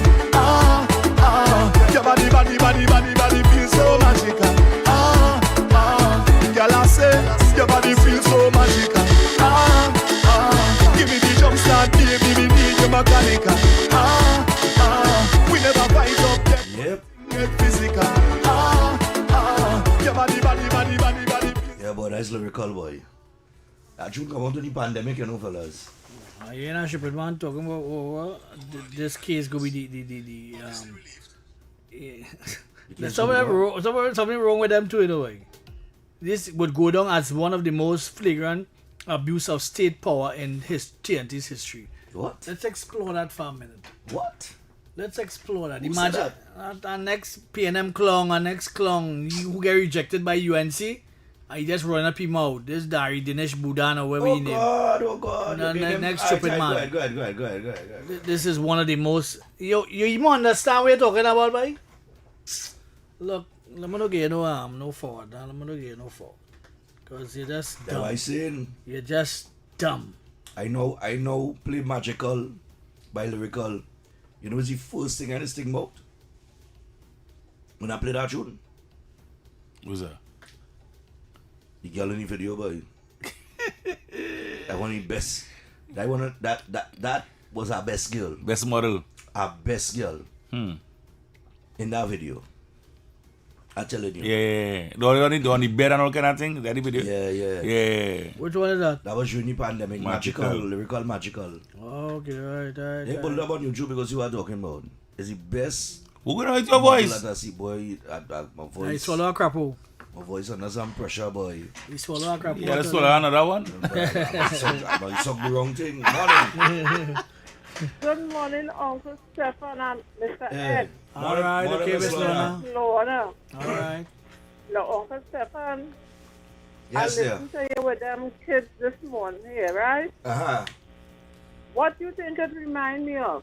Your body, body, body, body, body feels so magical. Girl, I say, your body feels so magical. Give me the jump start, baby, we need your mechanical. We never fight up yet. Yep. Get physical. Your body, body, body, body, body. Yeah, but that's lyrical, boy. That June come out to the pandemic, you know, fellas. You know, Shepherd man talking about this case go be the there's something wrong with them too, in a way. This would go down as one of the most flagrant abuse of state power in TNT's history. What? Let's explore that for a minute. What? Let's explore that. Who Imagine said our next PNM clone, our next clone who get rejected by UNC. I just run up him out. This Dari Dinesh Budan or whatever Oh he named. God, oh God. No, Okay, next alright, stupid man. Go ahead. This is one of the most. You even understand what you're talking about, boy? Look, I'm not getting no arm, no forward. I'm not getting no forward. Because you're just That's dumb. what I saying. You're just dumb. I know play magical by lyrical. You know what's the first thing I just think about? When I play that tune? What's that? The girl in the video, boy. That one of the best. That was our best girl. Best model. Our best girl. In that video. I'm telling you. Yeah. The one the bed and all kind of thing. That the video. Yeah. Which one is that? That was during the pandemic. Magical. Lyrical magical. Okay, right. They put it up on YouTube because you are talking about. It's the best. Who gonna hit your voice? That I see, boy. My voice. I swallow a crapple. My voice under some pressure, boy. You swallow a crapple. Yeah, swallow another one. You suck the wrong thing. Morning. Good morning, Uncle Stephan and Mr. X. All right, okay, Miss Lorna. Lorna. All right. Look, Uncle Stephan. Yes, I listened to you with them kids this morning here, right? What do you think it remind me of?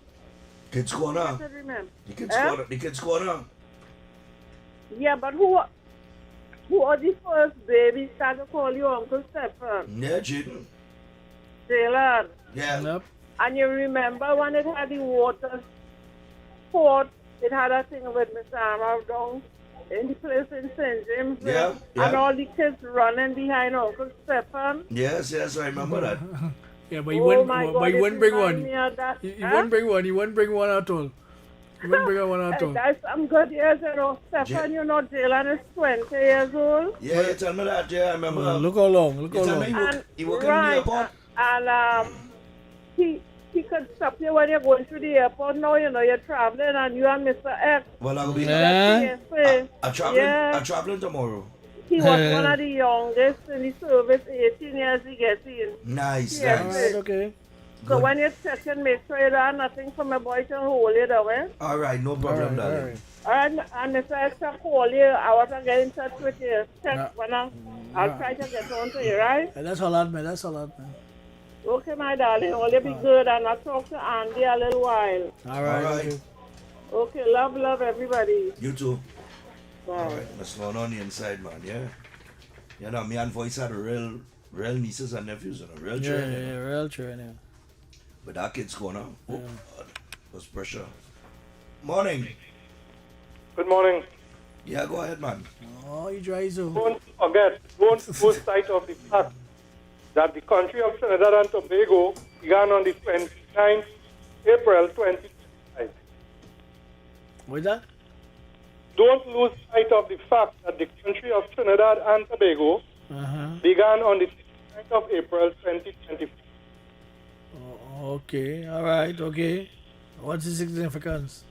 Kids Corner. What does it remember? The Kids Corner. Yeah, but who are the first babies that to call you Uncle Stephan? Yeah, Jaden. Jalen. Yeah. Yep. And you remember when it had the water sport, it had a thing with Mr. Amar down in the place in St. James. Yeah. And all the kids running behind Uncle Stephan. Yes, I remember that. Yeah, but you wouldn't bring one. You wouldn't bring one at all. You wouldn't bring one at all. That's some good years, you know. Stephan, you know, Jalen is 20 years old. Yeah, you tell me that, yeah, I remember. Look how long. He work in the airport. And he could stop you when you're going to the airport now, you know, you're traveling and you and Mr. X. Well, I'll be I'm traveling tomorrow. He was one of the youngest in the service, 18 years he gets in. Nice. Yes, okay. So when you're checking, make sure you don't have nothing from my boy can hold you that way. All right, no problem, darling. And Mr. X will call you. I want to get in touch with you. Check when I'll try to get on to you, right? That's all right, man. Okay, my darling. Will you be good? And I'll talk to Andy a little while. All right. Okay, love everybody. You too. Bye. All right, what's going on the inside, man? Yeah. You know, me and Voice had a real nieces and nephews and a real children. Yeah, real children, yeah. But that kid's going on. Oh, God. There's pressure. Morning. Good morning. Yeah, go ahead, man. Oh, you dry so. Don't lose sight of the fact that the country of Trinidad and Tobago began on the 29th April 2025. What's that? Don't lose sight of the fact that the country of Trinidad and Tobago began on the 29th of April 2025. Okay, all right, okay. What's the significance?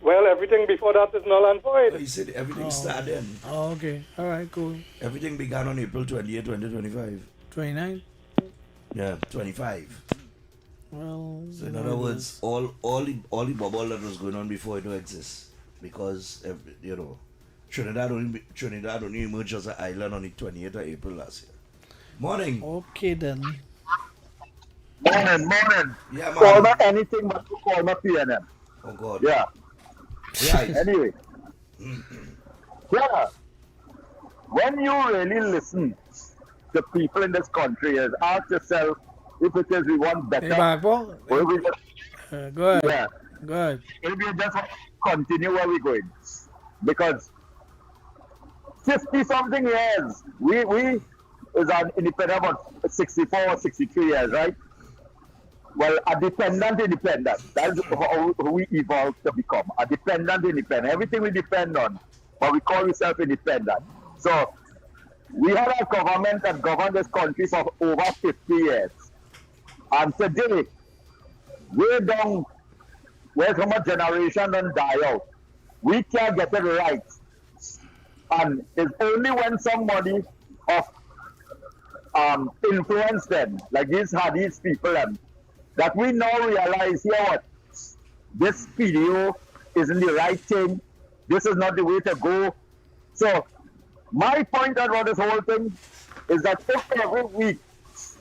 Well, everything before that is null and void. He said everything started. Oh, okay. All right, cool. Everything began on April 28, 2025. 29? Yeah, 25. Well, So in other words, all the bubble that was going on before it don't exist. Because, you know, Trinidad only emerged as an island on the 28th of April last year. Morning. Okay, then. Morning. Yeah, man. Call me anything but to call me PNM. Oh, God. Yeah. Right. Anyway. Yeah. When you really listen to people in this country, ask yourself if it is we want better. Hey, Bagbo. Or we just, go ahead. Yeah. Go ahead. If we just want to continue where we're going. Because 50-something years, we is an independent about 64 or 63 years, right? Well, a dependent independent. That's how we evolved to become. A dependent independent. Everything we depend on, but we call ourselves independent. So, we had a government that governed this country for over 50 years. And today, way down, where from a generation don't die out, we can't get it right. And it's only when somebody of influence them, like these people, that we now realize, here what, this video isn't the right thing, this is not the way to go. So My point about this whole thing is that if every week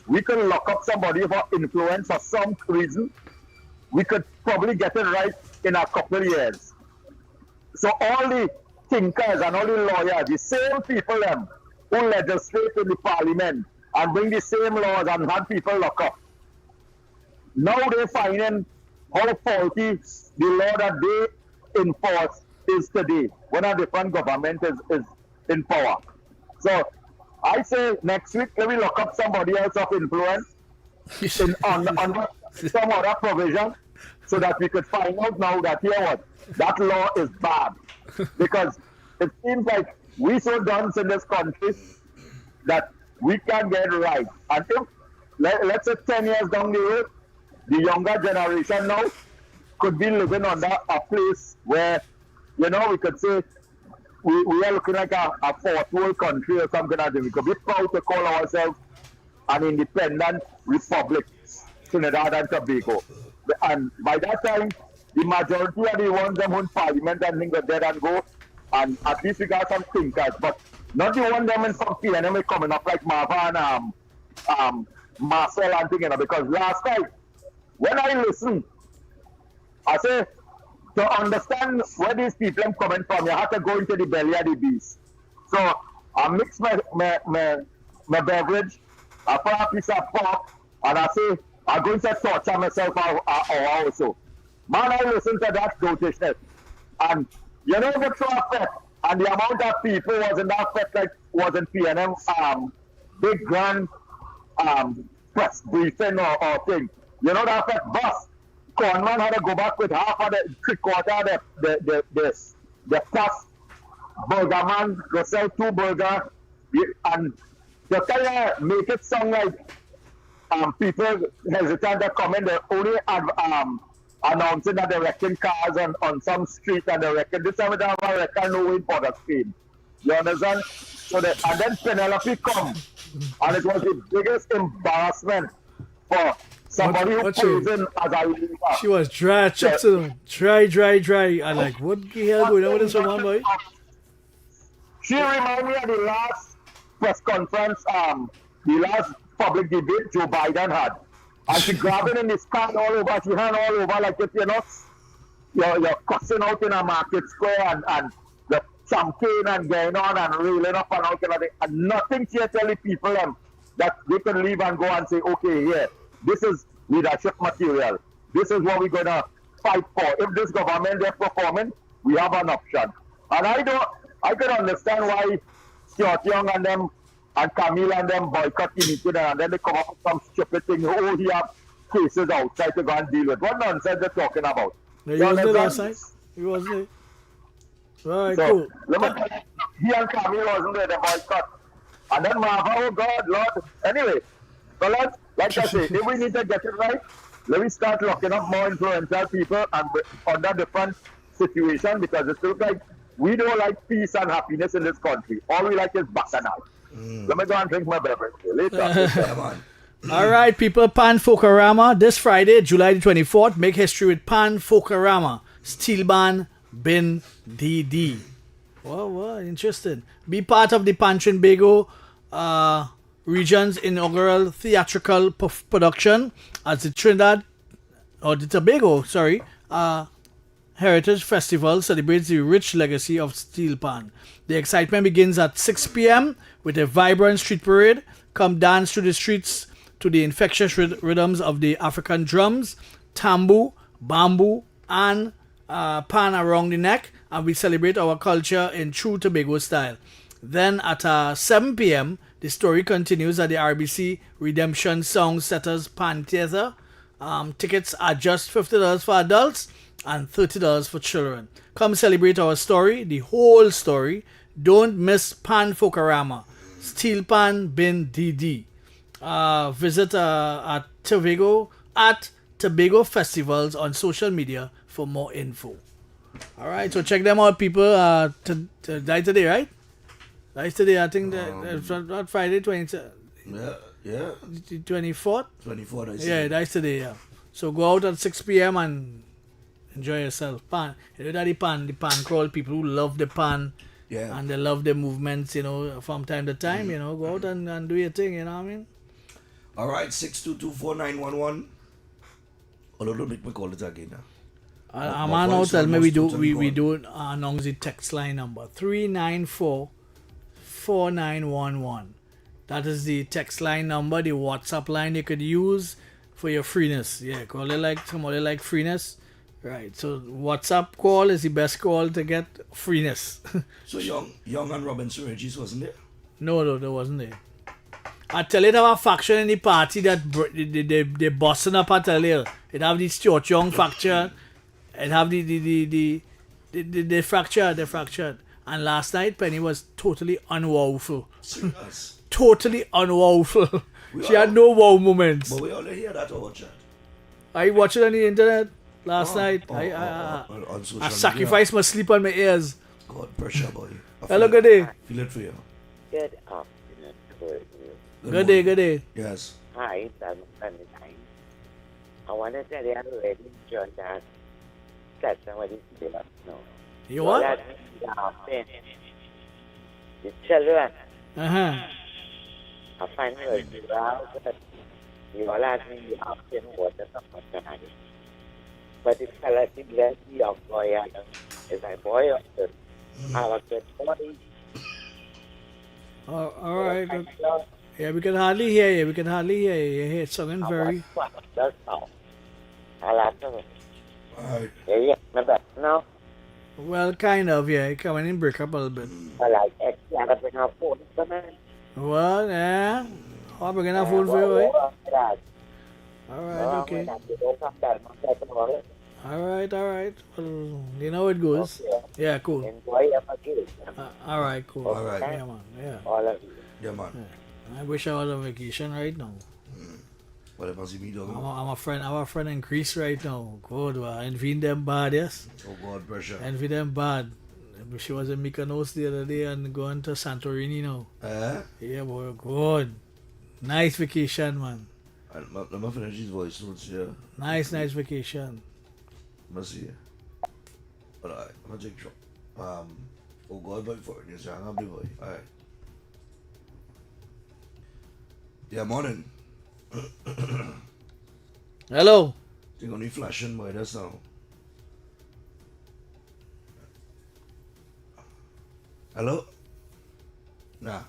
we could lock up somebody for influence for some reason, we could probably get it right in a couple of years. So all the thinkers and all the lawyers, the same people them who legislate in the parliament and bring the same laws and have people lock up. Now they're finding how faulty the law that they enforce is today when a different government is in power. So I say next week let me lock up somebody else of influence under some other provision so that we could find out now that that law is bad. Because it seems like we so dunce in this country that we can't get it right. And if let's say 10 years down the road, the younger generation now could be living under a place where, we could say we are looking like a fourth world country or something like that. We could be proud to call ourselves an independent republic, Trinidad and Tobago. And by that time, the majority of the ones them in parliament and things like that and go, and at least we got some thinkers, but not the one them in some PNM coming up like Marva and Marcel and things, because last night, when I listen, I say, to understand where these people are coming from, you have to go into the belly of the beast. So I mix my beverage, I put a piece of pork, and I say, I'm going to torture myself an hour or so. Man, I listen to that dotishness. And you know the traffic and the amount of people was in that fest like was in PNM big grand press briefing or thing. You know that fest bus. Conman had to go back with half of the 3/4 the plus burger man go sell 2 burgers and to kind of make it sound like people hesitant to come in, they only announcing that they're wrecking cars on some street and they're wrecking this time they have a wrecker no way for the Spain. You understand? So and then Penelope come and it was the biggest embarrassment for somebody who posing as a leader. She was dry, chips to them. Dry. I like, what the hell going on with this woman, boy? She reminded me of the last press conference, the last public debate Joe Biden had. And she grabbing in his car all over, she hand all over like if you're cussing out in a market square and the champagne and going on and rolling up and out and nothing she tell the people that they can leave and go and say, okay, here, this is leadership material. This is what we're gonna fight for. If this government is performing, we have an option. And I can understand why Stuart Young and them and Camille and them boycott the meeting and then they come up with some stupid thing. Oh, he have cases outside to go and deal with. What nonsense they're talking about? No, he wasn't there last night. He wasn't there. Right, so, cool. He and Camille wasn't there, the boycott. And then Marva, oh God, Lord. Anyway, so let's, like I say, if we need to get it right, let me start locking up more influential people and under different situations because it looks like we don't like peace and happiness in this country. All we like is bacchanal. Let me go and drink my beverage later. All right, people. Pan Folkorama this Friday, July the 24th. Make history with Pan Folkorama. Stephan bin DD. Wow, interesting. Be part of the Pan Trinbago region's inaugural theatrical production as the Tobago Heritage Festival celebrates the rich legacy of steel pan. The excitement begins at 6 p.m. with a vibrant street parade. Come dance through the streets to the infectious rhythms of the African drums, tambu, bamboo, and pan around the neck, and we celebrate our culture in true Tobago style. Then at 7 p.m., the story continues at the RBC Redemption Songsetters Pan Theatre. Tickets are just $50 for adults and $30 for children. Come celebrate our story, the whole story. Don't miss Pan Folkorama. Stephan bin DD. Visit at Tobago Festivals on social media for more info. All right, so check them out, people. Today, right? That's today. I think that Friday 20th. Yeah. 24th. 24th. I see. Yeah, that's today. Yeah. So go out at 6 p.m. and enjoy yourself. Pan. You know that the pan crawl people who love the pan. Yeah. And they love their movements, from time to time, go out and do your thing, you know what I mean? All right, 6224911. Oh, don't make me call it again now. I'm now tell me we do announce the text line number 394-4911. That is the text line number, the WhatsApp line you could use for your freeness. Yeah, call it like somebody like freeness. Right. So WhatsApp call is the best call to get freeness. So Young and Robinson Regis wasn't there? No, there wasn't there. I tell you, there was a faction in the party that they busting up. I tell you, it have the Stuart Young faction. It have the fractured. And last night Penny was totally unwowful. Serious? Totally unwowful. She had no wow moments. But we only hear that over chat. I watched it on the internet last night. On social I sacrificed my sleep on my ears. God, pressure, boy. Hello, good day. Feel it for you. Good afternoon to you. Good day. Yes. Hi, I'm Sunshine. I want to tell you I really enjoyed that session with the last no. You what? Laughing. The children. I find it very well, but you all ask me the option what the something. But the fella think that the young boy is a boy of the have a good body. All right. Yeah, we can hardly hear you. It's something very. That's all. I'll have to. Alright. Yeah, my best now. Well, kind of, yeah. Come on and break up a little bit. I like it. I got bring out food for me. What? Yeah? I'll bring enough food for you, eh? Alright, okay. Alright. Well, you know how it goes. Yeah, cool. Enjoy your vacation. Alright, cool. Alright. Yeah, man. Yeah. All of you. Yeah, man. I wish I was on vacation right now. What about me, dog? I'm a friend in Greece right now. God, well, envying them bad, yes? Oh, God, pressure. Envy them bad. She was in Mykonos the other day and going to Santorini now. Yeah, boy, good. Nice vacation, man. Let me finish his voice notes here. Nice vacation. Let's see. Alright, I'm gonna take drop. Oh, God, boy, for it. Yes, I'm gonna be boy. Alright. Yeah, morning. Hello. They're gonna be flashing by this now. Hello? Nah.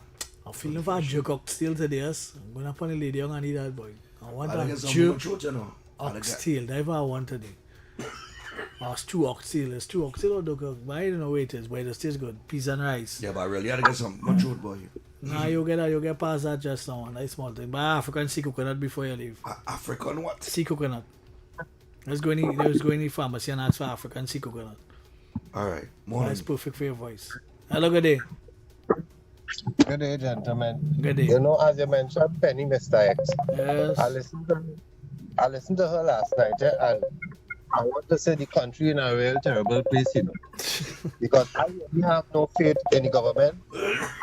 I'm feeling for a jerk oxtail today, yes. I'm going up on the lady and eat that, boy. I want I'll a get some jerk throat, you know. oxtail. That's what I want today. It's two oxtail. It's two oxtail or duck. I don't know what it is, but it tastes good. Peas and rice. Yeah, but I really had to get some much throat, boy. Nah, you get past that just now. Nice small thing. Buy African sea coconut before you leave. African what? Sea coconut. Let's go in the pharmacy and ask for African sea coconut. Alright. Morning. That's perfect for your voice. Hello, good day. Good day, gentlemen. Good day. You know, as you mentioned, Penny Mr. X. Yes. I listened to her last night, and I want to say the country in a real terrible place, because I really have no faith in the government,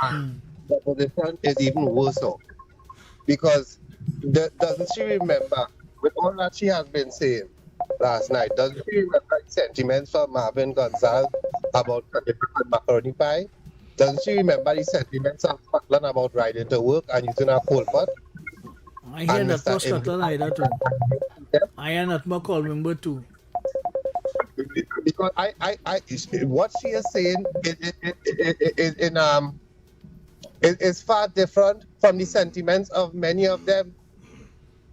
and the opposition is even worse so. Because doesn't she remember, with all that she has been saying last night, doesn't she remember the sentiments from Marvin Gonzalez about macaroni pie? Doesn't she remember the sentiments of Scotland about riding to work and using a coal pot? I hear that for Scotland either too. I hear that more call member too. Because I what she is saying is far different from the sentiments of many of them,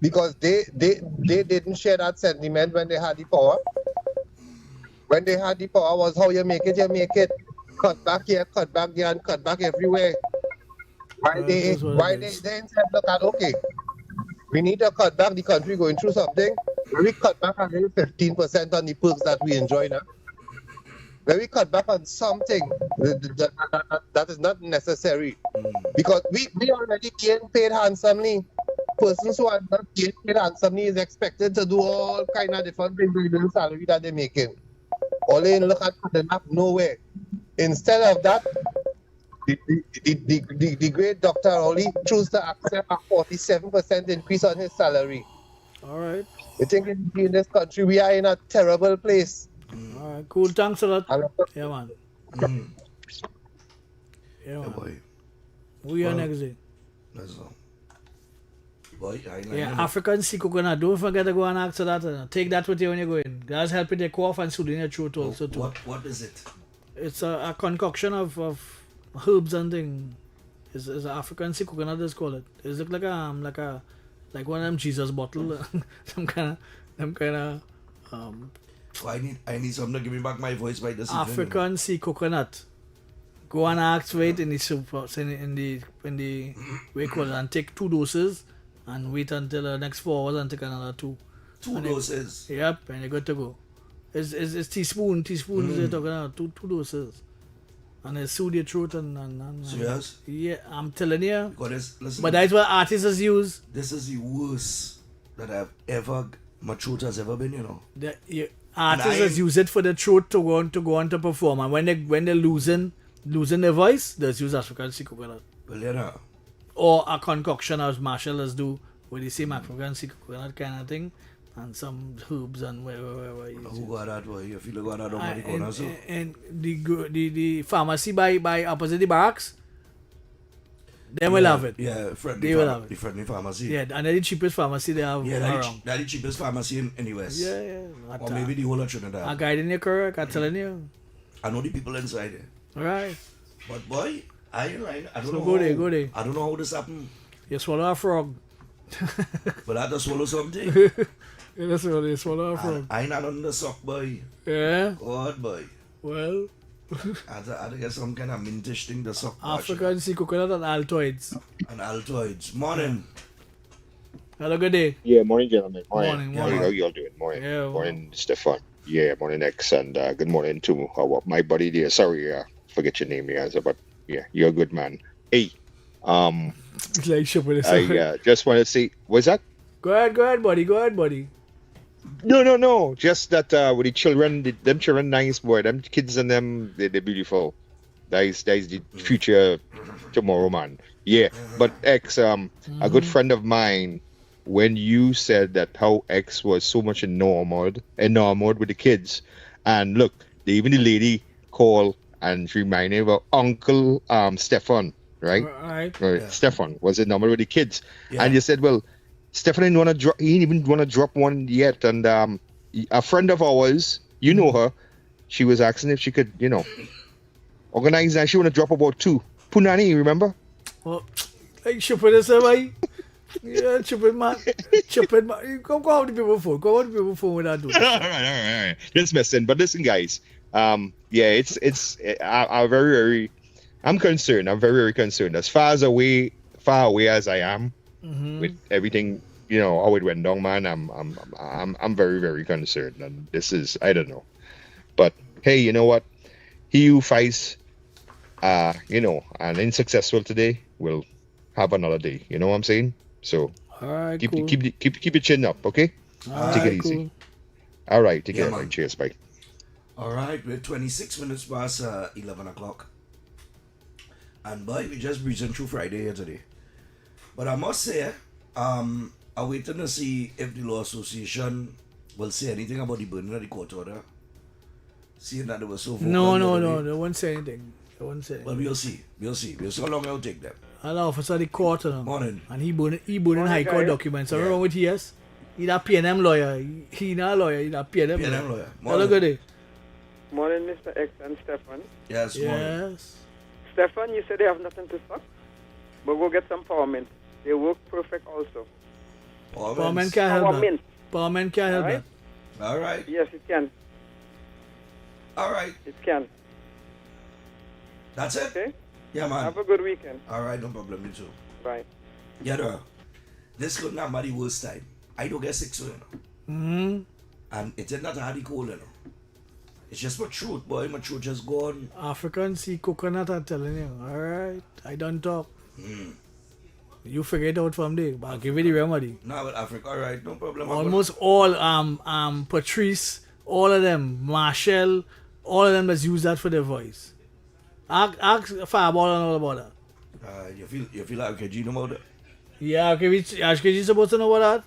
because they didn't share that sentiment when they had the power. When they had the power was how you make it. Cut back here, cut back there, and cut back everywhere. Why they then said, look at, okay, we need to cut back, the country going through something. When we cut back on 15% on the perks that we enjoy now. When we cut back on something that is not necessary. Because we already getting paid handsomely. Persons who are not getting paid handsomely is expected to do all kind of different things with the salary that they're making. All they look at the map, nowhere. Instead of that, the great Dr. Rowley chose to accept a 47% increase on his salary. All right. You think in this country we are in a terrible place? All right, cool. Thanks a lot. Yeah, man. Yeah, man. boy. We are Well, next day. That's all. Boy, I like Yeah, it. African sea coconut. Don't forget to go and ask for that. Take that with you when you're going. That's helping your cough and soothing your throat also too. What is it? It's a concoction of herbs and things. It's an African sea coconut, let's call it. It look like like one of them Jesus bottle. some kind of Oh, I need something to give me back my voice by this evening. African sea coconut. Go and ask for it in the super in the what you call it, and take 2 doses and wait until the next 4 hours and take another 2. 2 and doses. Yep, and you're good to go. It's teaspoons you're talking about, 2 doses. And it soothe your throat and Serious? yeah, I'm telling you. Listen, But that's what artists use. This is the worst that my throat has ever been, you know. Artists use it for the throat to go on to perform, and when they're losing their voice, they use African sea coconut. Well, you know. Or a concoction as marshallers do, with the same African sea coconut kind of thing, and some herbs and whatever. Who got that boy? You feel got that on the corner, so? And the pharmacy by opposite the barracks, they will have it. Yeah, they will have it. The friendly pharmacy. Yeah, and they're the cheapest pharmacy they have around. That's the cheapest pharmacy in the West. Yeah. Or maybe the whole of Trinidad. I'm guiding you correct, I'm telling you. I know the people inside there. Right. But boy, I ain't lying. I don't So know go there. I don't know how this happened. You swallow a frog. But I had to swallow something. That's what you swallow a frog. I ain't not on the sock, boy. Yeah? God, boy. Well. I had to get some kind of mintish thing to suck. African sea coconut and Altoids. And Altoids. Morning. Have a good day. Yeah, morning, gentlemen. Morning. How you all doing? Morning. Yeah, morning, Stephan. Yeah, morning, X. And good morning to my buddy there. Sorry, forget your name here, but yeah, you're a good man. Hey, It's like shit with I just want to say, what's that? Go ahead, buddy. No. Just that with the children, them children nice, boy. Them kids and them, they're beautiful. That is the future tomorrow, man. Yeah, but X, a good friend of mine, when you said that how X was so much enamored with the kids, and look, even the lady called and she reminded me of Uncle Stephan, right? Right. Yeah. Stephan was enamored with the kids, and you said, well, Stephan didn't want to drop. He didn't even want to drop one yet, and a friend of ours, you know her, she was asking if she could, organize that. She want to drop about 2. Punani, remember? Well, like stupid as way. Yeah, stupid man. Go out the people phone. Go out the people phone without doing. All right. Just messing. But listen, guys. I'm very, concerned. I'm very, very concerned. As far away as I am with everything, how it went down, man. I'm very, very concerned. And this is, I don't know. But hey, you know what? He who fights, and unsuccessful today will have another day. You know what I'm saying? So all right, keep cool. keep your chin up, okay? Take it easy. Cool. All right, take care. Man. Cheers, bye. All right, we're 26 minutes past 11 o'clock. And boy, we just breezing through Friday here today. But I must say, I'm waiting to see if the Law Association will say anything about the burning of the court order. Seeing that they were so vocal. No, they won't say anything. But we'll see. We'll see how long it'll take them. An officer of the court, Morning. And he burning high court documents. Something wrong with yes? He's a PNM lawyer. He not a lawyer. He's a PNM lawyer. Morning. Hello, good day. Morning, Mr. X and Stephan. Yes, morning. Stephan, you said they have nothing to suck, but we'll get some power mint. They work perfect also. Power mint can't help that. Power mint can't help that. All right. Yes, it can. All right. It can. That's it? Okay? Yeah, man. Have a good weekend. All right, no problem. You too. Bye. Yeah, no. This could not be the worst time. I don't get sick, so, Mm-hmm. And it's not a hardy cold, It's just my throat, boy. My throat just gone. African sea coconut, I'm telling you. All right. I don't talk. You figure it out from there, but I'll give you the remedy. No, but Africa, all right. No problem. Almost all, Patrice, all of them, Marshall, all of them that's used that for their voice. Ask Fireball and all about that. You feel like KG know about that? Yeah, KG supposed to know about that.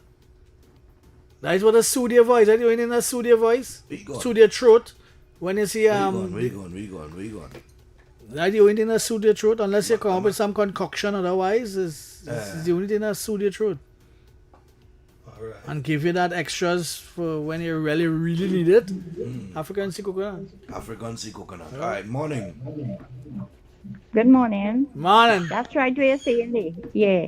That is what a soothe your voice. Are you in a soothe your voice? Soothe your throat. When you see we gone. That's the only thing that soothes your throat, unless you come up with some concoction otherwise, is the only thing that soothes your throat. Alright. And give you that extras for when you really, really need it. African sea coconut. African sea coconut. Alright, morning. Good morning. Morning. That's right what you're saying. Yeah.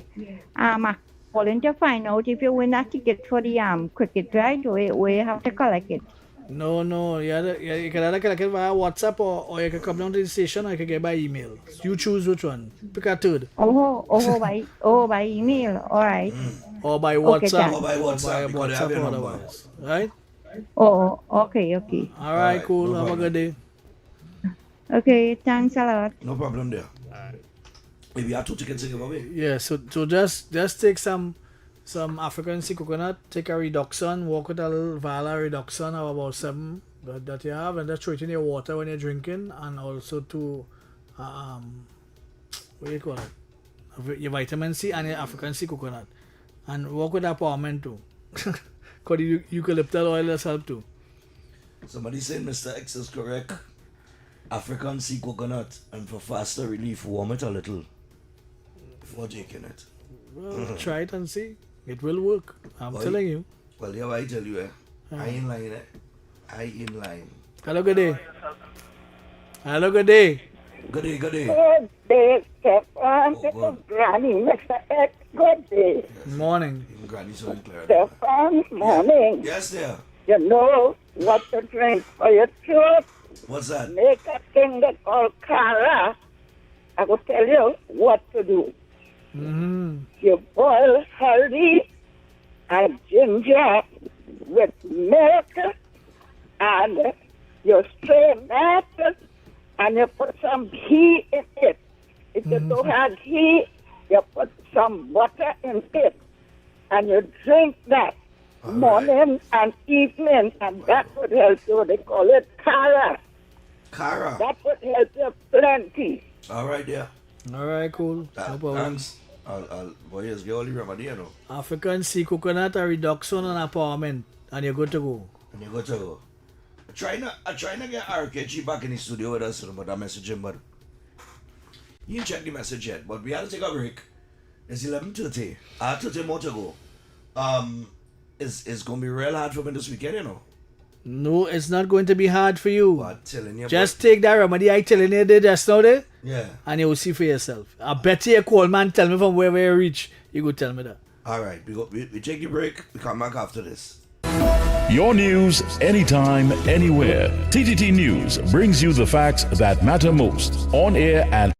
I'm calling to find out if you win a ticket for the cricket, right? Or you have to collect it. No. You can either collect it via WhatsApp or you can come down to the station or you can get by email. You choose which one. Pick a third. By email. All right. Or by WhatsApp. Or by WhatsApp. Or otherwise. Right? Oh, okay. All right, cool. No have a good day. Okay, thanks a lot. No problem there. Maybe you have 2 tickets to give away. Yeah, so just take some African sea coconut, take a Redoxon, walk with a little Vala Redoxon of about 7 that you have, and just throw it in your water when you're drinking, and also to what do you call it? Your vitamin C and your African sea coconut, and walk with that empowerment too. Because the eucalyptus oil does help too. Somebody said Mr. X is correct. African sea coconut, and for faster relief, warm it a little before taking it. Well, try it and see. It will work. I'm telling you. Well, yeah, I tell you, I in line, I in line. Hello, good day. Hello, good day. Good day. Good day, Stephan. This is Granny, Mr. X. Good day. Morning. Granny so clear. Stephan, morning. Yes, dear. You know what to drink for your throat? What's that? Make a thing that's called Cara. I will tell you what to do. You boil healthy and ginger with milk, and you strain that, and you put some ghee in it. If you don't have ghee, you put some butter in it, and you drink that morning and evening, and that would help you. They call it Cara. Cara. That would help you plenty. All right, dear. All right, cool. No problem. Thanks. Boy, it's the only remedy, you know. African sea coconut, a Redoxon, and empowerment, and you're good to go. I trying to get RKG back in the studio with us, but I messaged him, but he didn't check the message yet. But we had to take a break. It's 11:30. I have 30 more to go. It's gonna be real hard for me this weekend, you know. No, it's not going to be hard for you. But telling you, just take that remedy I telling you there just now there. Yeah. And you will see for yourself. I bet you a call man tell me from where you reach. You go tell me that. All right, we take the break. We come back after this. Your news, anytime, anywhere. TTT News brings you the facts that matter most on air and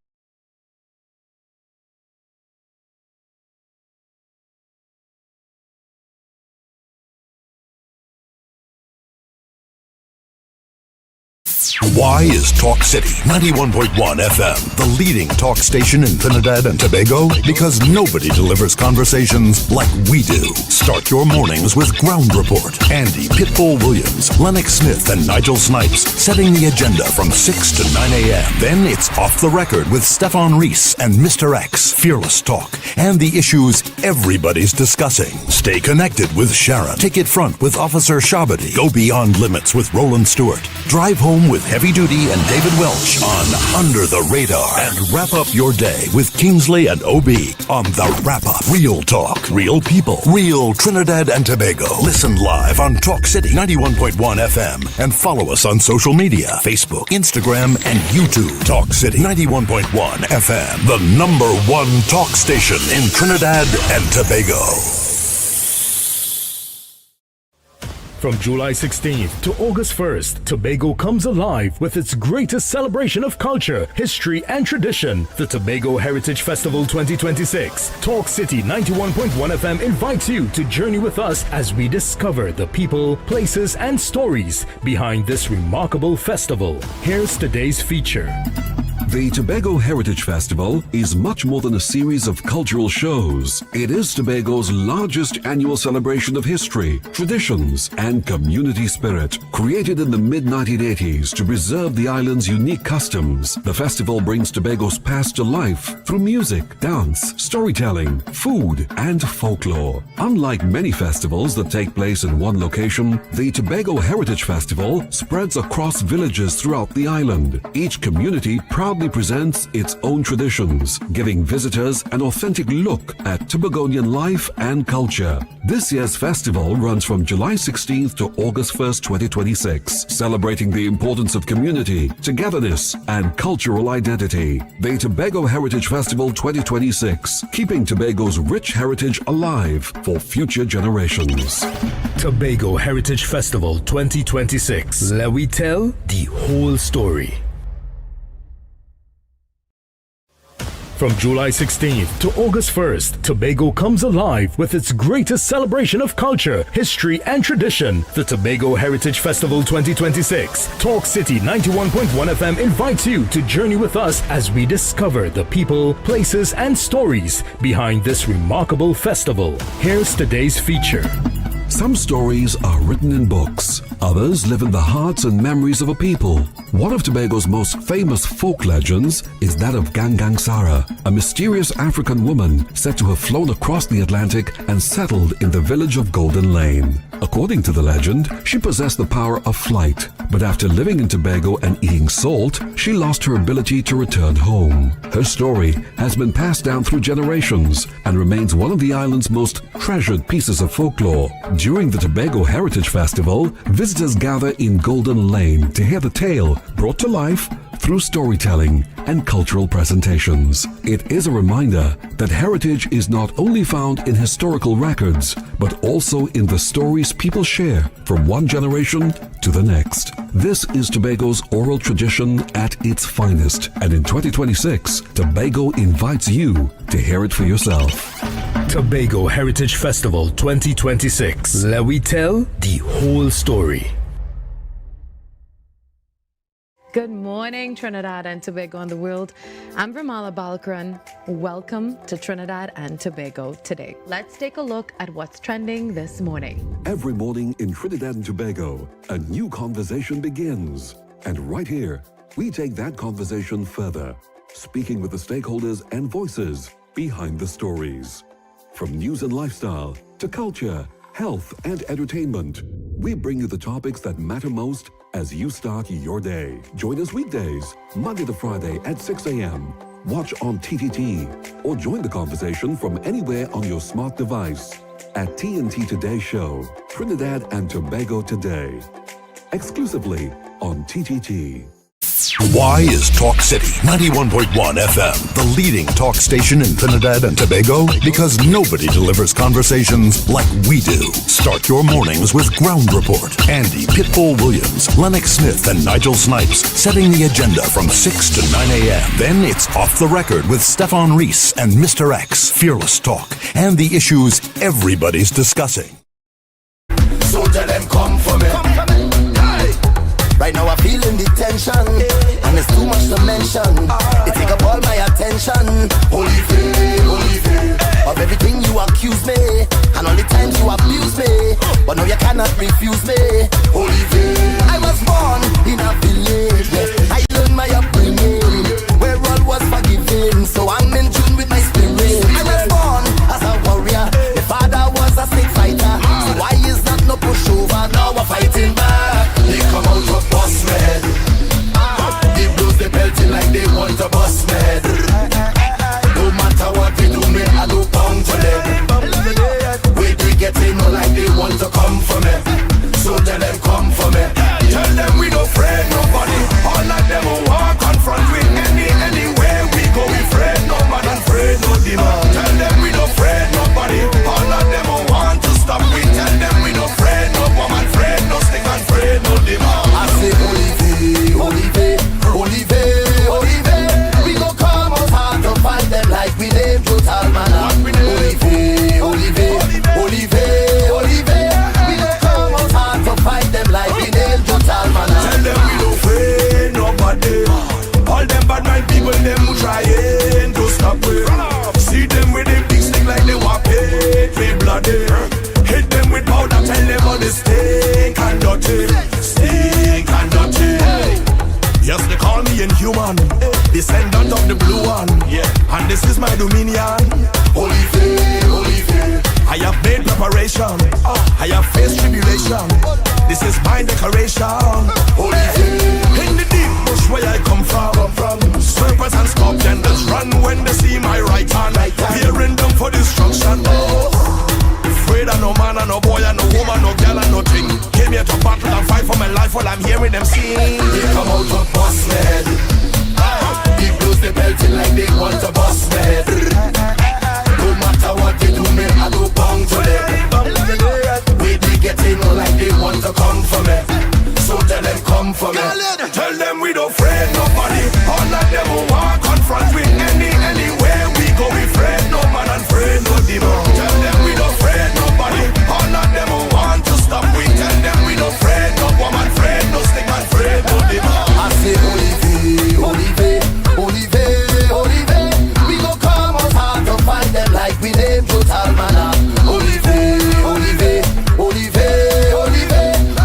Why is Talk City 91.1 FM the leading talk station in Trinidad and Tobago? Because nobody delivers conversations like we do. Start your mornings with Ground Report. Andy Pitbull Williams, Lennox Smith, and Nigel Snipes setting the agenda from 6 to 9 a.m. Then it's Off the Record with Stephan Reese and Mr. X. Fearless talk and the issues everybody's discussing. Stay connected with Sharon. Take it front with Officer Shabadi. Go beyond limits with Roland Stewart. Drive home with Heavy Duty and David Welch on Under the Radar. And wrap up your day with Kingsley and OB on The Wrap Up. Real talk, real people, real Trinidad and Tobago. Listen live on Talk City 91.1 FM and follow us on social media, Facebook, Instagram, and YouTube. Talk City 91.1 FM, the #1 talk station in Trinidad and Tobago. From July 16th to August 1st, Tobago comes alive with its greatest celebration of culture, history, and tradition, the Tobago Heritage Festival 2026. Talk City 91.1 FM invites you to journey with us as we discover the people, places, and stories behind this remarkable festival. Here's today's feature. The Tobago Heritage Festival is much more than a series of cultural shows. It is Tobago's largest annual celebration of history, traditions, and community spirit. Created in the mid-1980s to preserve the island's unique customs, the festival brings Tobago's past to life through music, dance, storytelling, food, and folklore. Unlike many festivals that take place in one location, the Tobago Heritage Festival spreads across villages throughout the island. Each community proudly proudly presents its own traditions, giving visitors an authentic look at Tobagonian life and culture. This year's festival runs from July 16th to August 1st, 2026, celebrating the importance of community, togetherness, and cultural identity. The Tobago Heritage Festival 2026, keeping Tobago's rich heritage alive for future generations. Tobago Heritage Festival 2026. Let we tell the whole story. From July 16th to August 1st, Tobago comes alive with its greatest celebration of culture, history, and tradition. The Tobago Heritage Festival 2026. Talk City 91.1 FM invites you to journey with us as we discover the people, places, and stories behind this remarkable festival. Here's today's feature. Some stories are written in books. Others live in the hearts and memories of a people. One of Tobago's most famous folk legends is that of Gangang Sarah, a mysterious African woman said to have flown across the Atlantic and settled in the village of Golden Lane. According to the legend, she possessed the power of flight, but after living in Tobago and eating salt, she lost her ability to return home. Her story has been passed down through generations and remains one of the island's most treasured pieces of folklore. During the Tobago Heritage Festival, visitors gather in Golden Lane to hear the tale brought to life through storytelling and cultural presentations. It is a reminder that heritage is not only found in historical records, but also in the stories people share from one generation to the next. This is Tobago's oral tradition at its finest, and in 2026, Tobago invites you to hear it for yourself. Tobago Heritage Festival 2026. Let we tell the whole story. Good morning, Trinidad and Tobago and the world. I'm Ramala Balkaran. Welcome to Trinidad and Tobago today. Let's take a look at what's trending this morning. Every morning in Trinidad and Tobago, a new conversation begins. And right here, we take that conversation further, speaking with the stakeholders and voices behind the stories. From news and lifestyle to culture, health, and entertainment, we bring you the topics that matter most as you start your day. Join us weekdays, Monday to Friday at 6 a.m. Watch on TTT or join the conversation from anywhere on your smart device at TNT Today Show, Trinidad and Tobago Today. Exclusively on TTT. Why is Talk City 91.1 FM the leading talk station in Trinidad and Tobago? Because nobody delivers conversations like we do. Start your mornings with Ground Report. Andy Pitbull Williams, Lennox Smith, and Nigel Snipes setting the agenda from 6 to 9 a.m. Then it's Off the Record with Stephan and Mr X, Fearless Talk, and the issues everybody's discussing. So tell them come for me. Right now I'm feeling the tension, and there's too much to mention. It take up all my attention. Holy faith, of everything you accuse me, and all the times you abuse me, but now you cannot refuse me. Holy faith, I was born in a village. I learned my upbringing, where all was forgiven. So I'm in tune with my spirit. I was born as a warrior. My father was a snake fighter. So why is that no pushover? Now we're fighting back. They come out of bust man. They blows the belting like they want to bust man. No matter what they do, me I do pound for them. Wait, they get in like they want to come for me. So tell them come for me. Tell them we don't afraid nobody. All of them will walk on front with anywhere we go. We afraid no man and afraid no demon. Tell them we don't afraid nobody. All of them will want to stop. We tell them we don't afraid no woman, afraid no stick and afraid no demon. I say holy faith. We go come out hard to fight them like we name total man. Holy faith. We go come out hard to fight them like we name total man. Tell them we don't afraid nobody. All them bad mind people, them who trying to stop it. See them with a big stick like they want paid, we bloody. Hit them with powder, tell them all the stink and dirty. Yes, they call me inhuman, descendant of the blue one. And this is my dominion. Holy faith. I have made preparation. I have faced tribulation. This is my decoration. Holy faith. In the deep bush where I come from, swear run when they see my right hand. Fearing them for destruction. Oh, afraid of no man, and no boy, and no woman, no girl, and no thing. Came here to battle and fight for my life while I'm hearing them sing. They come out to bust me head. The blues they belting like they want to bust me head. No matter what they do, me I go bang to them. We they getting like they want to come for me. So tell them come for me. Tell them we don't afraid nobody. All of them who want confront with anywhere we go. We afraid no man and afraid no demon. Tell them we don't afraid nobody. All of them who want to stop. We tell them we don't afraid no woman, afraid no stick and afraid no demon. I say Olive, Olive, Olive. We go come out hard to find them like we name total manna. Olive, Olive, Olive, Olive.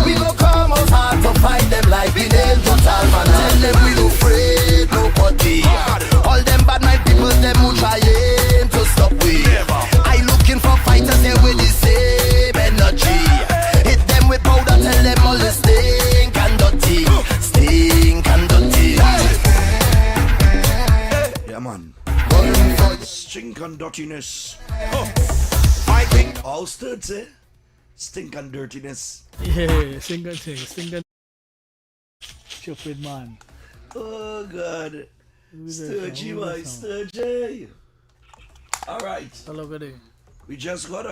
We go come out hard to find them like we name total manna. Tell them we don't afraid nobody. All them bad mind people, them who trying to stop we. I looking for fighters here with the same energy. Hit them with powder, tell them all the stink and dirty. Stink and dirty. Yeah, man. Stink and dirtiness. I think all stood say stink and dirtiness. Yeah, stink and stupid man. Oh God. Sturgy boy, Sturgy. Alright. Look at it. We just got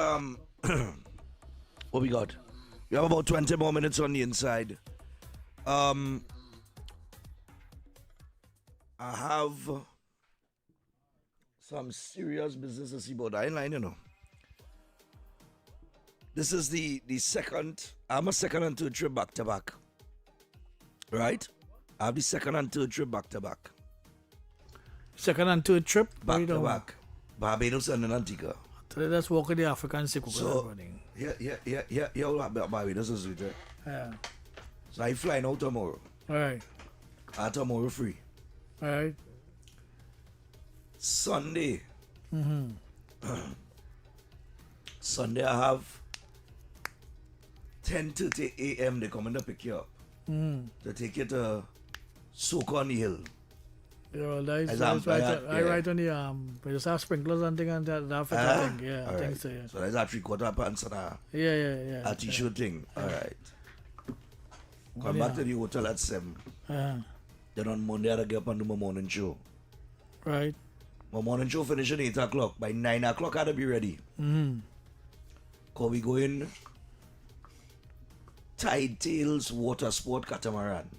what we got? We have about 20 more minutes on the inside. I have some serious business to see about the line, you know. This is the second, I'm a second and third trip back to back. Right? I have the second and third trip back to back. Second and third trip? Back to back. Barbados and Antigua. Today let's walk in the African Siku. So, yeah, Barbados is with it. Yeah. So I flying out tomorrow. Alright. Tomorrow free. Alright. Sunday. Mm-hmm. Sunday I have 10:30 a.m. they coming to pick you up. To take you to Soak on the Hill. Yeah, that's right on the we just have sprinklers and thing and that fit thing. Yeah, I think so, yeah. So that's a 3/4 pants and a a t-shirt thing. Alright. Come back to the hotel at 7. Then on Monday I'll get up and do my morning show. Right. My morning show finish at 8 o'clock. By 9 o'clock I'll be ready. Cause we go in Tide Tails Water Sport Catamaran.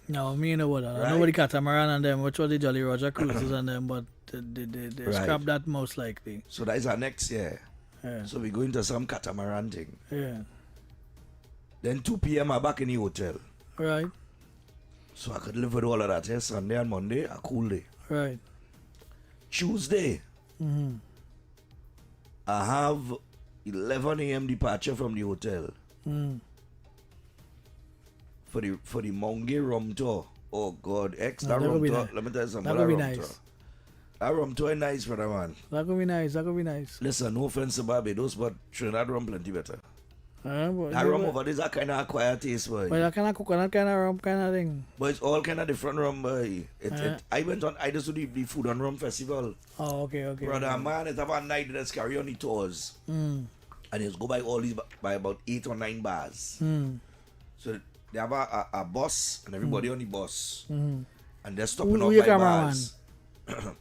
No, me know what. I know what the catamaran and them, which was the Jolly Roger cruises and them, but they scrap that most likely. So that is our next year. Yeah. So we go into some catamaran thing. Yeah. Then 2 p.m. I'm back in the hotel. Right. So I could live with all of that. Yes, Sunday and Monday, a cool day. Right. Tuesday, I have 11 a.m. departure from the hotel. For the Monge rum tour. Oh God, X, that rum tour. Let me tell you something. That would be nice. That rum tour is nice, brother, man. That could be nice. That could be nice. Listen, no offense to Barbados, but Trinidad rum plenty better. That that rum over there is a kind of acquired taste, boy. But that kind of coconut kind of rum kind of thing. But it's all kind of different rum, boy. I just do the food and rum festival. Oh, okay. Brother, man, it's about 9 that's carry on the tours. And it's go by all these by about 8 or 9 bars. So they have a bus and everybody on the bus. And they're stopping off by bars.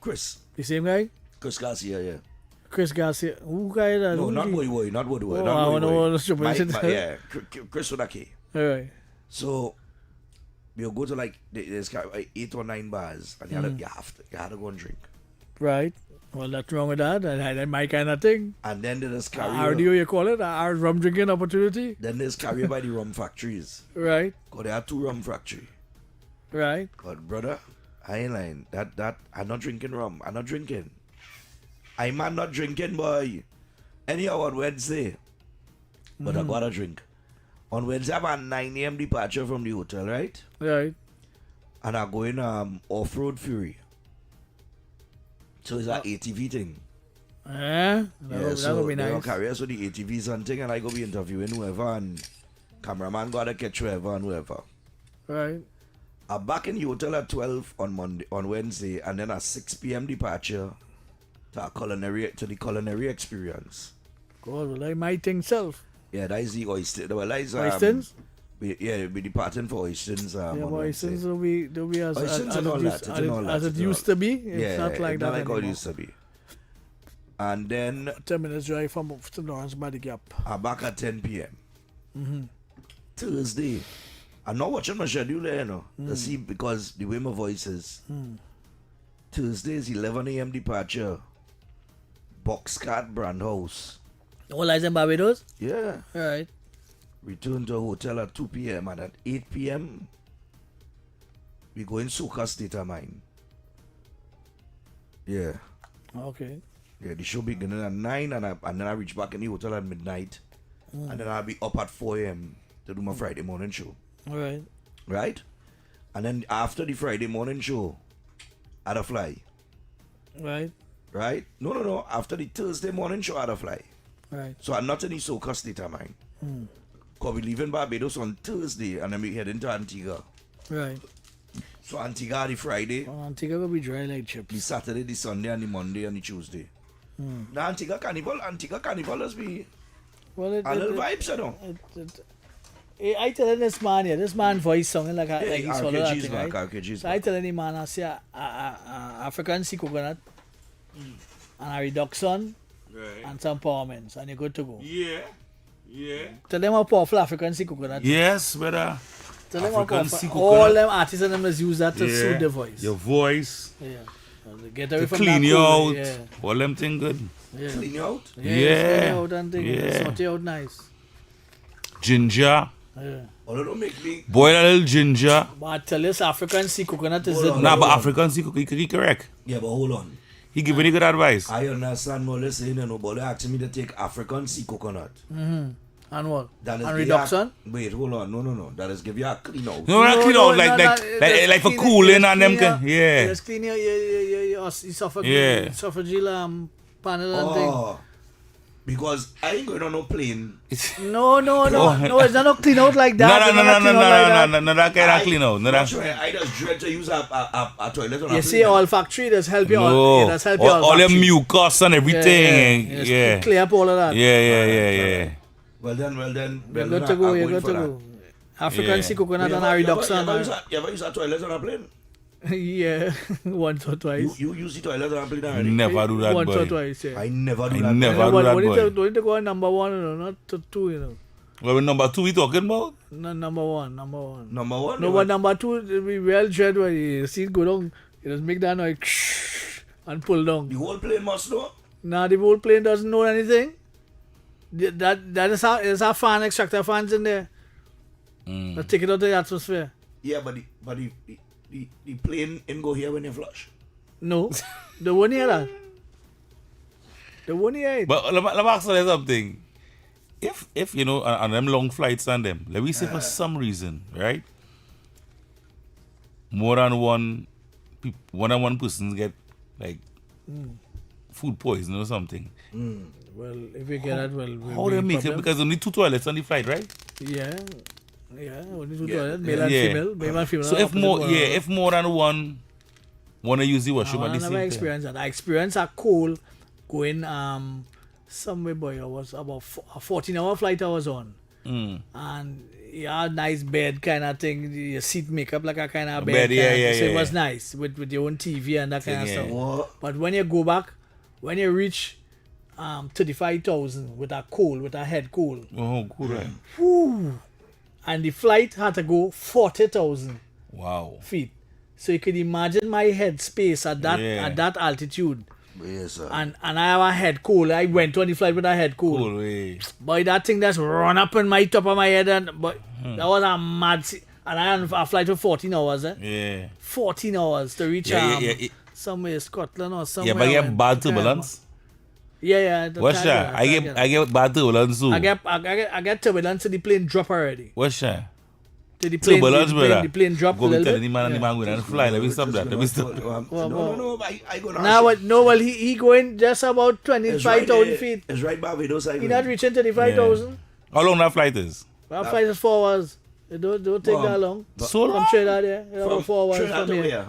Chris. The same guy? Chris Garcia, yeah. Chris Garcia. Who guy that? No, not Boy. Not Boy. Oh, not Boy. Yeah. Chris Wadaki. Alright. So we'll go to like there's 8 or 9 bars and you have to go and drink. Right. Well, nothing wrong with that. That's my kind of thing. And then there's carry. RDO, you call it? Our rum drinking opportunity? Then there's carry by the rum factories. Right. Because there are 2 rum factory. Right. But brother, I ain't lying. That I'm not drinking rum. I'm not drinking. I'm not drinking, boy. Anyhow on Wednesday. But I gotta drink. On Wednesday, I'm at 9 a.m. departure from the hotel, right? Right. And I'm going off-road Fury. So it's an ATV thing. That would be nice. They'll carry us with the ATVs and thing, and I go be interviewing whoever, and cameraman gotta catch whoever and whoever. Right. I'm back in the hotel at 12 on Wednesday, and then a 6 p.m. departure to the culinary experience. God, well, I might think self. Yeah, that is the oyster. Well, that is Oysters? we'll be departing for oysters. Yeah, on but Wednesday. oysters will be as Oysters and all that. as it used to be. It's Yeah, not like that like how it anymore. used to be. And then 10 minutes drive from St. Lawrence by the Gap. I'm back at 10 p.m. Mm-hmm. Thursday. I'm not watching my schedule there, to see, because the way my voice is. Thursday is 11 a.m. departure. Boxcat Brand House. All eyes in Barbados? Yeah. All right. Return to a hotel at 2 p.m. and at 8 p.m. we go in Soca State of Mind. Yeah. Okay. Yeah, the show beginning at 9 and then I reach back in the hotel at midnight. And then I'll be up at 4 a.m. to do my Friday morning show. All right. Right? And then after the Friday morning show, I'd a fly. Right. Right? No. After the Thursday morning show, I'd a fly. Right. So I'm not in the Soca State of Mind. Because we're leaving Barbados on Thursday and then we head into Antigua. Right. So Antigua the Friday. Oh, Antigua will be dry like chips. The Saturday, the Sunday, and the Monday and the Tuesday. Now Antigua Carnival has be well, a little vibes, you know. I tell this man here, this man voice sounding like he's swallowed that RKG's thing, back, right? RKG's So I tell any man, I say African sea coconut and a reduction and some powments and you're good to go. Yeah. Tell them how powerful African sea coconut is. Yes, brother. Tell them how African powerful. sea All coconut. them artists and them must use that to soothe their voice. Your voice. Yeah. Get away To from clean that you cool, out. yeah. All them thing good. Yeah. Clean you out? Yeah. Clean you out and thing. Yeah. Sort you out nice. Ginger. Yeah. Although don't make me. Boil a little ginger. But I tell you, African sea coconut is it. Nah, but African sea coconut, he correct. Yeah, but hold on. He give very good advice. I understand more or less saying, but they asking me to take African sea coconut. And what? That is And give you reduction? Wait, hold on. No. That is give you a clean out. No, not clean out, like for cooling and them can, yeah. Just clean your esophageal, Yeah. esophageal panel and thing. Because I ain't going on no plane. No, it's not clean out like that. No, that kind of clean out. No, that. I just dread to use a toilet on a You see, olfactory does help you. No, Does help you all your olfactory. mucus and everything. Just Yeah. clear up all of that. Yeah. Well then. You're good to go. You're good to go. African sea coconut and a reduction. You ever use a toilet on a plane? Yeah, once or twice. You use the toilet on a plane already? Never do that, Once boy. or twice, yeah. I never do I that. never do that, boy. Don't need to go on number one, not to two, Well, number 2 we talking about? No, number one. Number one? No, but number two, it be well dread when you see it go down. You just make that noise and pull down. The whole plane must know? Nah, the whole plane doesn't know anything. That is our fan extractor fans in there. Let's take it out of the atmosphere. Yeah, but the plane ain't go here when you flush. No, they won't hear that. They won't hear it. But let me ask you something. If you know, on them long flights and them, let me say for some reason, right? More than one person get like food poisoning or something. Well, if we get that, well, How do you make it? Because only 2 toilets on the flight, right? Yeah, only 2 toilets, male and female. Male and female. So if more than one wanna use the washroom at the I same never time. experienced that. I experienced a cold going somewhere, boy. I was about a 14-hour flight I was on. And you had a nice bed kind of thing. Your seat make up like a kind of bed. So it was nice with your own TV and that kind of stuff. What? But when you go back, when you reach 35,000 with a head cold. Oh, cool, right? Whew. And the flight had to go 40,000 feet. So you can imagine my head space at that altitude. Yes, sir. And I have a head cold. I went on the flight with a head cold. Boy, that thing just run up in my top of my head that was a mad and I had a flight for 14 hours, 14 hours to reach somewhere Scotland or somewhere. Yeah, but you have bad turbulence. Yeah. What's that? I get bad turbulence too. I get turbulence and the plane drop already. What's that? The plane dropped a little bit. The man going and fly. Let me stop that. No, well, he going just about 25,000 feet. It's right Barbados. He not reaching 35,000. How long that flight is? That flight is 4 hours. It don't take that long. So long? From Trinidad, yeah. About 4 hours Trinidad from to here.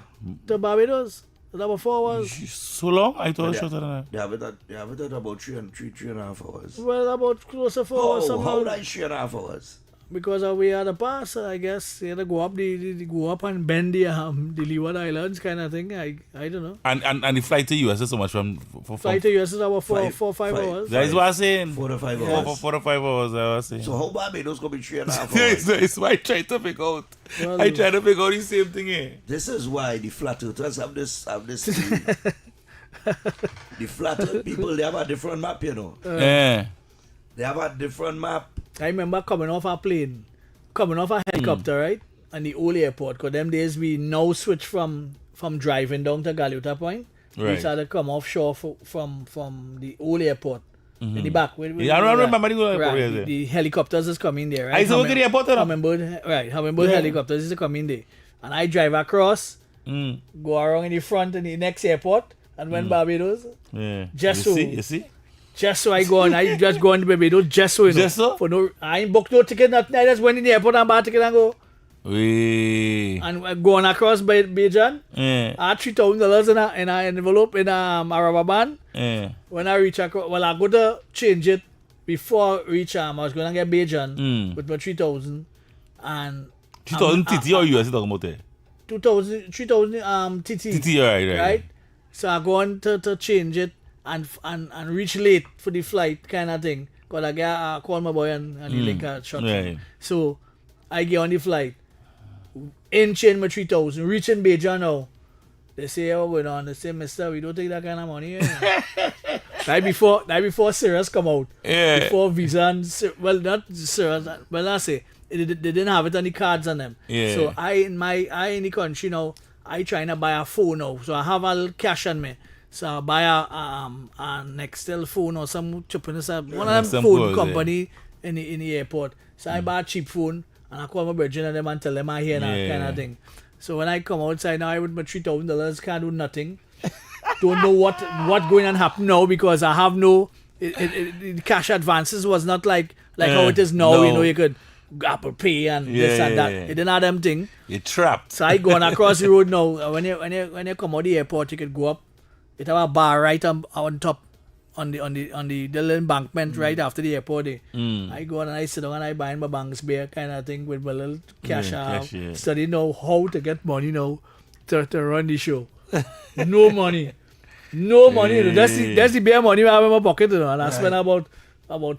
To Barbados. It's about 4 hours. So long? I thought it was shorter than that. They have it at about three and a half hours. Well, about close to 4 hours. How like 3.5 hours? Because we had a pass, I guess. You had to go up go up and bend the Leeward Islands kind of thing. I don't know. And the flight to US is so much from Flight to US is about 5 hours. That is what I'm saying. 4 to 5 hours. 4 to 5 hours, I was saying. So how Barbados gonna be 3.5 hours? It's what I try to figure out. Well, I try to figure out the same thing here. This is why the flat earthers have this the flat earth people, they have a different map, you know. Yeah. They have a different map. I remember coming off a helicopter, right? And the old airport, because them days we now switch from driving down to Galuta Point. Right. We started to come offshore from the old airport. In the back. I don't remember the old airport. Right. The helicopters is coming there, right? I saw the airport, Hummingbird helicopters is coming there. And I drive across, go around in the front in the next airport, and went Barbados. Yeah. You see? Just so I just go on the Barbados, just so you know. Just so? For no, I ain't booked no ticket, nothing. I just went in the airport and bought a ticket and go. And going across by Bejan. Yeah. I had $3,000 in an envelope in a rubber band. Yeah. When I reach across, I go to change it before I reach I was going to get Bejan with my 3,000. And 3,000 TT or US talking about there? 3,000 TT. TT, right. So I go on to change it and reach late for the flight kind of thing. Because I call my boy and he link a shot. Right. So I get on the flight. In change my 3,000. Reaching Beijing now. They say, oh, going on. They say, mister, we don't take that kind of money. Right before Cirrus come out. Yeah. Before Visa and, well, not Cirrus. Well, I say, they didn't have it on the cards on them. Yeah. So I in the country now, I trying to buy a phone now. So I have a little cash on me. So I buy a Nextel phone or some Japanese one of them phone company in the airport. So I buy a cheap phone and I call my brethren and them and tell them I hear that kind of thing. So when I come outside now, I with my $3,000 can't do nothing. Don't know what going on happen now because I have no the cash advances was not like how it is now. No. You know, you could Apple Pay and this and that. It didn't have them thing. You're trapped. So I going across the road now. When you come out the airport, you could go up. It have a bar right on top on the little embankment right after the airport. I go and I sit down and I buy my bank's beer kind of thing with my little cash out. Study now how to get money now to run the show. No money. No money. That's the bare money I have in my pocket, you know, and I spend about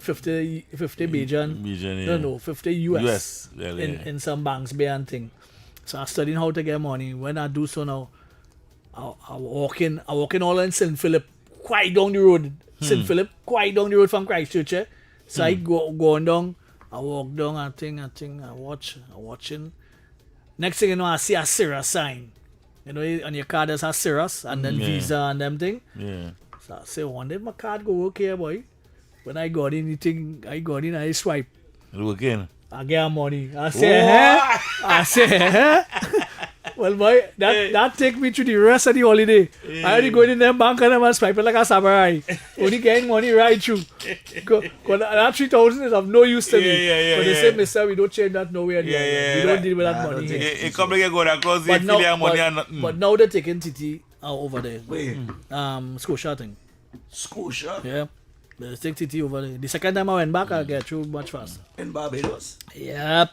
50 Bajan. No, 50 US in some banks beer and thing. So I'm studying how to get money. When I do so now, I walk in all in St. Philip, quite down the road. St. Philip, quite down the road from Christchurch. So I going down, I walk down, I think, I'm watching. Next thing you know, I see a Cirrus sign. You know, on your card there's a Cirrus and then Visa and them thing. Yeah. So I say, one day my card go okay, boy. When I got in, I swipe. Look again. I get money. I say, well, boy, that take me to the rest of the holiday. I only go in them bank and I'm swiping like a samurai. Only getting money right through. Because that 3,000 is of no use to me. But they say, mister, we don't change that nowhere. We don't deal with that money. It come like you go across the money and nothing. But now they're taking TT over there. Wait. Scotia thing. Scotia? Yeah. They take TT over there. The second time I went back, I get through much faster. In Barbados? Yep.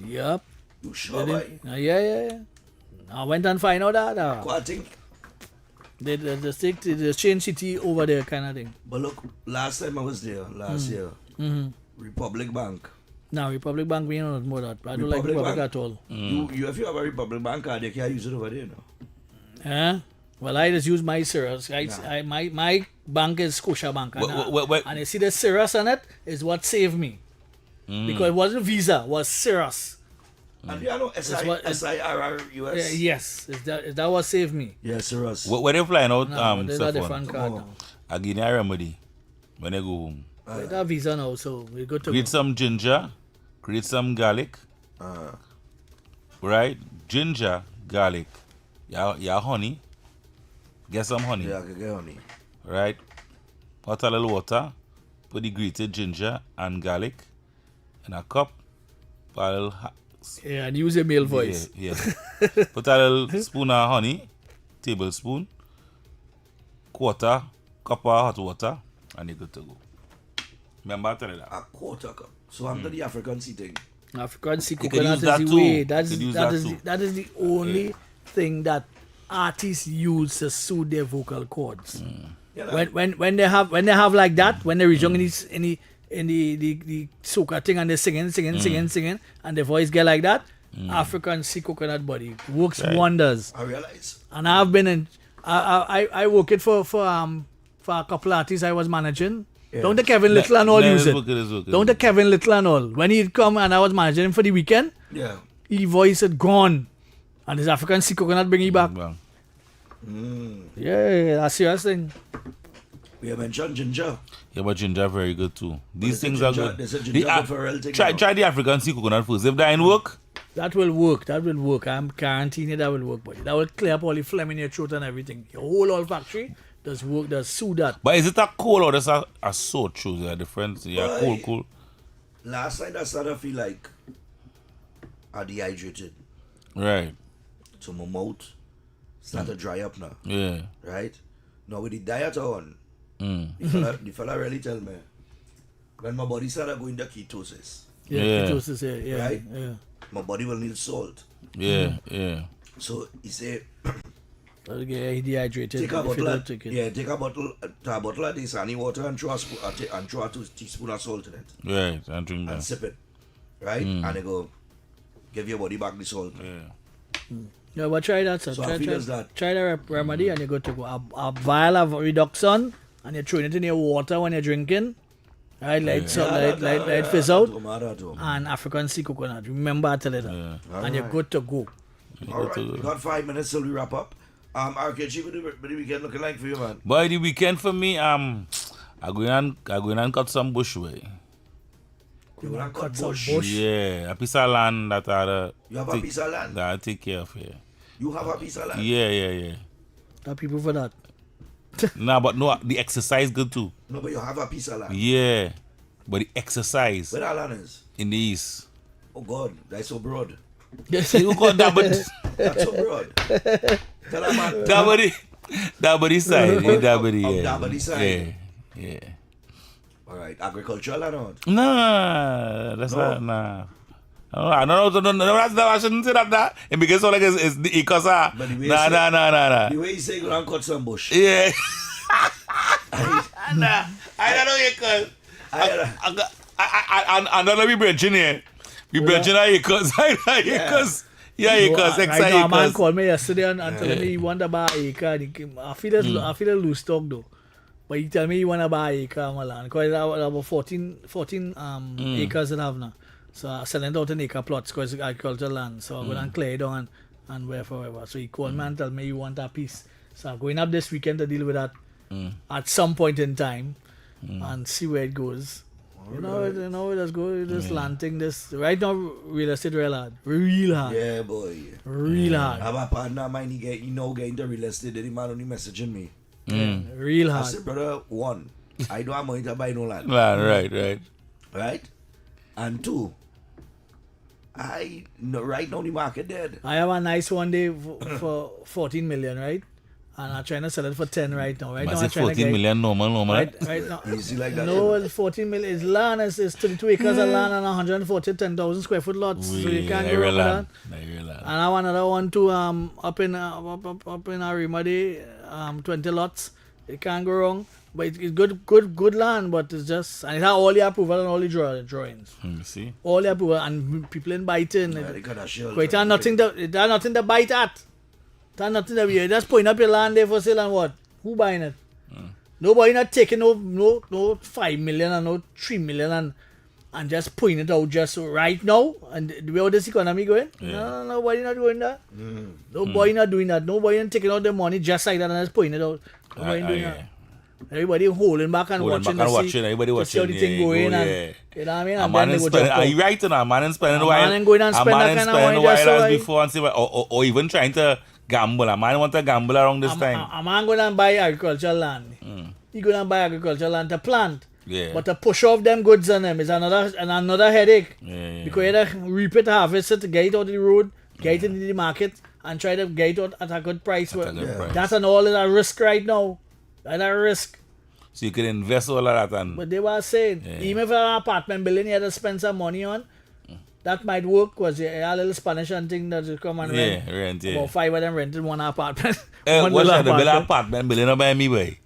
Yep. You sure, boy? Yeah. I went and find out that. I think they change city over there kind of thing. But look, last time I was there, last year, Republic Bank. No, Republic Bank, we don't know that. I don't like Republic at all. You if you have a Republic Bank card, you can't use it over there, no? Huh? Well, I just use my Cirrus. My bank is Scotia Bank. And you see the Cirrus on it is what saved me. Because it wasn't Visa, it was Cirrus. And you know SIRRUS? Yes, that what saved me. Yes, Cirrus. When you flying out, there's a different card now. I give you a remedy when I go home. We have Visa now, so we go to create some ginger, create some garlic. Right? Ginger, garlic. Yeah, honey. Get some honey. Yeah, I can get honey. Right? Put a little water. Put the grated ginger and garlic in a cup. a little Yeah, and use a male voice. Yeah. Put a little spoon of honey, tablespoon, quarter cup of hot water, and you're good to go. Remember I tell you that? A quarter cup. So I'm the African sea thing. African sea You can coconut use is that the too. way. You can use that too. That is the only thing that artists use to soothe their vocal cords. Yeah, When they have like that, when they're young in the soca thing and they're singing, and the voice get like that, African sea coconut body works wonders. I realize. And I've been in. I work it for a couple artists I was managing. Yeah. Don't the Kevin Little and all use it. Working. Don't the Kevin Little and all. When he'd come and I was managing him for the weekend, Yeah. his voice had gone. And his African sea coconut bring he back. Yeah, that's serious thing. We have mentioned ginger. Yeah, but ginger very good too. These there's a things ginger- are good. there's a ginger good for real thing Try now. try the African sea coconut first. If that ain't work, That will work. I'm guaranteeing you that will work, buddy. That will clear up all the phlegm in your throat and everything. Your whole olfactory does work, does soothe that. but is it a cold or just a sore throat? Yeah, different. Yeah, Boy. cold. Last night I started to feel like I dehydrated. Right. So my mouth started to dry up now. Yeah. Right? Now with the diet on, Mm. the fella really tell me when my body started going to ketosis. Yeah. Ketosis, yeah. Right? Yeah. My body will need salt. Yeah. So he say He dehydrated. take a if you bottle don't of, take it. yeah, take a bottle of this honey water and throw a teaspoon of salt in it. Right. And drink And that. sip it. Right? Mm. And they go give your body back the salt. Yeah. Yeah, but try that, sir. So I feel as that. Try the remedy and you go to go. A vial of Redoxon and you're throwing it in your water when you're drinking. Right, let fizz out. And African sea coconut. Remember I tell you that. And you're good to go. All right, we got 5 minutes till we wrap up. RKG, what the weekend looking like for you, man? Boy, the weekend for me, I go in and cut some bush way. You gonna cut bush? Yeah, a piece of land that You have a piece of land? that I take care of here. You have a piece of land? Yeah. There are people for that. Nah, but no, the exercise good too. No, but you have a piece of land. Yeah, but the exercise Where that land is? in the east. Oh God, that's so broad. You got that, but That's so broad. Tell her, man. that body side, yeah, that body, yeah, That body side. yeah. All right, agricultural land or not? Nah, that's No. not nah. No, I shouldn't say that. And because all like is because But the way you say- nah. The way you say, go and cut some bush. Yeah. Nah, I don't know you cause. I don't know we branching here. We branching acres. Acres. Yeah, acres. Right now, a man Acres. called me yesterday and telling me he want to buy an acre. And I feel a loose talk though. But he tell me he want to buy an acre of my land. Because I have about 14 acres that I have now. So I selling out an acre plots because it's agricultural land. So I'm going to clear it down and wherever. So he called me and tell me he want a piece. So I'm going up this weekend to deal with that at some point in time and see where it goes. You know, let's go with this land thing. This right now, real estate real hard. Real hard. Yeah, boy. Real hard. I have a partner of mine, get into real estate. The man only messaging me. Real I hard. said, brother, one, I don't have money to buy no land. Right. Right? And two, right now the market dead. I have a nice one day for 14 million, right? And I'm trying to sell it for 10 right now. Right But now, say I'm trying 14 to million normal. Right now. Easy like that. No, it's 14 million. It's land. It's 32 acres of land and 10,000 square foot lots. So you can't go wrong with that. And I have another one too. Up in Arimadi, 20 lots. You can't go wrong. But it's good land. But it's just and it has all the approval and all the drawings. See. All the approval and people in biting. They got a shell. But it has nothing to bite at. That's nothing that we just point up your land there for sale and what? Who buying it? Nobody not taking no 5 million and no 3 million and just putting it out just right now and where this economy going? No, nobody not doing that. Nobody not doing that. Nobody not taking out the money just like that and just putting it out. Nobody doing that. Everybody holding back and watching. Everybody watching. See how the thing going yeah. and you know what I mean? A And man then is they go spending. just Are go. you right? A man is spending A a while. man ain't going and A spend man that is kind of spending a money just while so as I- before and see or even trying to gamble. A man want to gamble around this time. A man going and buy agricultural land. He going and buy agricultural land to plant. Yeah. But to push off them goods on them is another headache. Yeah. Because you have to reap it, harvest it, get it out of the road, get it into the market, and try to get it out at a good price. That's an all in a risk right now. That's a risk. So you can invest all of that and... But they were saying, even if an apartment building you had to spend some money on, that might work because you have a little Spanish and thing that you come and rent. About 5 of them rented one apartment. What's that? The build apartment building up by me, boy.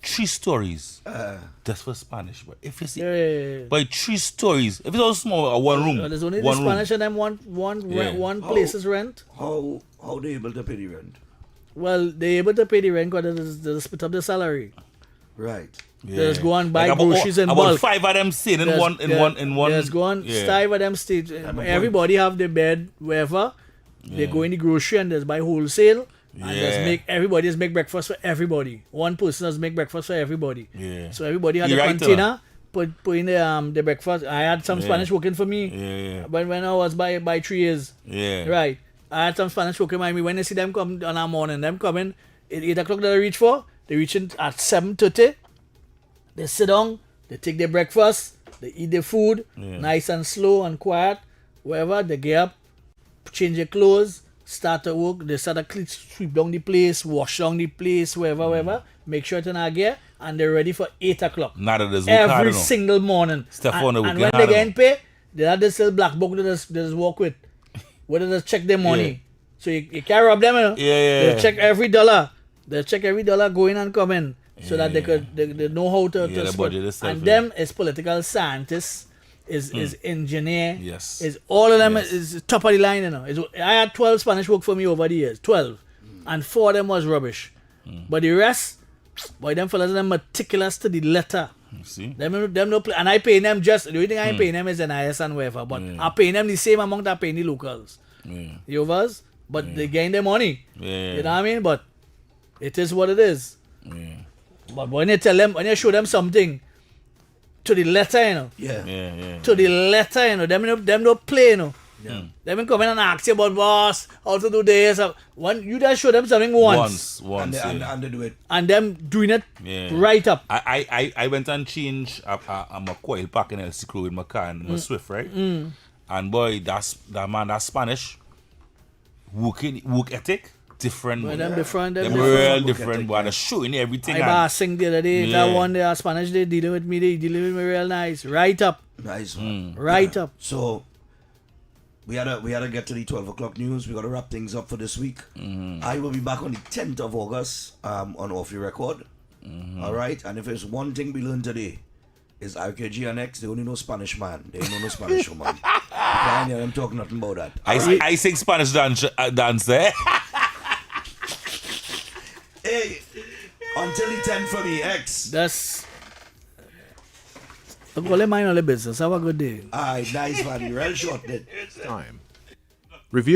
3 stories. That's for Spanish, but if you see, by 3 stories, if it's all small, or 1 room, there's only one the Spanish and them one place's rent. How they able to pay the rent? Well, they able to pay the rent because they split up the salary. Right. They just go and buy groceries in bulk. About 5 of them staying in one. They just go and 5 of them stay. Everybody have their bed wherever. They go in the grocery and just buy wholesale. And just make breakfast for everybody. One person does make breakfast for everybody. Yeah. So everybody had a container, put in the breakfast. I had some Spanish working for me. When I was by 3 years. Right. I had some Spanish working by me. When I see them come on our morning, them coming at 8 o'clock that I reach for, they reach in at 7:30. They sit down, they take their breakfast, they eat their food, nice and slow and quiet. Wherever they get up, change their clothes, start to work, they start to sweep down the place, wash down the place, wherever, make sure it's in our gear, and they're ready for 8 o'clock. Every single morning. And when they get paid, they have this little black book they just walk with. Where they just check their money. So you can't rob them, you know. They check every dollar. They check every dollar going and coming. So that they know how to split. And them is political scientists, is engineer, is all of them is top of the line, you know. I had 12 Spanish work for me over the years, 12, and 4 of them was rubbish. But the rest, boy, them fellas are meticulous to the letter. See? Them no play, and I pay them the only thing I pay them is NIS and whatever, but I pay them the same amount I pay the locals. You overs, but they gain their money. You know what I mean? But it is what it is. But when you tell them, when you show them something to the letter, you know. To the letter, you know. Them no play, you know. They will come in and ask you about boss, how to do this. You just show them something once. And they do it. And them doing it right up. I went and changed a coil pack in El Ciclo with my car and my Swift, right? And boy, that Spanish work ethic. Different. Well, them different. Them real different. But they're showing everything. I sing the other day. That one there, Spanish, they dealing with me. They dealing with me real nice. Right up. Nice. Right up. So we had to get to the 12 o'clock news. We got to wrap things up for this week. I will be back on the 10th of August on Off Your Record. All right. And if there's one thing we learned today, is RKG and X, they only know Spanish man. They don't know no Spanish woman. I can't hear them talk nothing about that. I sing Spanish dance there. Hey, until the 10 for me, X. That's... Don't call it mind all the business. Have a good day. Alright, nice man. Real short then. Time. Review.